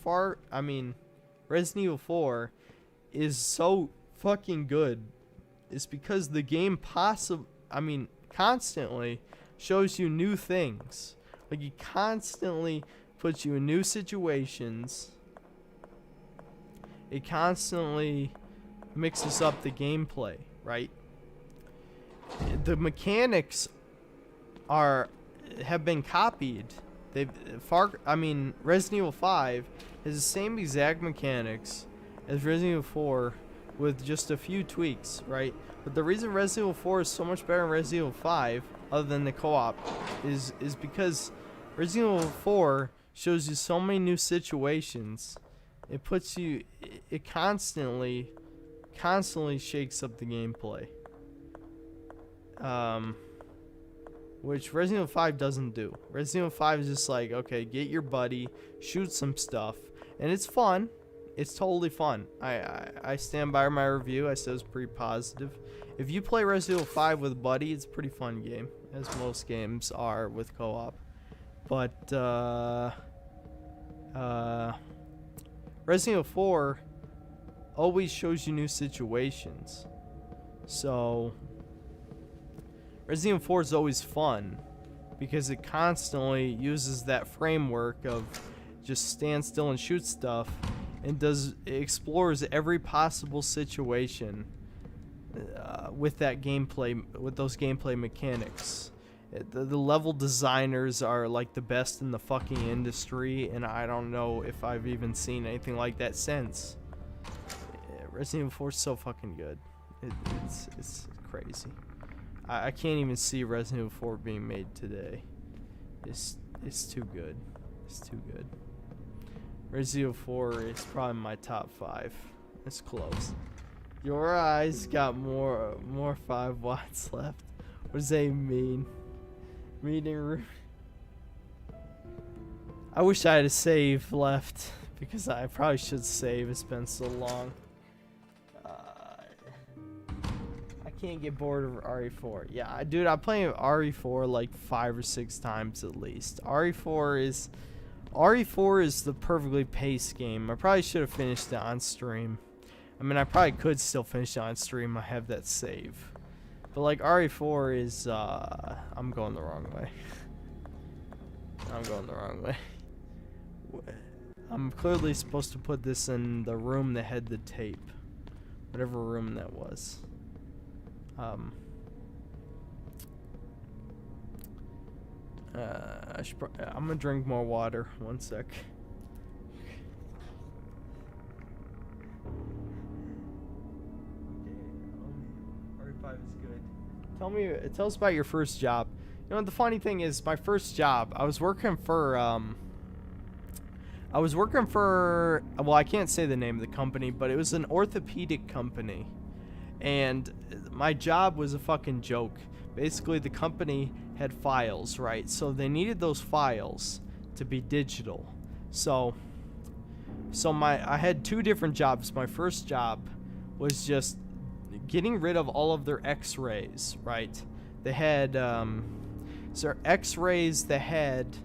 Resident Evil 4 is so fucking good is because the game constantly shows you new things. Like, it constantly puts you in new situations. It constantly mixes up the gameplay, right? The mechanics have been copied. Resident Evil 5 has the same exact mechanics as Resident Evil 4 with just a few tweaks, right? But the reason Resident Evil 4 is so much better than Resident Evil 5, other than the co-op, is because Resident Evil 4 shows you so many new situations. It constantly shakes up the gameplay. Which Resident Evil 5 doesn't do. Resident Evil 5 is just like, okay, get your buddy, shoot some stuff, and it's fun. It's totally fun. I stand by my review. I said it was pretty positive. If you play Resident Evil 5 with a buddy, it's a pretty fun game, as most games are with co-op. But Resident Evil 4 always shows you new situations. So Resident Evil 4 is always fun because it constantly uses that framework of just stand still and shoot stuff, and explores every possible situation with those gameplay mechanics. The level designers are like the best in the fucking industry, and I don't know if I've even seen anything like that since. Resident Evil 4 is so fucking good. It's crazy. I can't even see Resident Evil 4 being made today. It's too good. It's too good. Resident Evil 4 is probably my top 5. It's close. Your eyes got more 5 watts left. What does that mean? Meeting room. I wish I had a save left because I probably should save. It's been so long. I can't get bored of RE4. Yeah, dude, I'm playing RE4 like 5 or 6 times at least. RE4 is the perfectly paced game. I probably should have finished it on stream. I mean, I probably could still finish it on stream. I have that save. But like RE4 is, I'm going the wrong way. I'm going the wrong way. I'm clearly supposed to put this in the room that had the tape. Whatever room that was. I'm gonna drink more water. One sec. RE5 is good. Tell us about your first job. You know, the funny thing is, my first job, I was working for, well, I can't say the name of the company, but it was an orthopedic company. And my job was a fucking joke. Basically, the company had files, right? So they needed those files to be digital. So I had 2 different jobs. My first job was just getting rid of all of their x-rays, right? They had x-rays that had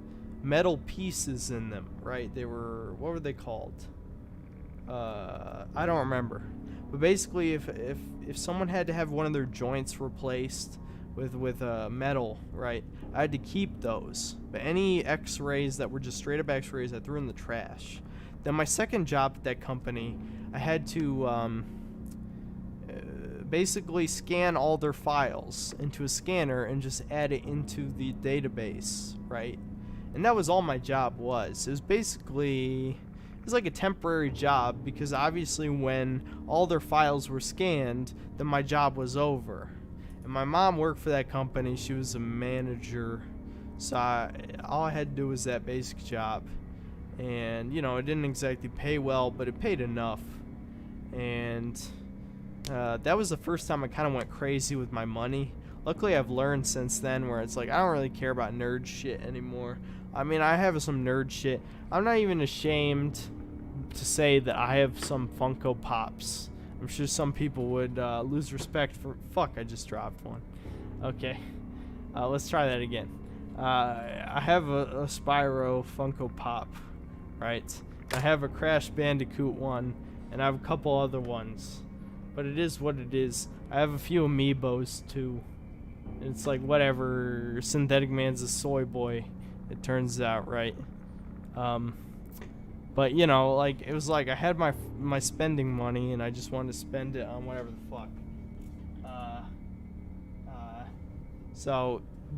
metal pieces in them, right? They were, what were they called? I don't remember. But basically, if someone had to have one of their joints replaced with metal, right, I had to keep those. But any x-rays that were just straight up x-rays, I threw in the trash. Then my second job at that company, I had to basically scan all their files into a scanner and just add it into the database, right? And that was all my job was. It was basically, it was like a temporary job because obviously when all their files were scanned, then my job was over. And my mom worked for that company. She was a manager. So all I had to do was that basic job. And, you know, it didn't exactly pay well, but it paid enough. And that was the first time I kind of went crazy with my money. Luckily, I've learned since then where it's like I don't really care about nerd shit anymore. I mean, I have some nerd shit. I'm not even ashamed to say that I have some Funko Pops. I'm sure some people would lose respect for... Fuck, I just dropped one. Okay. Let's try that again. I have a Spyro Funko Pop, right? I have a Crash Bandicoot one, and I have a couple other ones. But it is what it is. I have a few amiibos, too. It's like, whatever. Synthetic Man's a soy boy, it turns out, right? But, you know, like, it was like I had my spending money, and I just wanted to spend it on whatever the fuck.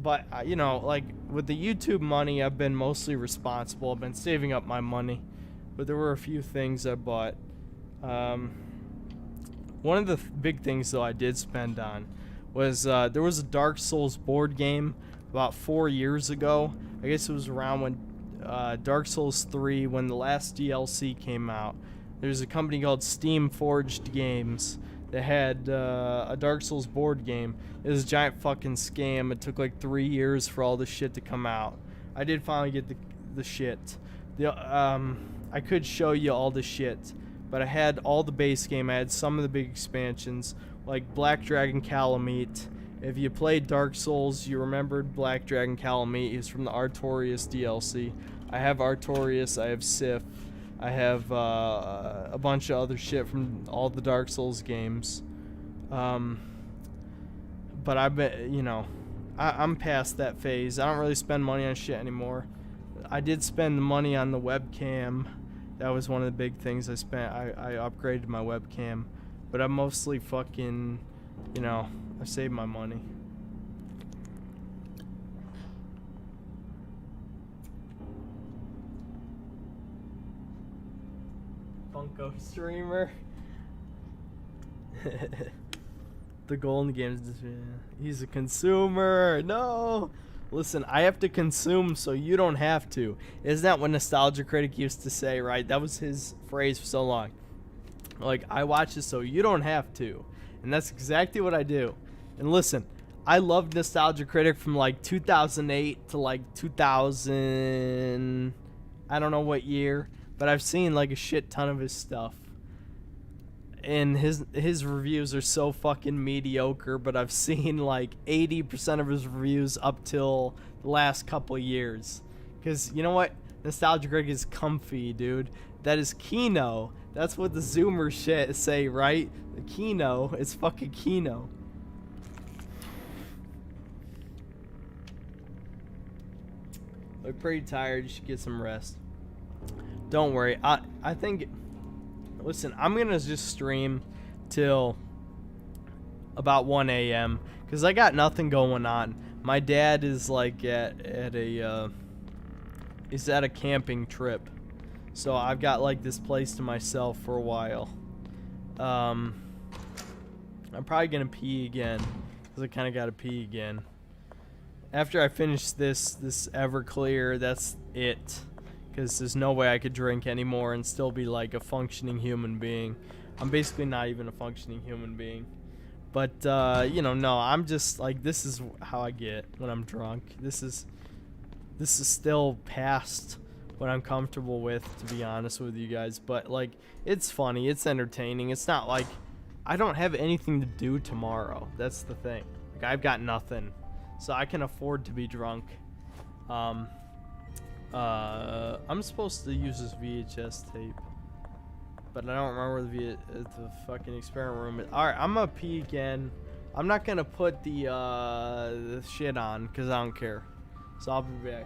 But, you know, like, with the YouTube money, I've been mostly responsible. I've been saving up my money. But there were a few things I bought. One of the big things, though, I did spend on was there was a Dark Souls board game about 4 years ago. I guess it was around when Dark Souls 3, when the last DLC came out. There's a company called Steam Forged Games that had a Dark Souls board game. It was a giant fucking scam. It took like 3 years for all the shit to come out. I did finally get the shit. I could show you all the shit, but I had all the base game. I had some of the big expansions, like Black Dragon Calamite. If you played Dark Souls, you remembered Black Dragon Calamite. He's from the Artorias DLC. I have Artorias, I have Sif, I have a bunch of other shit from all the Dark Souls games. But I bet, you know, I'm past that phase. I don't really spend money on shit anymore. I did spend the money on the webcam. That was one of the big things I spent. I upgraded my webcam. But I'm mostly fucking, you know, I saved my money. Funko streamer. The Golden Games. He's a consumer. No. Listen, I have to consume so you don't have to. Isn't that what Nostalgia Critic used to say, right? That was his phrase for so long. Like, I watch it so you don't have to. And that's exactly what I do. And listen, I loved Nostalgia Critic from like 2008 to like 2000, I don't know what year, but I've seen like a shit ton of his stuff. And his reviews are so fucking mediocre, but I've seen like 80% of his reviews up till the last couple of years. Because you know what? Nostalgia Critic is comfy, dude. That is Kino. That's what the Zoomer shit say, right? The Kino is fucking Kino. Look pretty tired. You should get some rest. Don't worry. I think... Listen, I'm going to just stream till about 1 a.m. because I got nothing going on. My dad is like at a camping trip. So I've got like this place to myself for a while. I'm probably going to pee again because I kind of got to pee again. After I finish this Everclear, that's it. Because there's no way I could drink anymore and still be like a functioning human being. I'm basically not even a functioning human being. But, you know, no, I'm just like, this is how I get when I'm drunk. This is still past what I'm comfortable with, to be honest with you guys. But, like, it's funny. It's entertaining. It's not like I don't have anything to do tomorrow. That's the thing. Like, I've got nothing. So I can afford to be drunk. I'm supposed to use this VHS tape, but I don't remember the fucking experiment room. Alright, I'm gonna pee again. I'm not gonna put the shit on because I don't care. So I'll be back.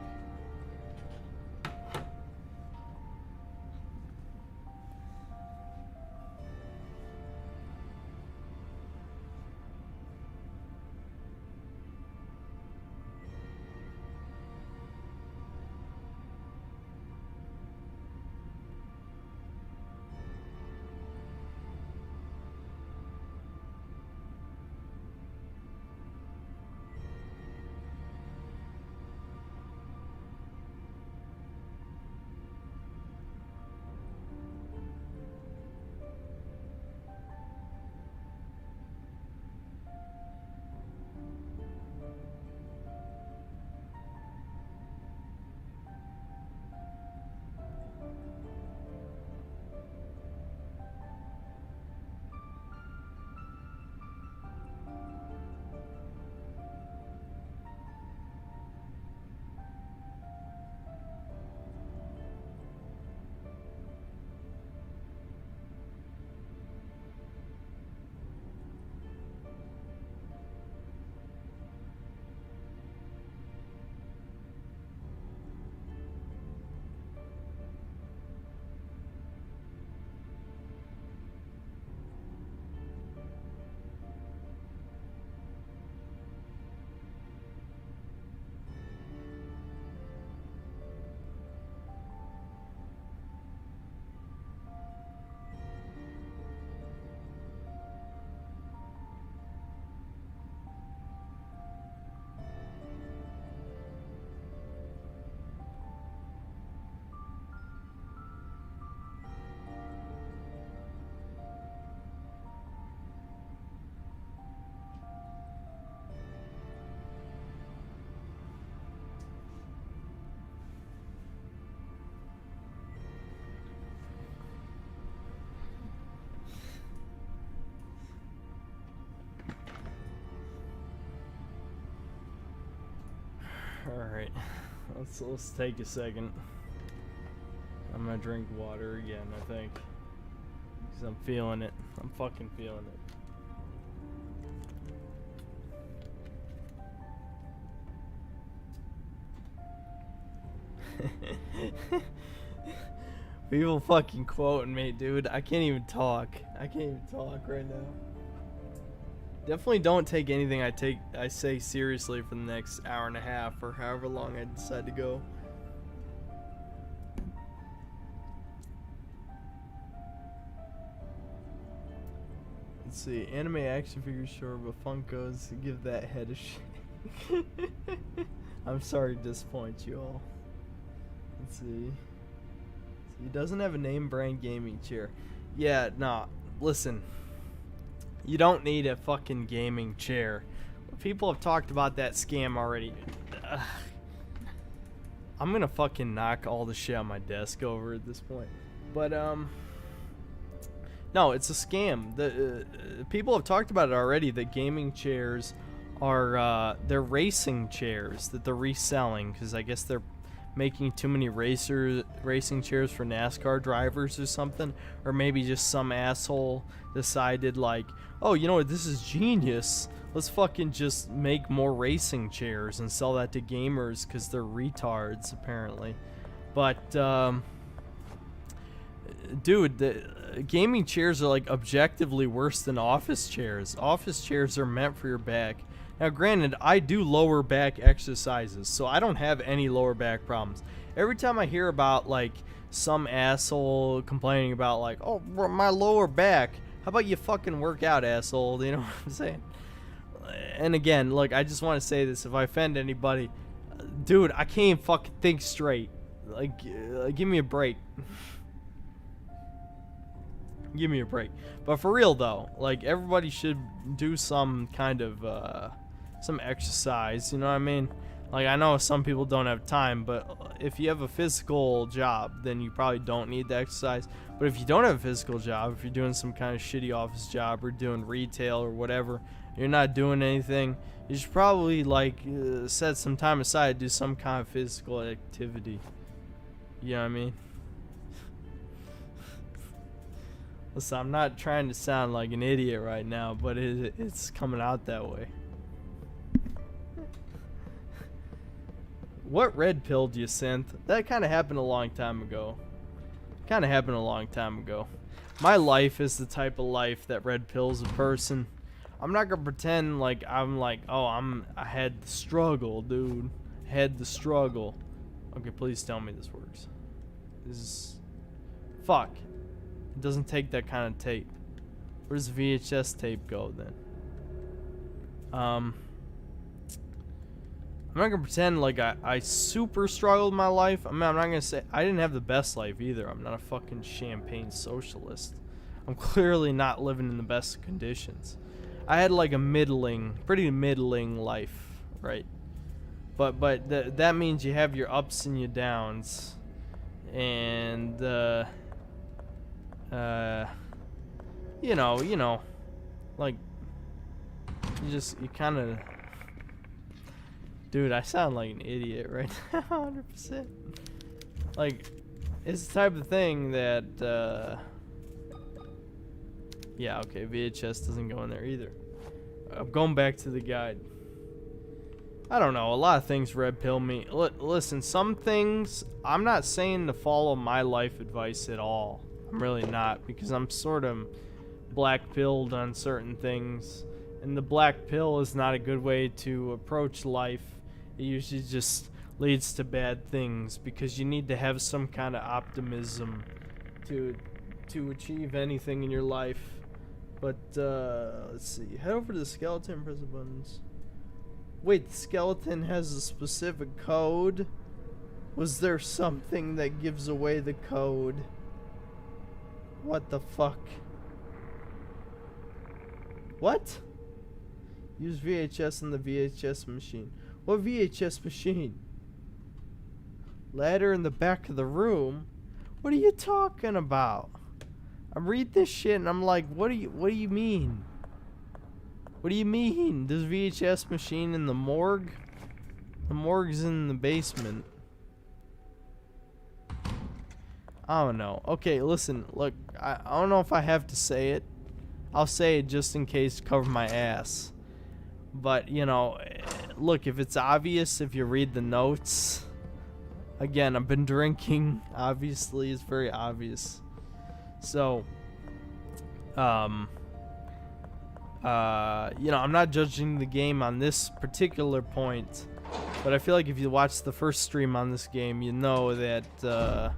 Alright, let's take a second. I'm gonna drink water again, I think. Because I'm feeling it. I'm fucking feeling it. People fucking quoting me, dude. I can't even talk. I can't even talk right now. Definitely don't take anything I say seriously for the next hour and a half or however long I decide to go. Let's see. Anime action figures, sure, but Funkos, give that head a shake. I'm sorry to disappoint you all. Let's see. He doesn't have a name brand gaming chair. Yeah, nah. Listen. You don't need a fucking gaming chair. People have talked about that scam already. Ugh. I'm gonna fucking knock all the shit on my desk over at this point. But, no, it's a scam. The people have talked about it already, that gaming chairs are, they're racing chairs that they're reselling, because I guess they're making too many racing chairs for NASCAR drivers or something, or maybe just some asshole decided like, oh, you know what, this is genius, let's fucking just make more racing chairs and sell that to gamers because they're retards apparently. But dude, the gaming chairs are like objectively worse than office chairs. Office chairs are meant for your back. Now, granted, I do lower back exercises, so I don't have any lower back problems. Every time I hear about, like, some asshole complaining about, like, oh, my lower back, how about you fucking work out, asshole? You know what I'm saying? And again, look, I just want to say this. If I offend anybody, dude, I can't even fucking think straight. Like, give me a break. Give me a break. But for real, though, like, everybody should do some kind of, some exercise, you know what I mean? Like, I know some people don't have time, but if you have a physical job, then you probably don't need the exercise. But if you don't have a physical job, if you're doing some kind of shitty office job or doing retail or whatever, you're not doing anything, you should probably, like, set some time aside to do some kind of physical activity. You know what I mean? Listen, I'm not trying to sound like an idiot right now, but it's coming out that way. What red pill do you synth? That kind of happened a long time ago. My life is the type of life that red pills a person. I'm not gonna pretend like I'm like, oh, I had the struggle, dude. Had the struggle. Okay, please tell me this works. This is... Fuck. It doesn't take that kind of tape. Where's the VHS tape go then? I'm not gonna pretend like I super struggled my life. I mean, I'm not gonna say I didn't have the best life either. I'm not a fucking champagne socialist. I'm clearly not living in the best conditions. I had like a pretty middling life, right? But that means you have your ups and your downs, and you know, like you kind of. Dude, I sound like an idiot right now, 100%. Like, it's the type of thing that, yeah, okay, VHS doesn't go in there either. I'm going back to the guide. I don't know, a lot of things red pill me. Listen, some things, I'm not saying to follow my life advice at all. I'm really not, because I'm sort of black-pilled on certain things. And the black pill is not a good way to approach life. It usually just leads to bad things, because you need to have some kind of optimism to achieve anything in your life. But let's see. Head over to the skeleton, press the buttons. Wait, the skeleton has a specific code? Was there something that gives away the code? What the fuck? What? Use VHS in the VHS machine. What VHS machine? Ladder in the back of the room? What are you talking about? I read this shit and I'm like, what do you mean? What do you mean? There's VHS machine in the morgue? The morgue's in the basement. I don't know. Okay, listen, look, I don't know if I have to say it. I'll say it just in case to cover my ass. But, you know, look, if it's obvious, if you read the notes, again, I've been drinking, obviously, it's very obvious. So, you know, I'm not judging the game on this particular point, but I feel like if you watch the first stream on this game, you know that,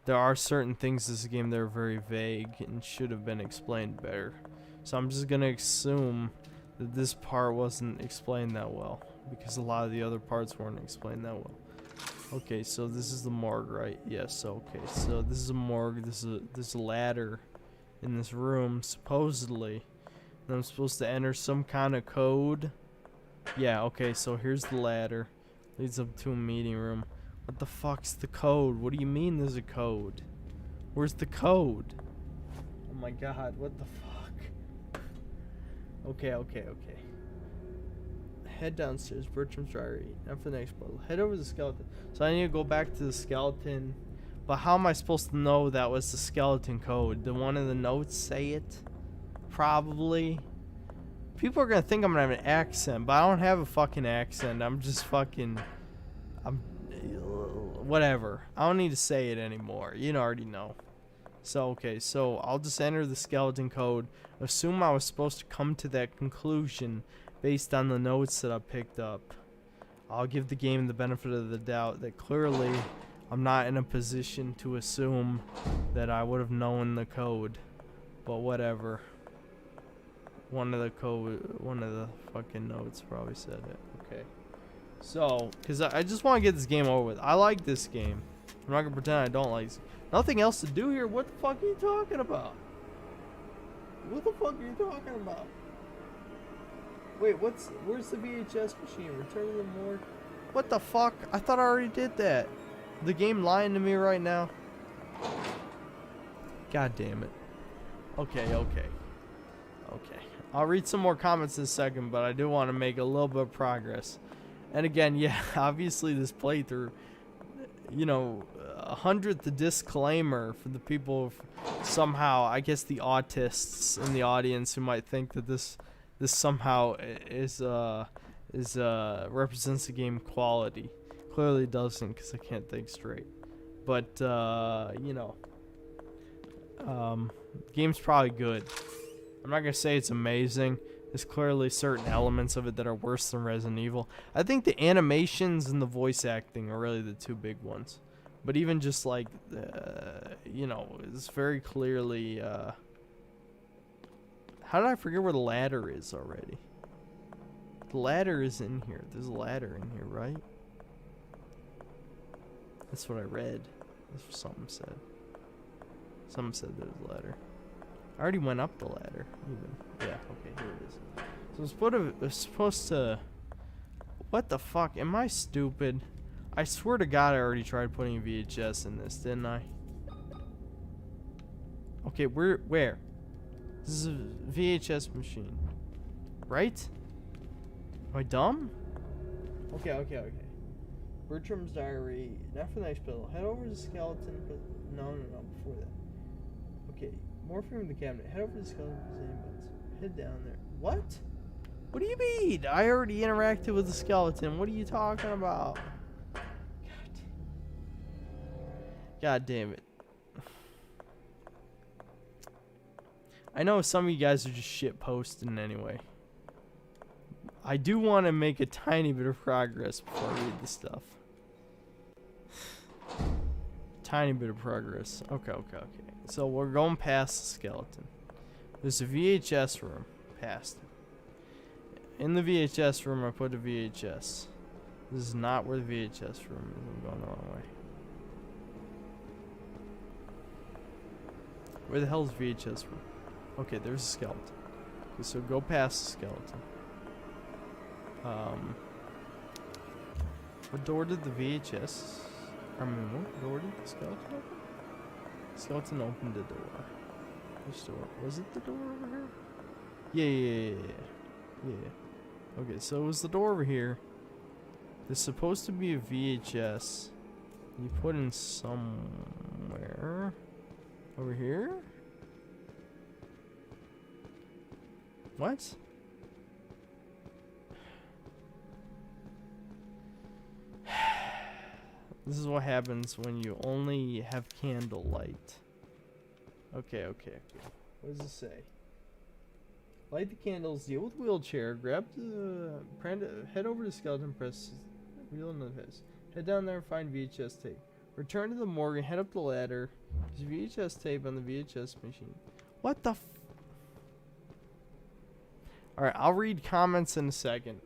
there are certain things in this game that are very vague and should have been explained better. So I'm just gonna assume that this part wasn't explained that well, because a lot of the other parts weren't explained that well. Okay, so this is the morgue, right? Yes. Okay, so this is a morgue. This is a ladder in this room, supposedly. And I'm supposed to enter some kind of code. Yeah. Okay, so here's the ladder. Leads up to a meeting room. What the fuck's the code? What do you mean there's a code? Where's the code? Oh my god, what the fuck? Okay. Head downstairs, Bertram's diary. Now for the next puzzle. Head over to the skeleton. So I need to go back to the skeleton. But how am I supposed to know that was the skeleton code? Did one of the notes say it? Probably. People are gonna think I'm gonna have an accent, but I don't have a fucking accent. I'm just fucking... whatever. I don't need to say it anymore. You already know. So, okay, so I'll just enter the skeleton code. Assume I was supposed to come to that conclusion based on the notes that I picked up. I'll give the game the benefit of the doubt that clearly I'm not in a position to assume that I would have known the code. But whatever. One of the fucking notes probably said it. Okay. So, because I just want to get this game over with. I like this game. I'm not going to pretend I don't like this. Nothing else to do here. What the fuck are you talking about? What the fuck are you talking about? Wait, where's the VHS machine? Return to the morgue. What the fuck? I thought I already did that. The game lying to me right now. God damn it. Okay. I'll read some more comments in a second, but I do want to make a little bit of progress. And again, yeah, obviously this playthrough, 100th disclaimer for the people, somehow, I guess the autists in the audience who might think that this somehow is represents the game quality. Clearly doesn't, because I can't think straight. But game's probably good. I'm not gonna say it's amazing. There's clearly certain elements of it that are worse than Resident Evil. I think the animations and the voice acting are really the two big ones. But even just like, it's very clearly. How did I forget where the ladder is already? The ladder is in here. There's a ladder in here, right? That's what I read. That's what something said. Something said there's a ladder. I already went up the ladder, even. Yeah, okay, here it is. So it's supposed to... What the fuck? Am I stupid? I swear to God I already tried putting VHS in this, didn't I? Okay, where? This is a VHS machine. Right? Am I dumb? Okay. Bertram's diary. Not for the next puzzle. Head over to the skeleton. But no, before that. Okay, morphine in the cabinet. Head over to the skeleton. Head down there. What? What do you mean? I already interacted with the skeleton. What are you talking about? God damn it. I know some of you guys are just shit posting anyway. I do want to make a tiny bit of progress before I read the stuff. Tiny bit of progress. Okay. So we're going past the skeleton. There's a VHS room. Past it. In the VHS room, I put a VHS. This is not where the VHS room is. I'm going the wrong way. Where the hell is VHS room? Okay, there's a skeleton. Okay, so go past the skeleton. What door did the VHS... what door did the skeleton open? The skeleton opened the door. Which door? Was it the door over here? Yeah. Okay, so it was the door over here. There's supposed to be a VHS. You put in somewhere. Over here? What? This is what happens when you only have candlelight. Okay. What does it say? Light the candles, deal with wheelchair, grab the... head over to skeleton, press wheel on the fist. Head down there and find VHS tape. Return to the morgue and head up the ladder. There's VHS tape on the VHS machine. What the Alright, I'll read comments in a second.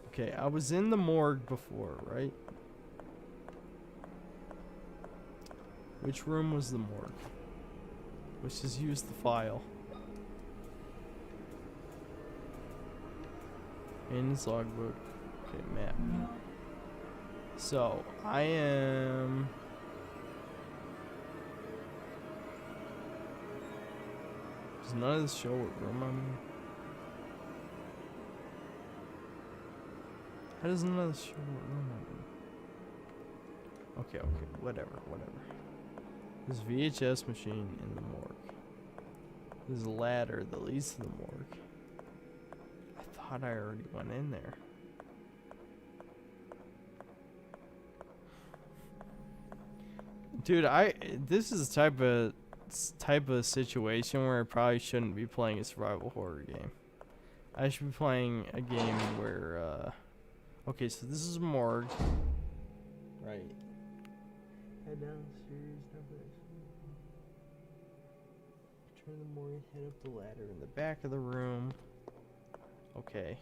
Okay, I was in the morgue before, right? Which room was the morgue? Let's just use the file. In his logbook. Okay, map. So, I am... Does none of this show what room I'm in? How does none of this show what room I'm in? Okay, whatever. This VHS machine in the morgue. There's a ladder that leads to the morgue. I thought I already went in there. Dude, this is the type of situation where I probably shouldn't be playing a survival horror game. I should be playing a game where okay, so this is a morgue. Right. Head downstairs, turn the morgue, head up the ladder in the back of the room. Okay.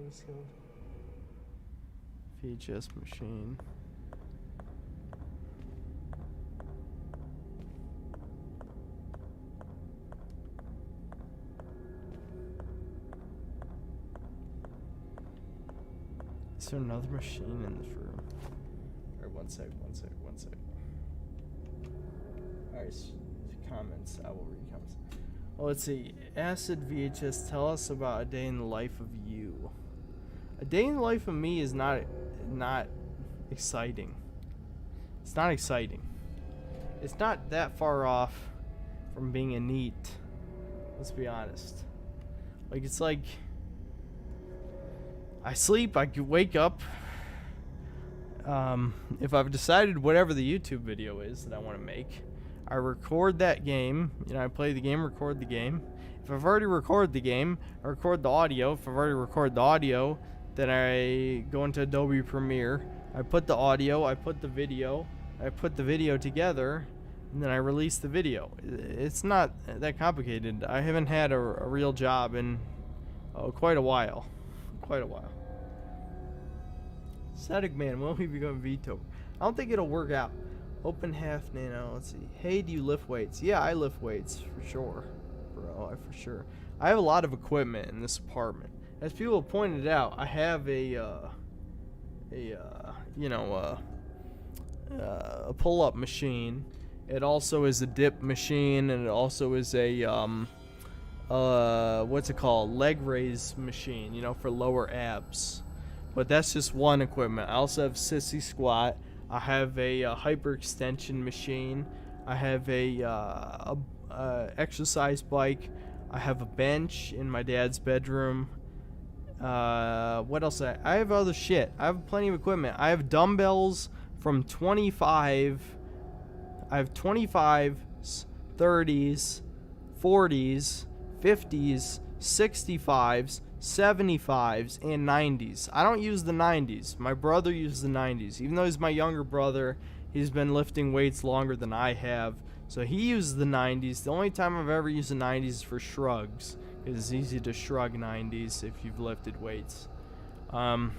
Let's go. VHS machine. Is there another machine in this room? Alright, one sec. Alright, comments. I will read comments. Well, let's see. Acid VHS, tell us about a day in the life of you. A day in the life of me is not exciting. It's not exciting. It's not that far off from being a neat. Let's be honest. Like, it's like I sleep, I could wake up. If I've decided whatever the YouTube video is that I want to make, I record that game. You know, I play the game, record the game. If I've already recorded the game, I record the audio. If I've already recorded the audio, then I go into Adobe Premiere. I put the audio, I put the video together, and then I release the video. It's not that complicated. I haven't had a real job in quite a while. Static Man, when will he become veto? I don't think it'll work out. Open half nano. Let's see. Hey, do you lift weights? Yeah, I lift weights for sure, bro. For sure. I have a lot of equipment in this apartment. As people have pointed out, I have a pull-up machine. It also is a dip machine, and it also is a what's it called? Leg raise machine. You know, for lower abs. But that's just one equipment. I also have sissy squat. I have a hyperextension machine. I have a exercise bike. I have a bench in my dad's bedroom. What else? I have other shit. I have plenty of equipment. I have dumbbells from 25. I have 25s, 30s, 40s, 50s, 65s, 75s, and 90s. I don't use the 90s. My brother uses the 90s. Even though he's my younger brother, he's been lifting weights longer than I have. So he uses the 90s. The only time I've ever used the 90s is for shrugs. It's easy to shrug 90s if you've lifted weights. I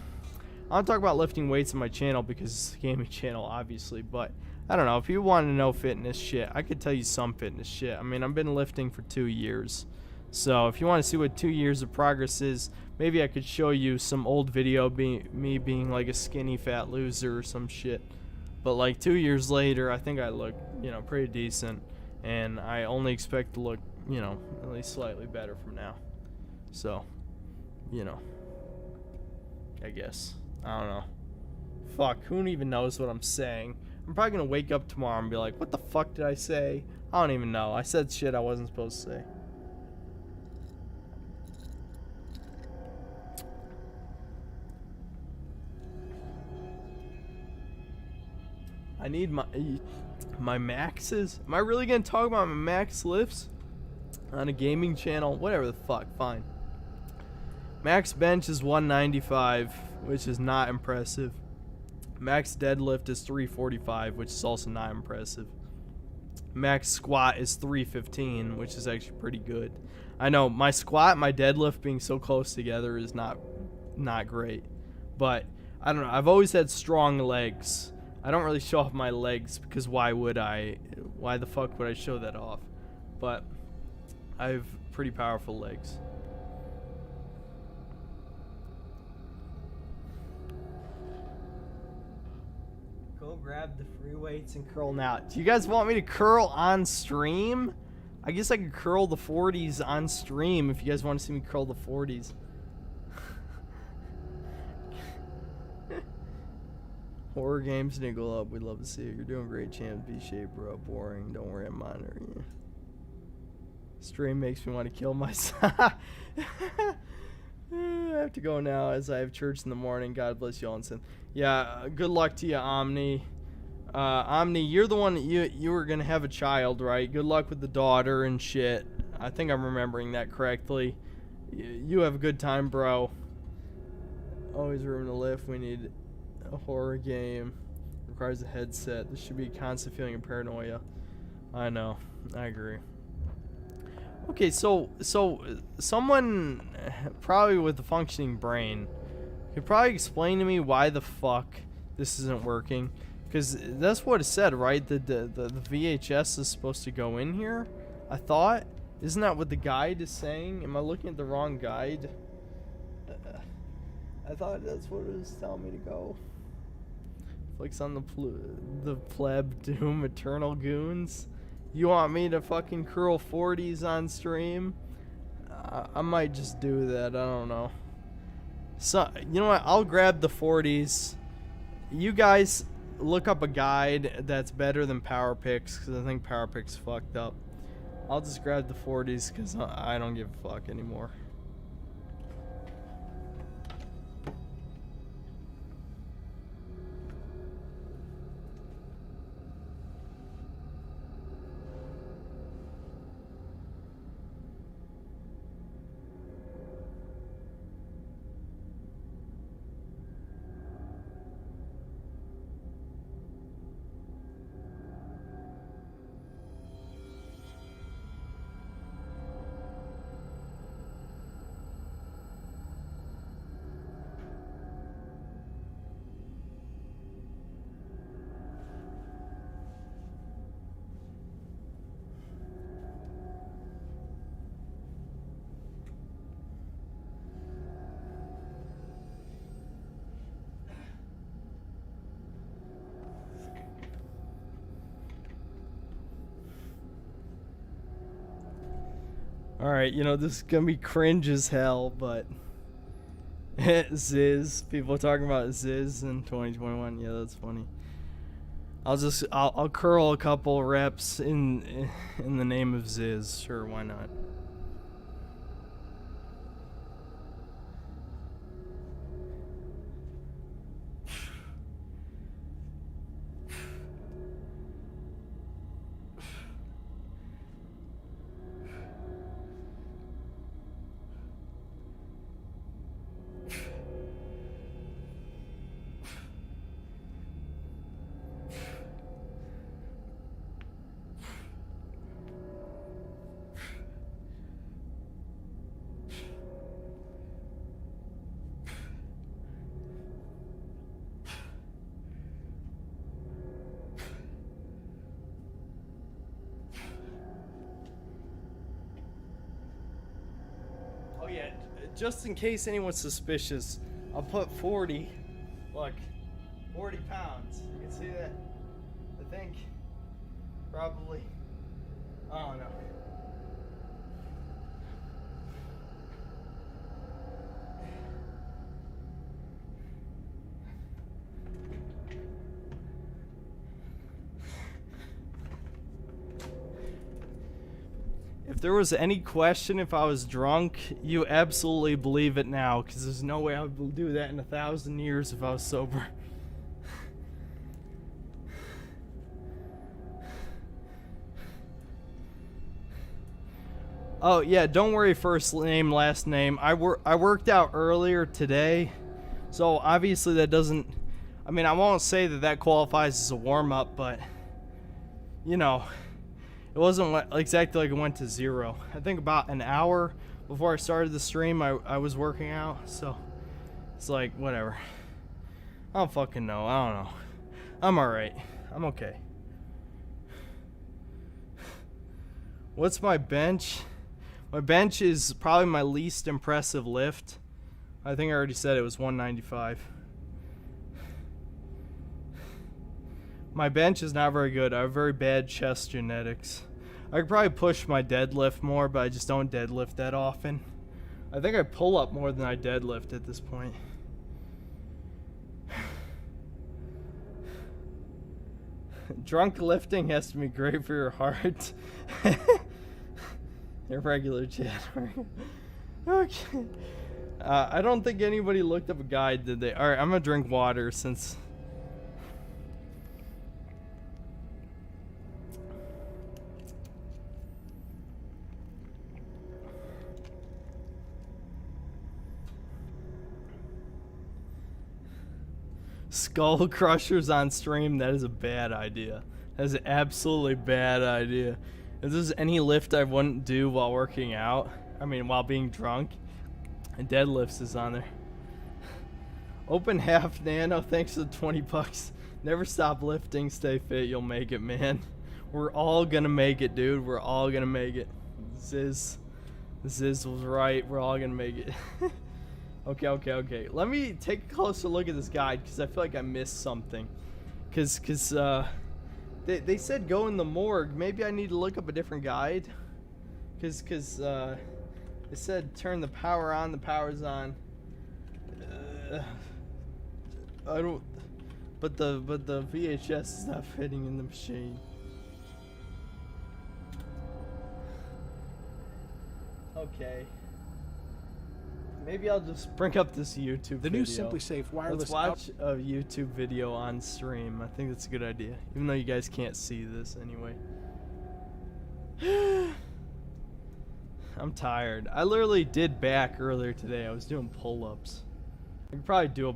don't talk about lifting weights on my channel because it's a gaming channel, obviously. But I don't know. If you want to know fitness shit, I could tell you some fitness shit. I mean, I've been lifting for 2 years. So if you want to see what 2 years of progress is, maybe I could show you some old video me being like a skinny fat loser or some shit. But like 2 years later, I think I look, pretty decent. And I only expect to look, at least slightly better from now. So, I guess. I don't know. Fuck, who even knows what I'm saying? I'm probably going to wake up tomorrow and be like, what the fuck did I say? I don't even know. I said shit I wasn't supposed to say. I need my maxes. Am I really gonna talk about my max lifts on a gaming channel? Whatever the fuck, fine. Max bench is 195, which is not impressive. Max deadlift is 345, which is also not impressive. Max squat is 315, which is actually pretty good. I know my squat and my deadlift being so close together is not great, but I don't know. I've always had strong legs. I don't really show off my legs because why would I? Why the fuck would I show that off? But I have pretty powerful legs. Go grab the free weights and curl now. Do you guys want me to curl on stream? I guess I could curl the 40s on stream if you guys want to see me curl the 40s. Horror games niggle up. We'd love to see it. You're doing great, champ. Be shape, bro. Boring. Don't worry, I'm monitoring you. Stream makes me want to kill myself. I have to go now as I have church in the morning. God bless you, Olsen. Yeah, good luck to you, Omni. Omni, you're the one that you were gonna have a child, right? Good luck with the daughter and shit. I think I'm remembering that correctly. You have a good time, bro. Always room to lift. We need a horror game. Requires a headset. This should be a constant feeling of paranoia. I know. I agree. Okay, so someone probably with a functioning brain could probably explain to me why the fuck this isn't working. Because that's what it said, right? The VHS is supposed to go in here, I thought. Isn't that what the guide is saying? Am I looking at the wrong guide? I thought that's what it was telling me to go. Flicks on the pleb doom eternal goons. You want me to fucking curl 40s on stream? I might just do that. I don't know. So, you know what? I'll grab the 40s. You guys look up a guide that's better than Power Picks, because I think Power Picks fucked up. I'll just grab the 40s because I don't give a fuck anymore. Alright, you know, this is gonna be cringe as hell, but Ziz. People are talking about Ziz in 2021. Yeah, that's funny. I'll curl a couple reps in the name of Ziz. Sure, why not? Oh yeah, just in case anyone's suspicious, I'll put 40. Look, 40 pounds. You can see that? I think. Probably. I don't know. If there was any question if I was drunk, you absolutely believe it now, because there's no way I would do that in 1,000 years if I was sober. Oh yeah, don't worry. First name, last name. I worked out earlier today, so obviously that doesn't. I mean, I won't say that qualifies as a warm up, but you know, it wasn't exactly like it went to 0. I think about an hour before I started the stream, I was working out, so it's like whatever. I don't fucking know. I don't know. I'm alright. I'm okay. What's my bench? My bench is probably my least impressive lift. I think I already said it was 195. My bench is not very good. I have very bad chest genetics. I could probably push my deadlift more, but I just don't deadlift that often. I think I pull up more than I deadlift at this point. Drunk lifting has to be great for your heart. Irregular chat. Okay. I don't think anybody looked up a guide, did they? Alright, I'm gonna drink water since... Skull crushers on stream, that is a bad idea. That is an absolutely bad idea. If there's any lift I wouldn't do while working out, I mean while being drunk, and deadlifts is on there. Open half nano, thanks for the 20 bucks. Never stop lifting, stay fit, you'll make it, man. We're all gonna make it, dude. We're all gonna make it. Ziz was right, we're all gonna make it. Okay. Let me take a closer look at this guide, because I feel like I missed something. Because they said go in the morgue. Maybe I need to look up a different guide. Because it said turn the power on, the power's on. I don't... But the VHS is not fitting in the machine. Okay. Maybe I'll just bring up this YouTube video. The new Simply Safe wireless. Let's watch a YouTube video on stream. I think that's a good idea. Even though you guys can't see this anyway. I'm tired. I literally did back earlier today. I was doing pull-ups. I could probably do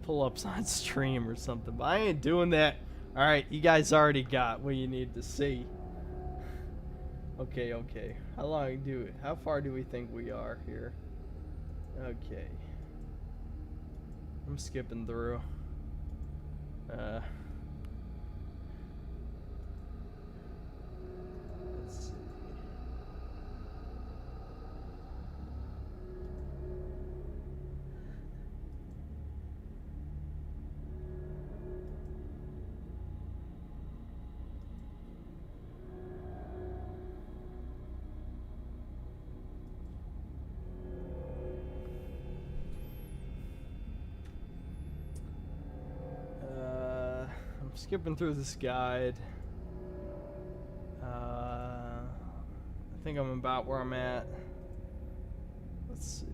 pull-ups on stream or something, but I ain't doing that. Alright, you guys already got what you need to see. Okay. How far do we think we are here? Okay. I'm skipping through. Let's see. I'm skipping through this guide. I think I'm about where I'm at. Let's see.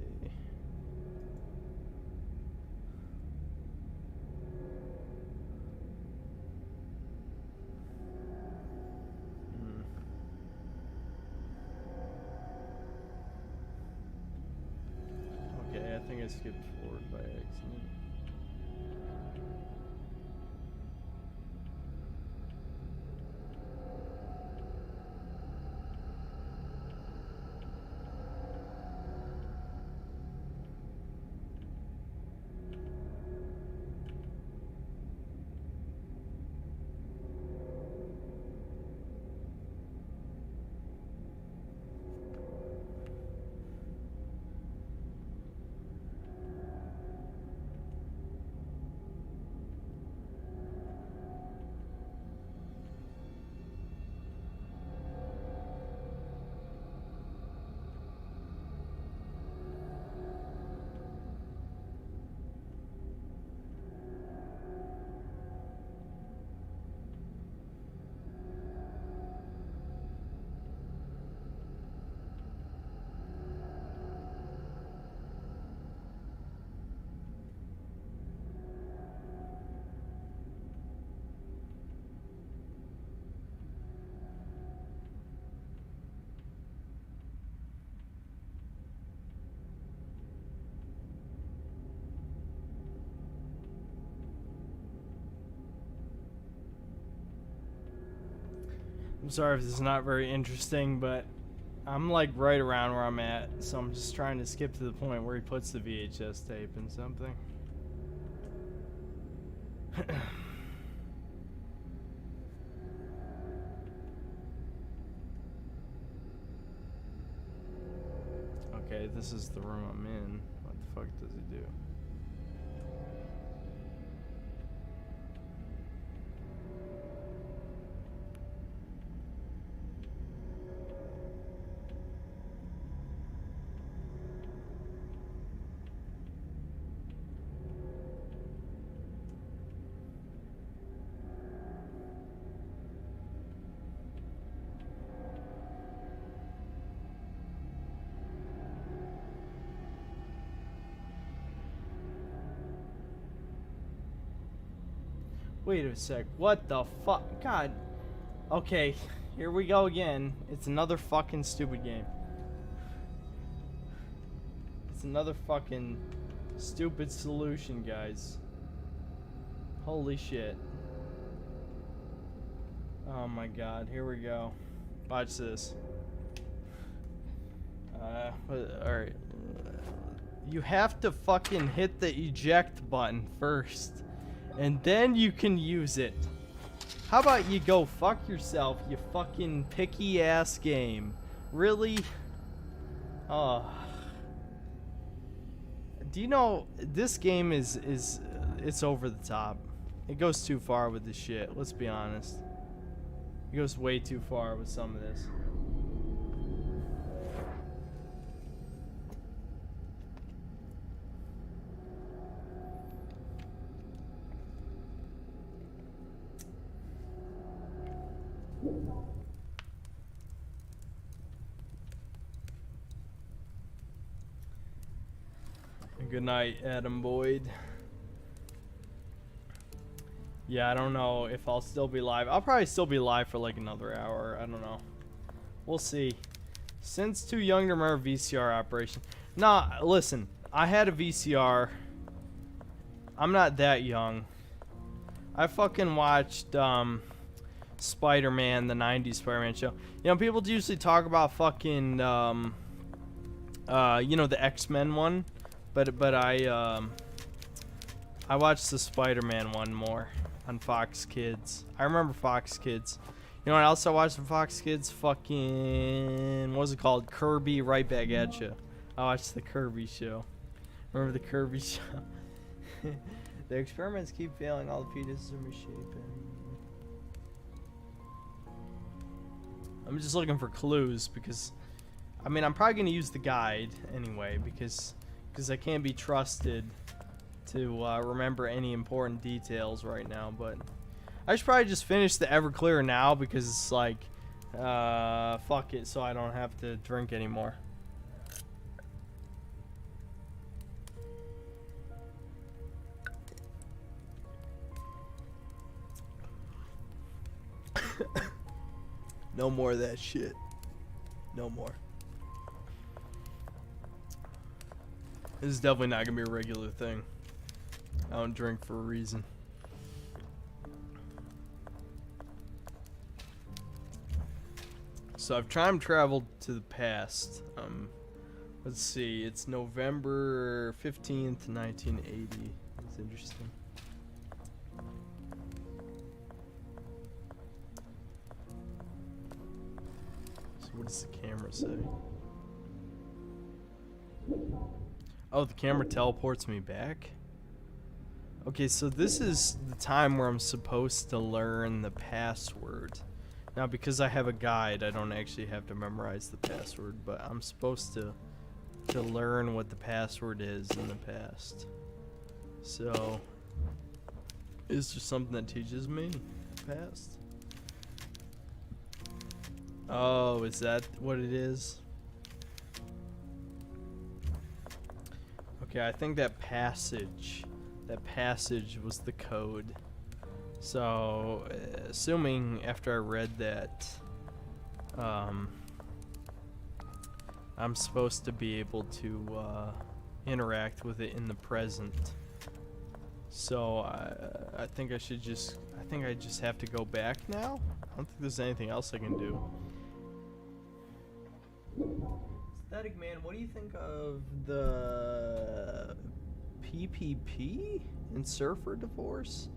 Okay, I think I skipped forward by accident. I'm sorry if this is not very interesting, but I'm like right around where I'm at, so I'm just trying to skip to the point where he puts the VHS tape in something. Okay, this is the room I'm in. What the fuck does he do? Wait a sec. What the fuck? God. Okay, here we go again. It's another fucking stupid game. It's another fucking stupid solution, guys. Holy shit. Oh my god, here we go. Watch this. Alright. You have to fucking hit the eject button first. And then you can use it. How about you go fuck yourself, you fucking picky ass game? Really? Oh. Do you know this game is it's over the top. It goes too far with this shit, let's be honest. It goes way too far with some of this. Good night, Adam Boyd. Yeah, I don't know if I'll still be live. I'll probably still be live for like another hour. I don't know. We'll see. Since too young to remember VCR operation. Nah, listen. I had a VCR. I'm not that young. I fucking watched Spider-Man, the 90s Spider-Man show. You know, people usually talk about fucking you know, the X-Men one. But I watched the Spider-Man one more on Fox Kids. I remember Fox Kids. You know what else I watched on Fox Kids? Fucking, what was it called? Kirby Right Back at You. I watched the Kirby show. Remember the Kirby show? The experiments keep failing. All the fetuses are misshapen. I'm just looking for clues because, I mean, I'm probably going to use the guide anyway because I can't be trusted to remember any important details right now. But I should probably just finish the Everclear now because it's like, fuck it, so I don't have to drink anymore. No more of that shit. No more. This is definitely not gonna be a regular thing. I don't drink for a reason. So I've time traveled to the past. Let's see, it's November 15th, 1980. That's interesting. So what does the camera say? Oh, the camera teleports me back? Okay, so this is the time where I'm supposed to learn the password. Now, because I have a guide, I don't actually have to memorize the password, but I'm supposed to learn what the password is in the past. So, is there something that teaches me past? Oh, is that what it is? Okay, I think that passage was the code. So, assuming after I read that, I'm supposed to be able to interact with it in the present. So I think I should just. I think I just have to go back now. I don't think there's anything else I can do. Static Man, what do you think of the PPP and Surfer divorce?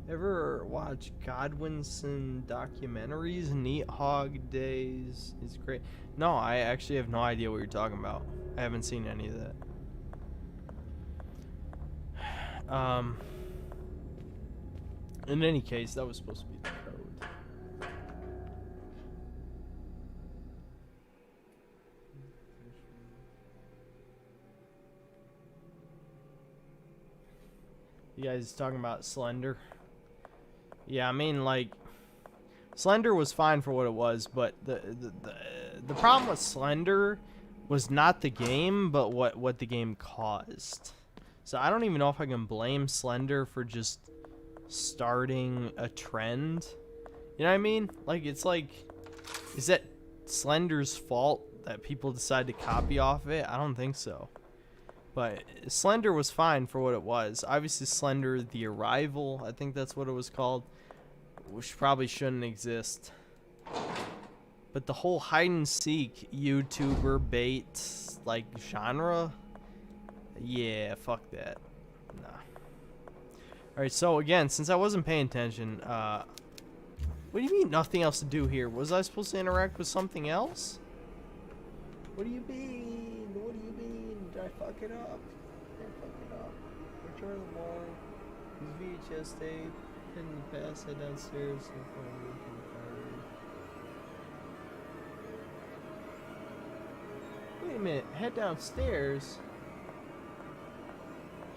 Ever watch Godwinson documentaries? Neat Hog Days is great. No, I actually have no idea what you're talking about. I haven't seen any of that. In any case, that was supposed to be the code. You guys talking about Slender? Yeah, I mean, like, Slender was fine for what it was, but the problem with Slender was not the game, but what the game caused. So I don't even know if I can blame Slender for just starting a trend. You know what I mean? Like, it's like, is that Slender's fault that people decide to copy off of it? I don't think so. But Slender was fine for what it was. Obviously, Slender the Arrival, I think that's what it was called, which probably shouldn't exist. But the whole hide and seek YouTuber bait like genre, yeah, fuck that. Nah. Alright, so again, since I wasn't paying attention, what do you mean nothing else to do here? Was I supposed to interact with something else? What do you mean? What do you mean? Did I fuck it up? Did I fuck it up? Return the wall. Use VHS tape. Hidden the past. Head downstairs. And find me from the fire. Wait a minute. Head downstairs?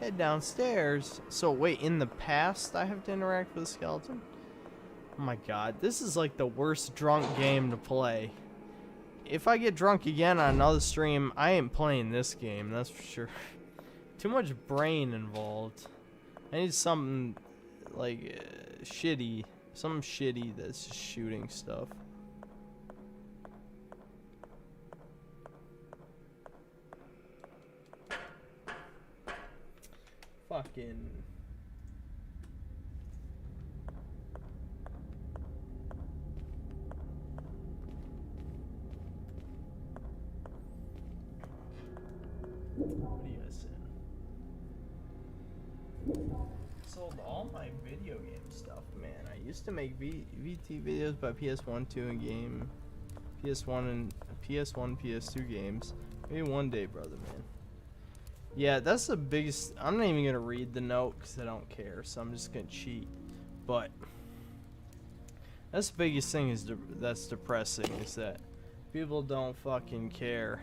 Head downstairs? So wait, in the past I have to interact with a skeleton? Oh my god. This is like the worst drunk game to play. If I get drunk again on another stream, I ain't playing this game, that's for sure. Too much brain involved. I need something, like, shitty. Something shitty that's just shooting stuff. Fucking... What do you guys saying? Sold all my video game stuff, man. I used to make VT videos about PS1, 2, and game. PS1, PS2 games. Maybe one day, brother, man. Yeah, that's the biggest. I'm not even gonna read the note because I don't care, so I'm just gonna cheat. But that's the biggest thing that's depressing is that people don't fucking care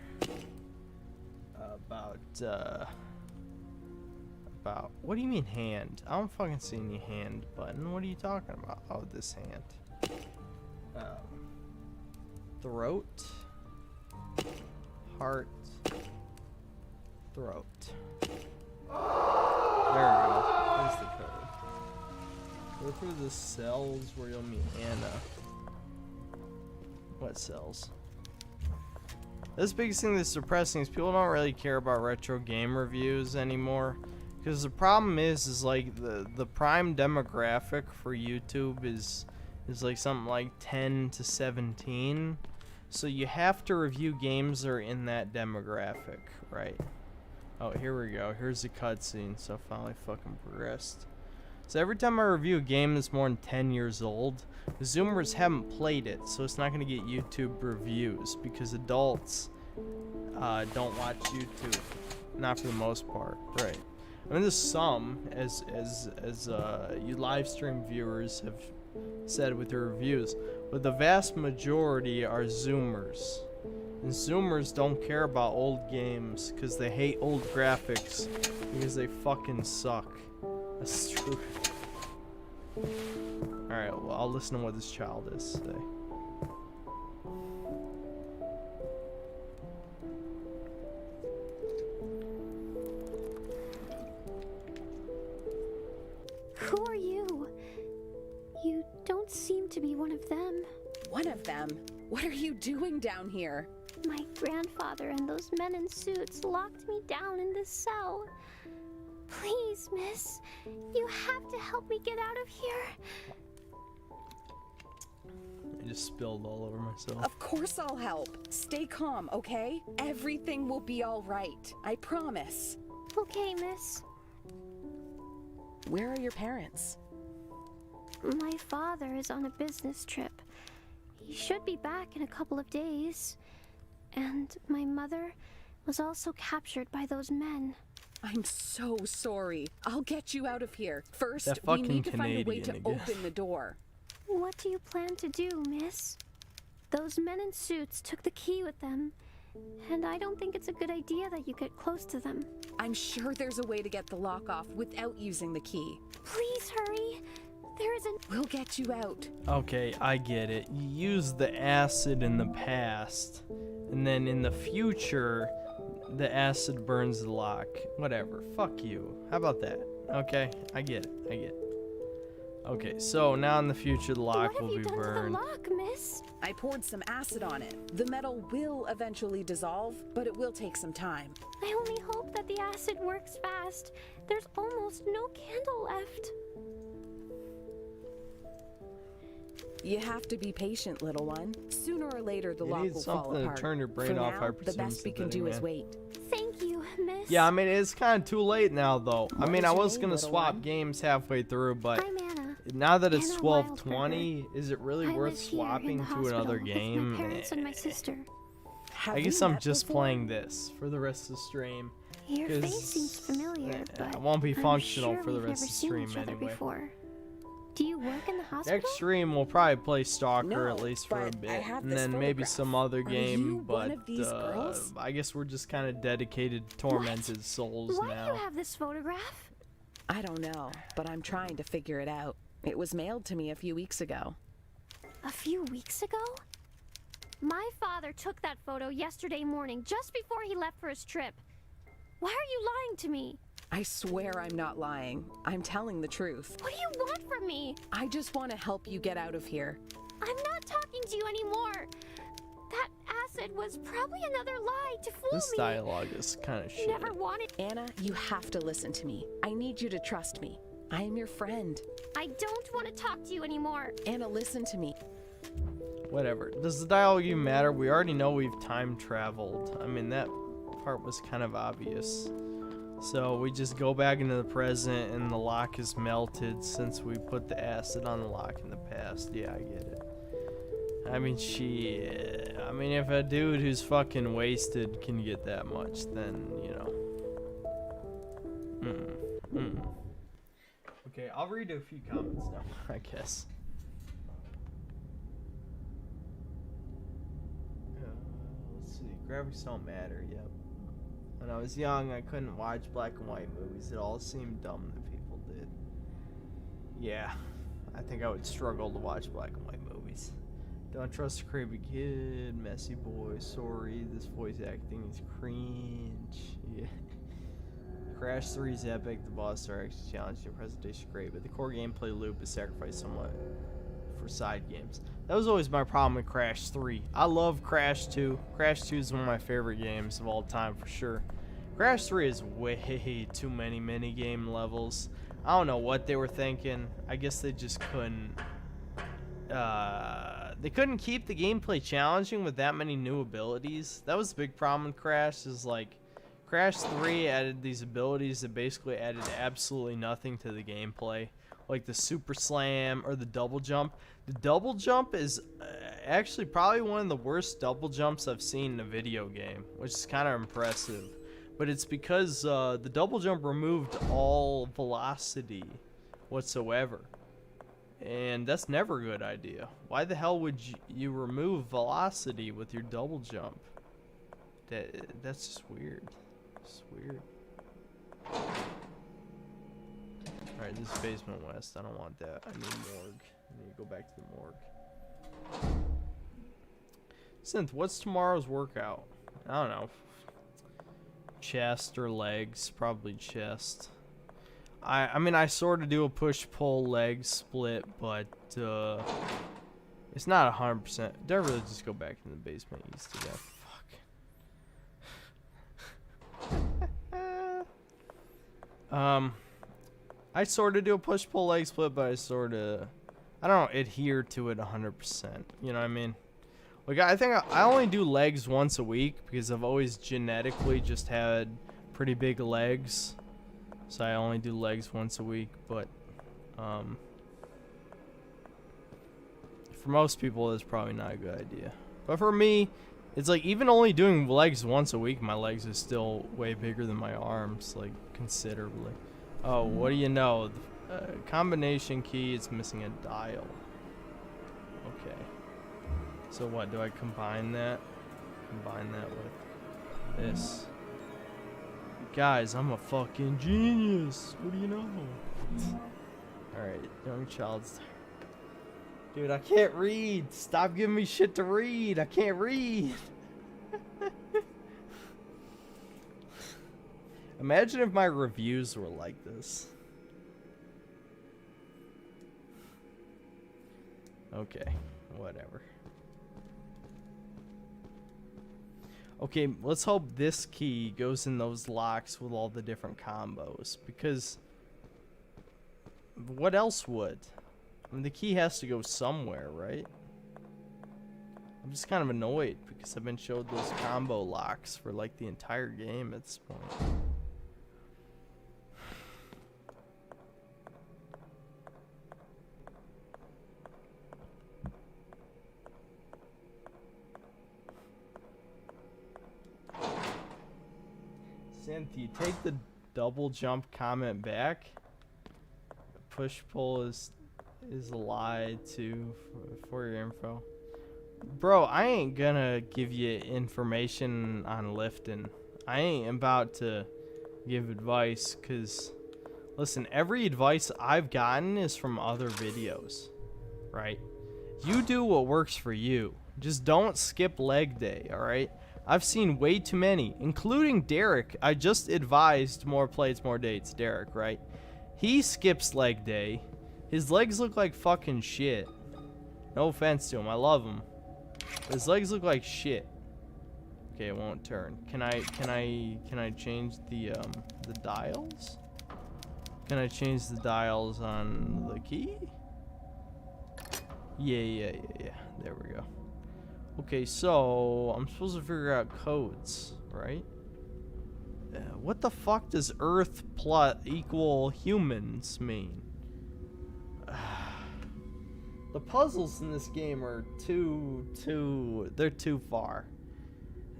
about what do you mean hand? I don't fucking see any hand button. What are you talking about? Oh, this hand. Throat, heart, throat. There we go. There's the code. Go through the cells where you'll meet Anna. What cells? This biggest thing that's depressing is people don't really care about retro game reviews anymore. Because the problem is like the prime demographic for YouTube is like something like 10 to 17. So you have to review games that are in that demographic, right? Oh, here we go. Here's the cutscene. So I finally fucking progressed. So every time I review a game that's more than 10 years old, the Zoomers haven't played it, so it's not going to get YouTube reviews because adults don't watch YouTube, not for the most part, right? I mean, there's some, as you live stream viewers have said with their reviews, but the vast majority are Zoomers. And Zoomers don't care about old games because they hate old graphics because they fucking suck. That's true. Alright, well, I'll listen to what this child has to say. Who are you? You don't seem to be one of them. One of them? What are you doing down here? My grandfather and those men in suits locked me down in this cell. Please, miss. You have to help me get out of here. I just spilled all over myself. Of course I'll help. Stay calm, okay? Everything will be all right. I promise. Okay, miss. Where are your parents? My father is on a business trip. He should be back in a couple of days. And my mother was also captured by those men. I'm so sorry. I'll get you out of here. First, That we fucking need to find a way to Canadian again. open the door. What do you plan to do, miss? Those men in suits took the key with them, and I don't think it's a good idea that you get close to them. I'm sure there's a way to get the lock off without using the key. Please hurry. There isn't. We'll get you out. Okay, I get it. You used the acid in the past, and then in the future, the acid burns the lock. Whatever. Fuck you. How about that? Okay, I get it. I get it. Okay, so now in the future, the lock What will have you be done burned. to the lock, miss? I poured some acid on it. The metal will eventually dissolve, but it will take some time. I only hope that the acid works fast. There's almost no candle left. You have to be patient, little one. Sooner or later, the You lock need will fall something to apart. turn your brain For off, now, I the presume, best we can do is synthetic man. wait. Thank you, miss. Yeah, I mean, it's kind of too late now, though. I What mean, is I your was name, gonna little swap one? games halfway through, but I'm Anna. now that it's Anna 12:20, is it really I worth live here in swapping the to another hospital with game? my parents and my sister. Have I guess we I'm met just before? playing this for the rest of the stream. Your 'Cause, face seems familiar, but it won't be I'm functional sure for the we've rest never of the seen stream each other anyway. before. Do you work in the hospital? Next stream we'll probably play Stalker No, at least for a but I bit, have and this then maybe photograph. some other Are game. you But one of these girls? I guess we're just kind of dedicated, tormented souls Why do now. you have this photograph? I don't know, but I'm trying to figure it out. It was mailed to me a few weeks ago. A few weeks ago? My father took that photo yesterday morning, just before he left for his trip. Why are you lying to me? I swear I'm not lying. I'm telling the truth. What do you want from me? I just want to help you get out of here. I'm not talking to you anymore. That acid was probably another lie to fool This me. dialogue is kind of shit. Never wanted. Anna, you have to listen to me. I need you to trust me. I am your friend. I don't want to talk to you anymore. Anna, listen to me. Whatever. Does the dialogue even matter? We already know we've time traveled. I mean, that part was kind of obvious. So we just go back into the present and the lock is melted since we put the acid on the lock in the past. Yeah, I get it. I mean, shit. I mean, if a dude who's fucking wasted can get that much, then, you know. Okay, I'll read a few comments now, I guess. Let's see. Graphics don't matter. Yep. When I was young, I couldn't watch black and white movies. It all seemed dumb that people did. Yeah, I think I would struggle to watch black and white movies. Don't trust a creepy kid, messy boy. Sorry, this voice acting is cringe. Yeah. Crash 3 is epic. The boss are actually challenging. Your presentation is great, but the core gameplay loop is sacrificed somewhat for side games. That was always my problem with Crash 3. I love Crash 2. Crash 2 is one of my favorite games of all time for sure. Crash 3 is way too many minigame levels. I don't know what they were thinking. I guess they just couldn't. They couldn't keep the gameplay challenging with that many new abilities. That was the big problem with Crash. Is like Crash 3 added these abilities that basically added absolutely nothing to the gameplay, like the super slam or the double jump. The double jump is actually probably one of the worst double jumps I've seen in a video game, which is kind of impressive. But it's because the double jump removed all velocity whatsoever. And that's never a good idea. Why the hell would you remove velocity with your double jump? That's just weird. It's weird. Alright, this is Basement West. I don't want that. I need morgue. I need to go back to the morgue. Synth, what's tomorrow's workout? I don't know. Chest or legs? Probably chest. I mean, I sort of do a push-pull leg split, but it's not 100%. Did I really just go back in the basement east to that? Fuck. I sort of do a push-pull leg split, but I don't adhere to it 100%. You know what I mean? Like, I think I only do legs once a week because I've always genetically just had pretty big legs. So I only do legs once a week, but for most people, it's probably not a good idea. But for me, it's like even only doing legs once a week, my legs is still way bigger than my arms, like considerably. Oh, what do you know? The combination key is missing a dial. Okay. So what, do I combine that? Combine that with this. Guys, I'm a fucking genius. What do you know? Alright, young child's... Dude, I can't read. Stop giving me shit to read. I can't read. Imagine if my reviews were like this. Okay, whatever. Okay, let's hope this key goes in those locks with all the different combos, because what else would? I mean, the key has to go somewhere, right? I'm just kind of annoyed because I've been showed those combo locks for like the entire game at this point. Cynthia, take the double jump comment back. Push pull is a lie too for your info. Bro, I ain't gonna give you information on lifting. I ain't about to give advice, cause listen, every advice I've gotten is from other videos, right? You do what works for you. Just don't skip leg day, alright? I've seen way too many, including Derek. I just advised more plates, more dates. Derek, right? He skips leg day. His legs look like fucking shit. No offense to him. I love him. His legs look like shit. Okay, it won't turn. Can I change the dials? Can I change the dials on the key? Yeah. There we go. Okay, so I'm supposed to figure out codes, right? What the fuck does Earth plus equal humans mean? The puzzles in this game are they're too far.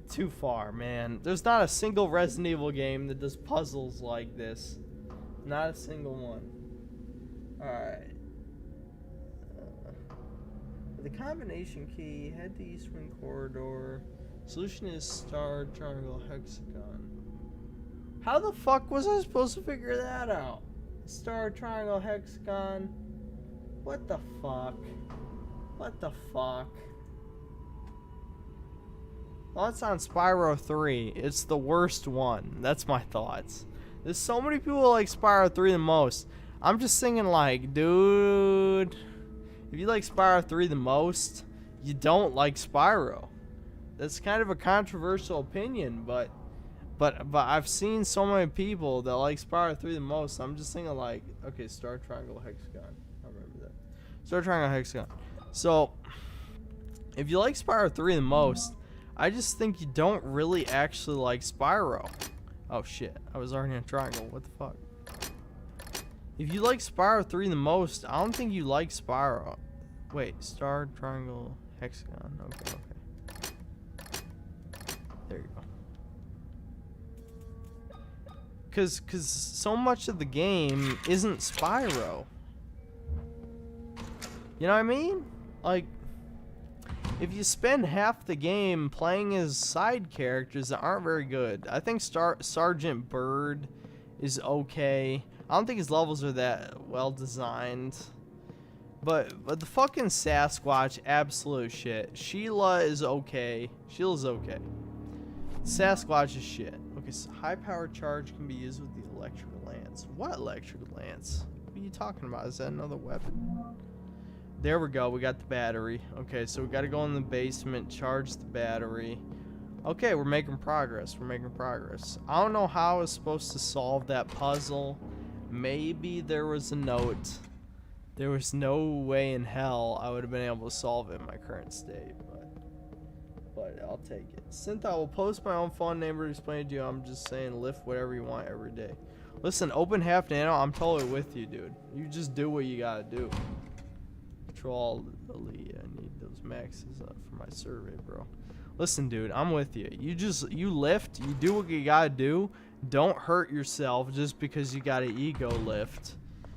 Too far, man. There's not a single Resident Evil game that does puzzles like this. Not a single one. Alright. The combination key, head to East Wing Corridor. Solution is star, triangle, hexagon. How the fuck was I supposed to figure that out? Star, triangle, hexagon. What the fuck? What the fuck? Thoughts on Spyro 3. It's the worst one. That's my thoughts. There's so many people who like Spyro 3 the most. I'm just thinking like, dude... If you like Spyro 3 the most, you don't like Spyro. That's kind of a controversial opinion, but I've seen so many people that like Spyro 3 the most. I'm just thinking like, okay, star, triangle, hexagon. I remember that. Star, triangle, hexagon. So, if you like Spyro 3 the most, I just think you don't really actually like Spyro. Oh shit, I was already in a triangle. What the fuck? If you like Spyro 3 the most, I don't think you like Spyro. Wait, star, triangle, hexagon. Okay. There you go. Cause so much of the game isn't Spyro. You know what I mean? Like, if you spend half the game playing as side characters that aren't very good. I think Sergeant Bird is okay. I don't think his levels are that well designed. But the fucking Sasquatch, absolute shit. Sheila is okay. Sheila's okay. Sasquatch is shit. Okay, so high power charge can be used with the electrical lance. What electrical lance? What are you talking about? Is that another weapon? There we go. We got the battery. Okay, so we got to go in the basement, charge the battery. Okay, we're making progress. We're making progress. I don't know how I was supposed to solve that puzzle. Maybe there was a note. There was no way in hell I would have been able to solve it in my current state, but I'll take it. Synth, I will post my own phone number to explain it to you. I'm just saying, lift whatever you want every day. Listen, open half nano, I'm totally with you, dude. You just do what you gotta do. Control Elite, I need those maxes up for my survey, bro. Listen, dude, I'm with you. You lift, you do what you gotta do. Don't hurt yourself just because you got an ego lift.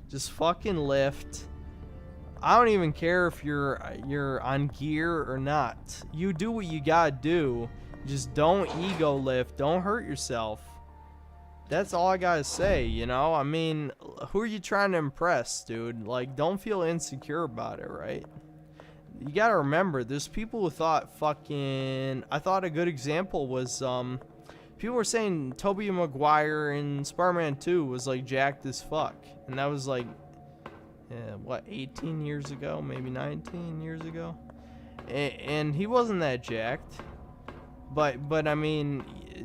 Just fucking lift. I don't even care if you're on gear or not. You do what you gotta do. Just don't ego lift. Don't hurt yourself. That's all I gotta say, you know? I mean, who are you trying to impress, dude? Like, don't feel insecure about it, right? You gotta remember, there's people who thought fucking... I thought a good example was, people were saying Tobey Maguire in Spider-Man 2 was, like, jacked as fuck. And that was, like, what, 18 years ago? Maybe 19 years ago? And he wasn't that jacked. But I mean,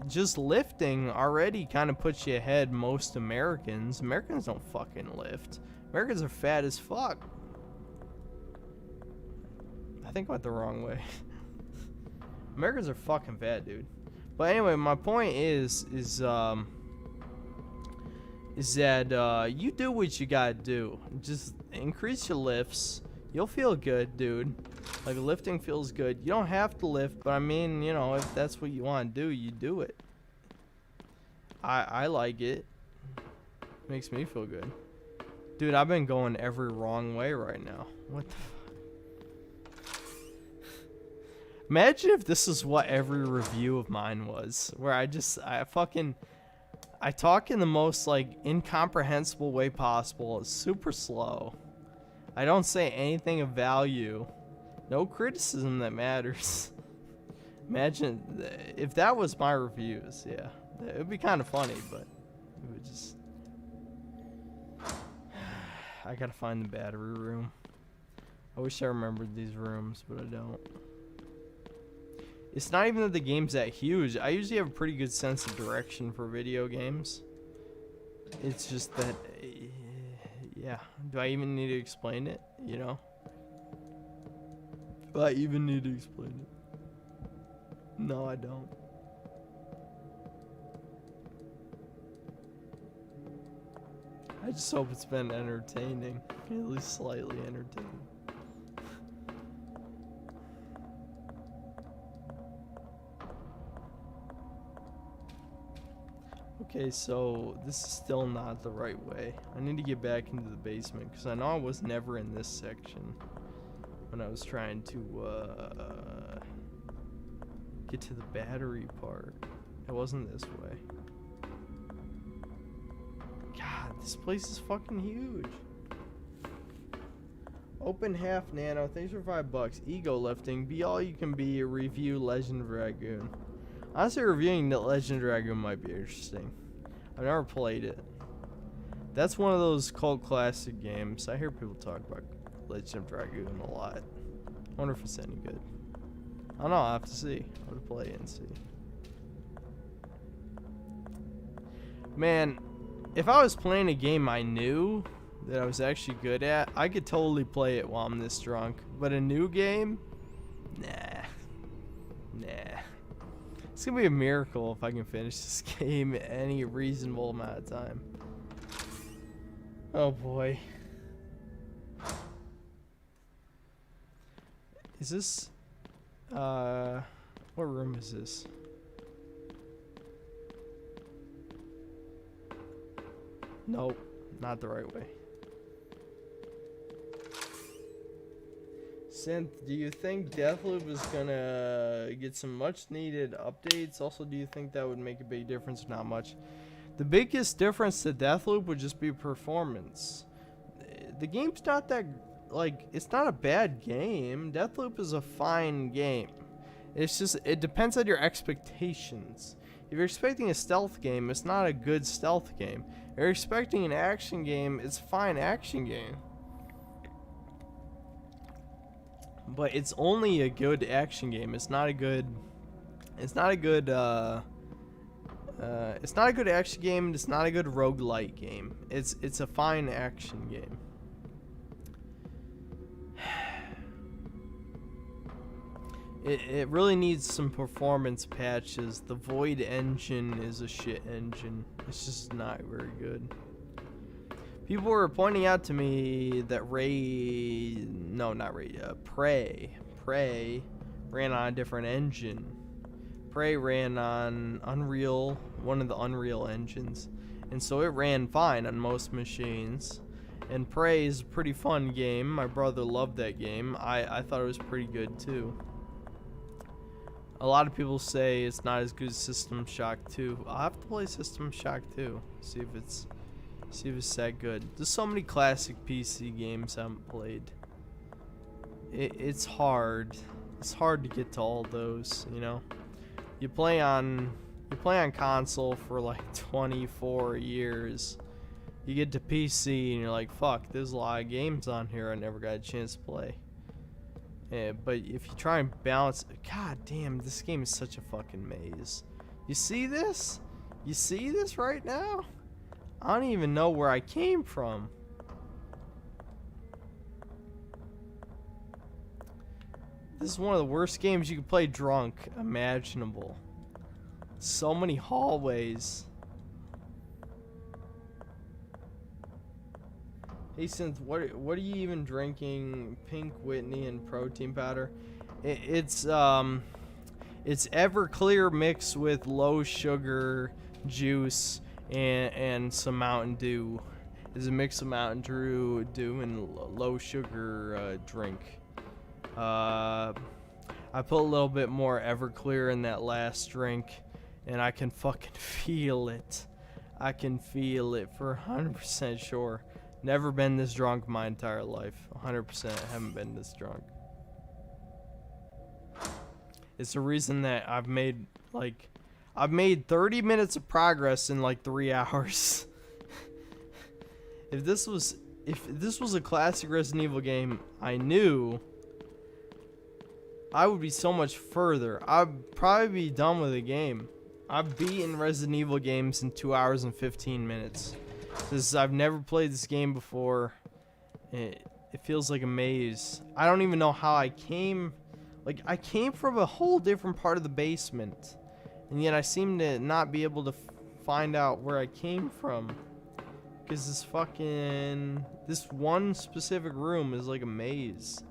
just lifting already kind of puts you ahead most Americans. Americans don't fucking lift. Americans are fat as fuck. I think I went the wrong way. Americans are fucking fat, dude. But anyway, my point is that you do what you gotta do. Just increase your lifts. You'll feel good, dude. Like, lifting feels good. You don't have to lift, but I mean, you know, if that's what you want to do, you do it. I like it. Makes me feel good. Dude, I've been going every wrong way right now. What the fuck? Imagine if this is what every review of mine was. Where I talk in the most, like, incomprehensible way possible. It's super slow. I don't say anything of value. No criticism that matters. Imagine if that was my reviews. Yeah, it would be kind of funny, but it would just... I gotta find the battery room. I wish I remembered these rooms, but I don't. It's not even that the game's that huge. I usually have a pretty good sense of direction for video games. It's just that... yeah, do I even need to explain it, you know? Do I even need to explain it? No, I don't. I just hope it's been entertaining, at least slightly entertaining. Okay, so this is still not the right way. I need to get back into the basement because I know I was never in this section when I was trying to get to the battery part. It wasn't this way. God, this place is fucking huge. Open half nano. Thanks for $5. Ego lifting. Be all you can be. Review Legend of Dragoon. Honestly, reviewing Legend of Dragoon might be interesting. I've never played it. That's one of those cult classic games. I hear people talk about Legend of Dragoon a lot. I wonder if it's any good. I don't know. I'll have to see. I'll have to play it and see. Man, if I was playing a game I knew that I was actually good at, I could totally play it while I'm this drunk. But a new game? Nah. It's gonna be a miracle if I can finish this game any reasonable amount of time. Oh boy. Is this... what room is this? Nope, not the right way. Synth, do you think Deathloop is gonna get some much needed updates? Also, do you think that would make a big difference or not much? The biggest difference to Deathloop would just be performance. The game's not that, like, it's not a bad game. Deathloop is a fine game. It's just, it depends on your expectations. If you're expecting a stealth game, it's not a good stealth game. If you're expecting an action game, it's a fine action game. But it's only a good action game. It's not a good It's not a good it's not a good action game. It's not a good roguelite game. It's a fine action game. It really needs some performance patches. The Void engine is a shit engine. It's just not very good. People were pointing out to me that Prey ran on a different engine. Prey ran on Unreal, one of the Unreal engines, and so it ran fine on most machines. And Prey is a pretty fun game. My brother loved that game. I thought it was pretty good too. A lot of people say it's not as good as System Shock 2. I'll have to play System Shock 2. See if it's that good. There's so many classic PC games I haven't played. It's hard. It's hard to get to all those, you know. You play on console for like 24 years. You get to PC and you're like, fuck, there's a lot of games on here I never got a chance to play. But if you try and balance, god damn, this game is such a fucking maze. You see this? You see this right now? I don't even know where I came from. This is one of the worst games you could play drunk imaginable. So many hallways. Hey Synth, what are you even drinking? Pink Whitney and protein powder. It's Everclear mixed with low sugar juice and some Mountain Dew. It's a mix of Mountain Dew and low sugar drink. I put a little bit more Everclear in that last drink, and I can fucking feel it. I can feel it for 100% sure. Never been this drunk my entire life. 100% haven't been this drunk. It's the reason that I've made 30 minutes of progress in like 3 hours. If this was a classic Resident Evil game, I knew I would be so much further. I'd probably be done with the game. I've beaten Resident Evil games in 2 hours and 15 minutes. I've never played this game before. It feels like a maze. I don't even know how I came. Like, I came from a whole different part of the basement, and yet I seem to not be able to find out where I came from. Because this one specific room is like a maze.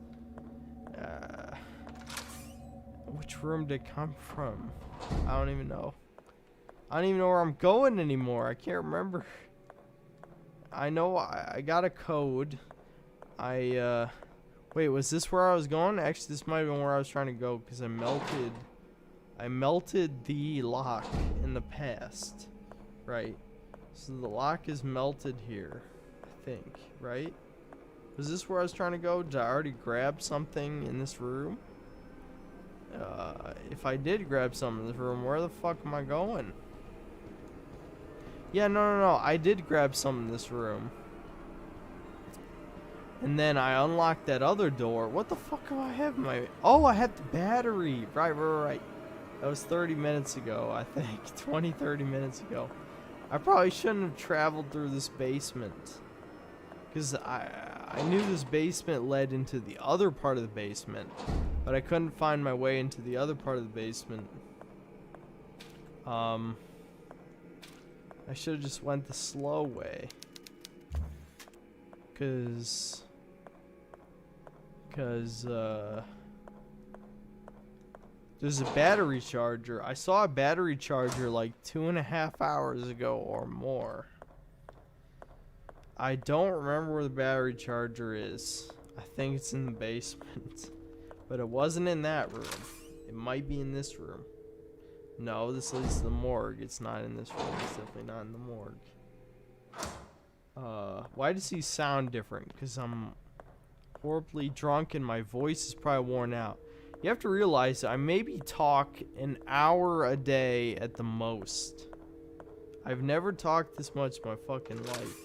Which room did it come from? I don't even know. I don't even know where I'm going anymore. I can't remember. I know I got a code. Wait, was this where I was going? Actually, this might have been where I was trying to go, because I melted the lock in the past. Right. So the lock is melted here, I think, right? Was this where I was trying to go? Did I already grab something in this room? If I did grab something in this room, where the fuck am I going? Yeah, no. I did grab something in this room. And then I unlocked that other door. What the fuck do I have in my... Oh, I had the battery. Right. That was 30 minutes ago, I think. 20, 30 minutes ago. I probably shouldn't have traveled through this basement. Because I knew this basement led into the other part of the basement. But I couldn't find my way into the other part of the basement. I should have just went the slow way. Cause there's a battery charger. I saw a battery charger like 2.5 hours ago or more. I don't remember where the battery charger is. I think it's in the basement. But it wasn't in that room. It might be in this room. No, this leads to the morgue. It's not in this room. It's definitely not in the morgue. Why does he sound different? Because I'm horribly drunk and my voice is probably worn out. You have to realize I maybe talk an hour a day at the most. I've never talked this much in my fucking life.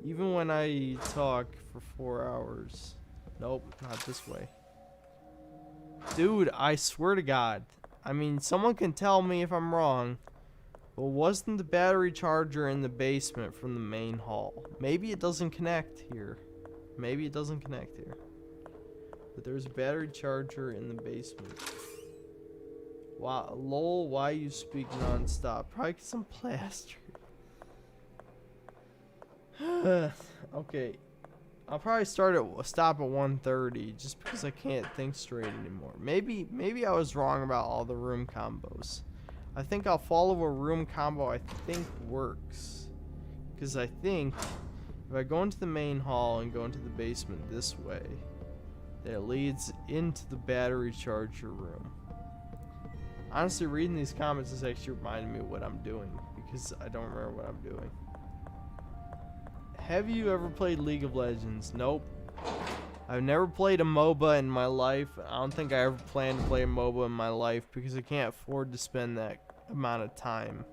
Even when I talk for 4 hours. Nope, not this way. Dude, I swear to God. I mean, someone can tell me if I'm wrong. But wasn't the battery charger in the basement from the main hall? Maybe it doesn't connect here. Maybe it doesn't connect here. But there's a battery charger in the basement. Wow, lol, why you speak non-stop? Probably 'cause I'm plastered. Okay. I'll probably stop at 1:30 just because I can't think straight anymore. Maybe I was wrong about all the room combos. I think I'll follow a room combo I think works. Because I think if I go into the main hall and go into the basement this way, that it leads into the battery charger room. Honestly, reading these comments is actually reminding me of what I'm doing. Because I don't remember what I'm doing. Have you ever played League of Legends? Nope. I've never played a MOBA in my life. I don't think I ever plan to play a MOBA in my life because I can't afford to spend that amount of time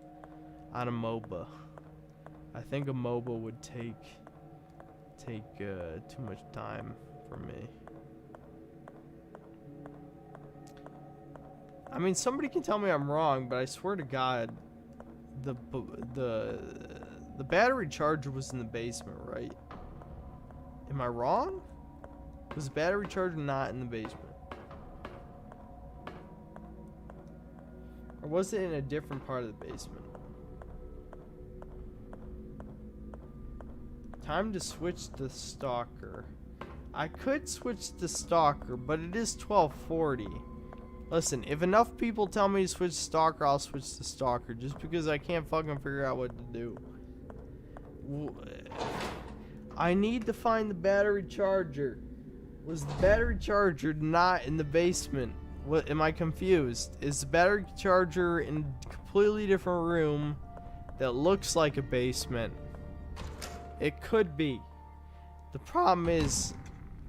on a MOBA. I think a MOBA would take too much time for me. I mean, somebody can tell me I'm wrong, but I swear to God, the battery charger was in the basement, right? Am I wrong? Was the battery charger not in the basement? Or was it in a different part of the basement? Time to switch to Stalker. I could switch to Stalker, but it is 12:40. Listen, if enough people tell me to switch to Stalker, I'll switch to Stalker. Just because I can't fucking figure out what to do. I need to find the battery charger. Was the battery charger not in the basement? What, am I confused? Is the battery charger in a completely different room that looks like a basement? It could be. The problem is,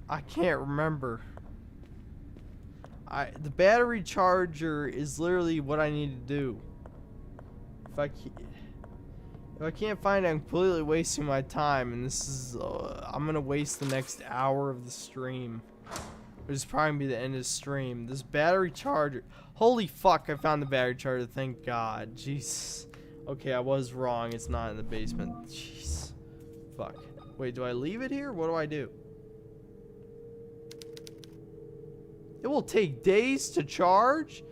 I can't remember. The battery charger is literally what I need to do. If I can't find it, I'm completely wasting my time, and this is I'm gonna waste the next hour of the stream, which is probably gonna be the end of the stream. This battery charger, holy fuck! I found the battery charger. Thank God. Jeez. Okay, I was wrong. It's not in the basement. Jeez. Fuck. Wait, do I leave it here? What do I do? It will take days to charge?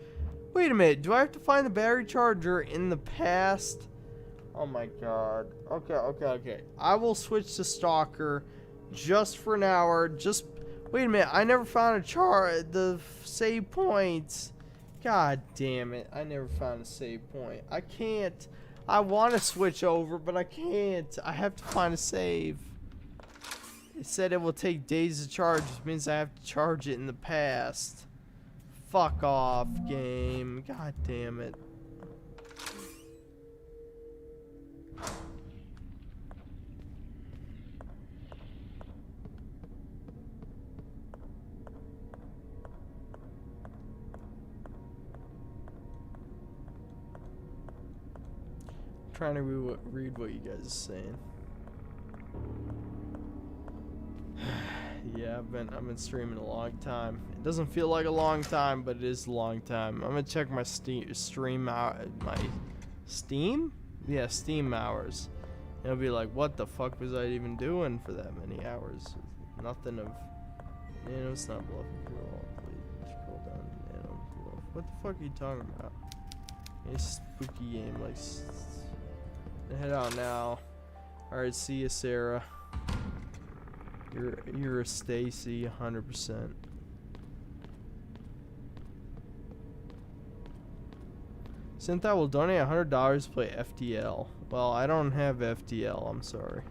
Wait a minute. Do I have to find the battery charger in the past? Oh my God. Okay. I will switch to Stalker just for an hour. Just wait a minute. I never found the save points. God damn it. I never found a save point. I can't. I want to switch over, but I can't. I have to find a save. It said it will take days to charge, which means I have to charge it in the past. Fuck off, game. God damn it. Trying to read what you guys are saying. Yeah, I've been streaming a long time. It doesn't feel like a long time, but it is a long time. I'm gonna check my stream out, my Steam? Yeah, Steam hours. It'll be like, what the fuck was I even doing for that many hours? Nothing of. Nano, it's not bluffing. Please scroll down. Nano, bluff. What the fuck are you talking about? A spooky game like. Head out now. Alright, see ya, Sarah. You're a Stacy, 100%. Cynthia will donate $100 to play FTL. Well, I don't have FTL. I'm sorry.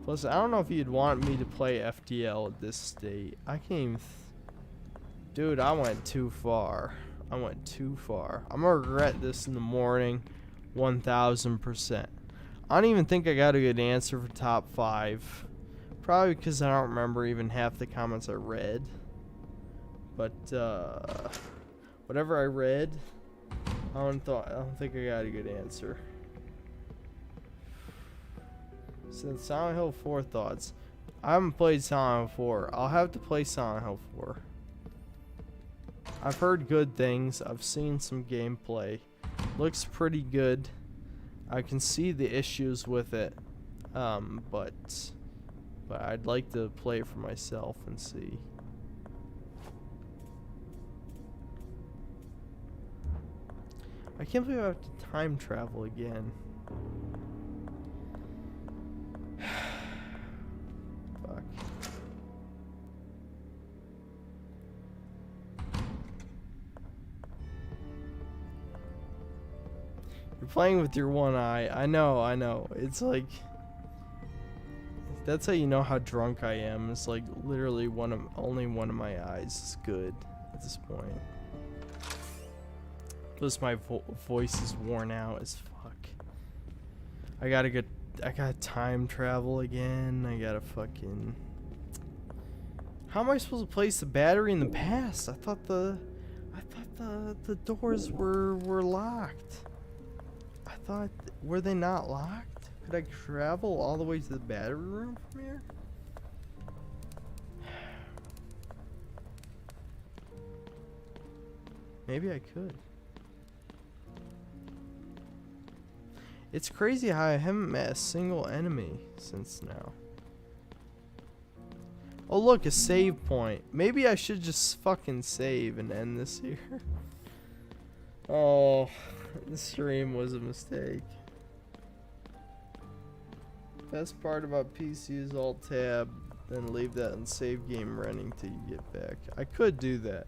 Plus, I don't know if you'd want me to play FTL at this state. I can't even. Dude, I went too far. I went too far. I'm gonna regret this in the morning, 1000%. I don't even think I got a good answer for top 5. Probably because I don't remember even half the comments I read. But whatever I read, I don't think I got a good answer. Since Silent Hill 4 thoughts. I haven't played Silent Hill 4. I'll have to play Silent Hill 4. I've heard good things. I've seen some gameplay. Looks pretty good. I can see the issues with it. But I'd like to play it for myself and see. I can't believe I have to time travel again. Fuck. You're playing with your one eye. I know. It's like... That's how you know how drunk I am. It's like literally only one of my eyes is good at this point. Plus my voice is worn out as fuck. I gotta time travel again. I gotta fucking... How am I supposed to place the battery in the past? I thought the doors were locked. I thought, were they not locked? Could I travel all the way to the battery room from here? Maybe I could. It's crazy how I haven't met a single enemy since now. Oh look, a save point. Maybe I should just fucking save and end this here. Oh, the stream was a mistake. Best part about PC is Alt-Tab, then leave that in save game running till you get back. I could do that.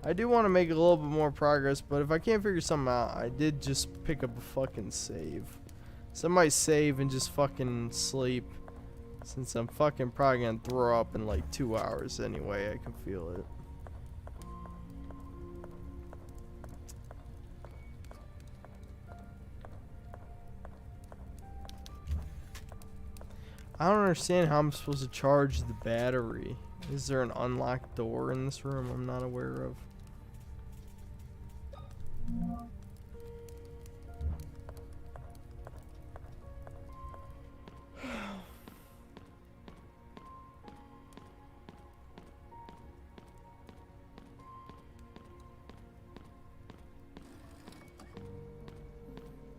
I do want to make a little bit more progress, but if I can't figure something out, I did just pick up a fucking save. So I might save and just fucking sleep, since I'm fucking probably gonna throw up in like 2 hours anyway. I can feel it. I don't understand how I'm supposed to charge the battery. Is there an unlocked door in this room I'm not aware of?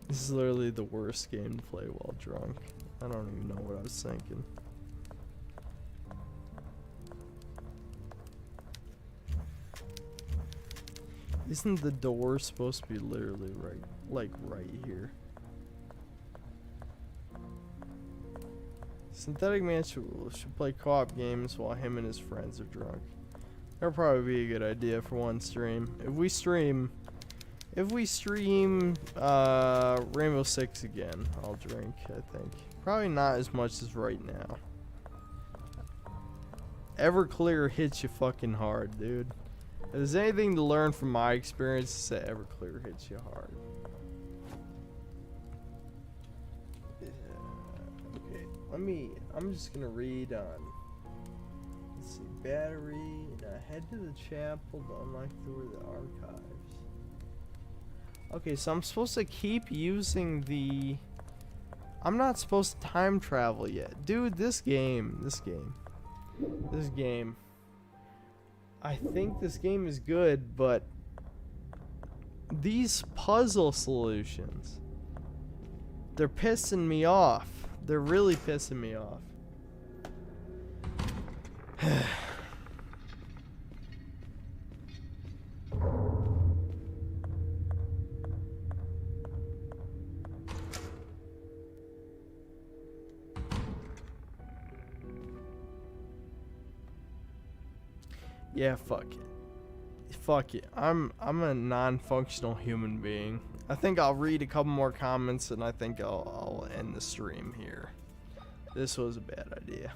This is literally the worst game to play while drunk. I don't even know what I was thinking. Isn't the door supposed to be literally right, like right here? Synthetic Man should play co-op games while him and his friends are drunk. That'll probably be a good idea for one stream. If we stream Rainbow Six again, I'll drink, I think. Probably not as much as right now. Everclear hits you fucking hard, dude. If there's anything to learn from my experience, it's that Everclear hits you hard. Okay, I'm just gonna read on. Let's see, battery. Head to the chapel to unlock the door to the archives. Okay, so I'm supposed to keep using the... I'm not supposed to time travel yet. Dude, this game. I think this game is good, but these puzzle solutions, they're pissing me off. They're really pissing me off. Yeah, fuck it. Fuck it. I'm a non-functional human being. I think I'll read a couple more comments and I think I'll end the stream here. This was a bad idea.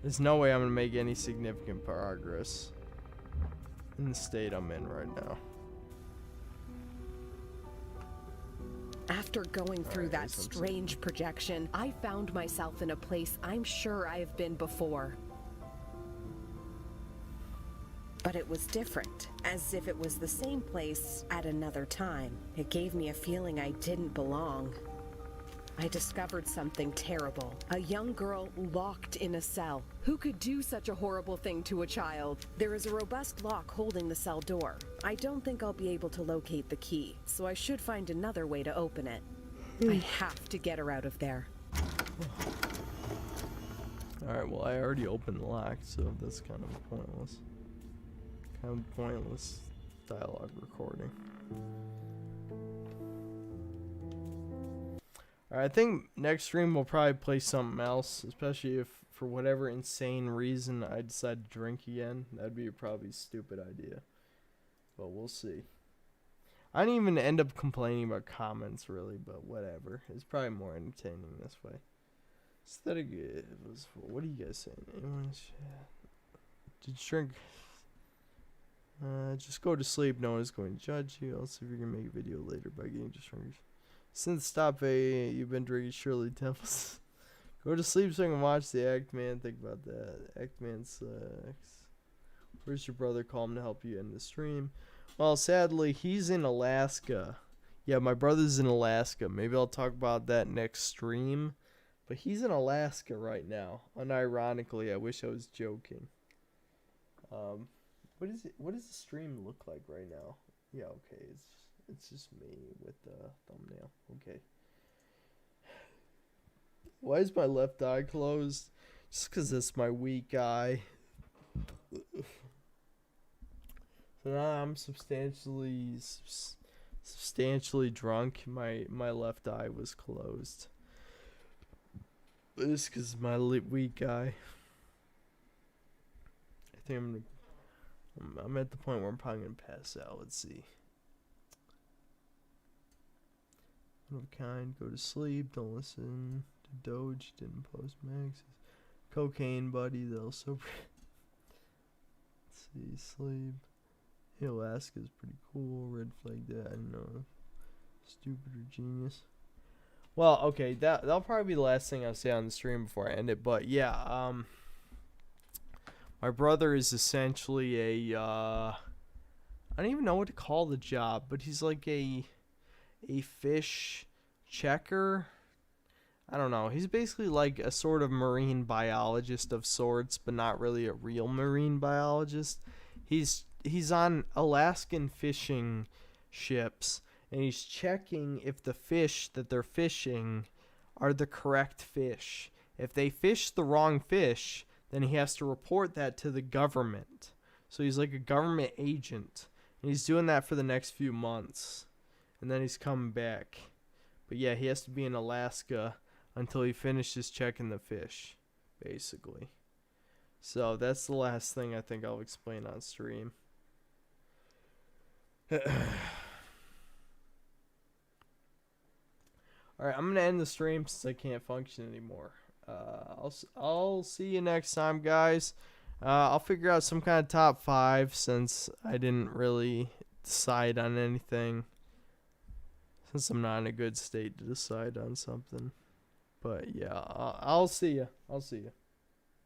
There's no way I'm gonna make any significant progress in the state I'm in right now. After going through that strange projection, I found myself in a place I'm sure I have been before. But it was different, as if it was the same place at another time. It gave me a feeling I didn't belong. I discovered something terrible. A young girl locked in a cell. Who could do such a horrible thing to a child? There is a robust lock holding the cell door. I don't think I'll be able to locate the key, so I should find another way to open it. I have to get her out of there. Alright, well, I already opened the lock, so that's kind of pointless. Kind of pointless dialogue recording. Alright, I think next stream we'll probably play something else, especially if for whatever insane reason I decide to drink again. That'd be a probably stupid idea. But we'll see. I didn't even end up complaining about comments really, but whatever. It's probably more entertaining this way. Aesthetic was, what are you guys saying? Anyone? Did you drink? Just go to sleep. No one's going to judge you. I'll see if you can make a video later by getting distracted. Since stop you've been drinking Shirley Temples. Go to sleep so I can watch the Act Man. Think about that. Act Man sucks. Where's your brother? Call him to help you end the stream. Well, sadly, he's in Alaska. Yeah, my brother's in Alaska. Maybe I'll talk about that next stream. But he's in Alaska right now. Unironically, I wish I was joking. What is it? What does the stream look like right now? Yeah, okay. It's just me with the thumbnail. Okay. Why is my left eye closed? Just because it's my weak eye. So now I'm substantially drunk. My left eye was closed. But it's because my weak eye. I think I'm at the point where I'm probably gonna pass out. Let's see. One of a kind. Go to sleep. Don't listen to Doge. Didn't post Max. Cocaine buddy. They'll so. Let's see. Sleep. Hey, Alaska's pretty cool. Red flag that. I don't know. Stupid or genius. Well, okay, that'll probably be the last thing I'll say on the stream before I end it. But yeah, my brother is essentially I don't even know what to call the job, but he's like a fish checker. I don't know. He's basically like a sort of marine biologist of sorts, but not really a real marine biologist. He's on Alaskan fishing ships. And he's checking if the fish that they're fishing are the correct fish. If they fish the wrong fish, then he has to report that to the government. So he's like a government agent. And he's doing that for the next few months. And then he's coming back. But yeah, he has to be in Alaska until he finishes checking the fish, basically. So that's the last thing I think I'll explain on stream. Alright, I'm going to end the stream since I can't function anymore. I'll see you next time, guys. I'll figure out some kind of top 5 since I didn't really decide on anything. Since I'm not in a good state to decide on something. But yeah, I'll see you.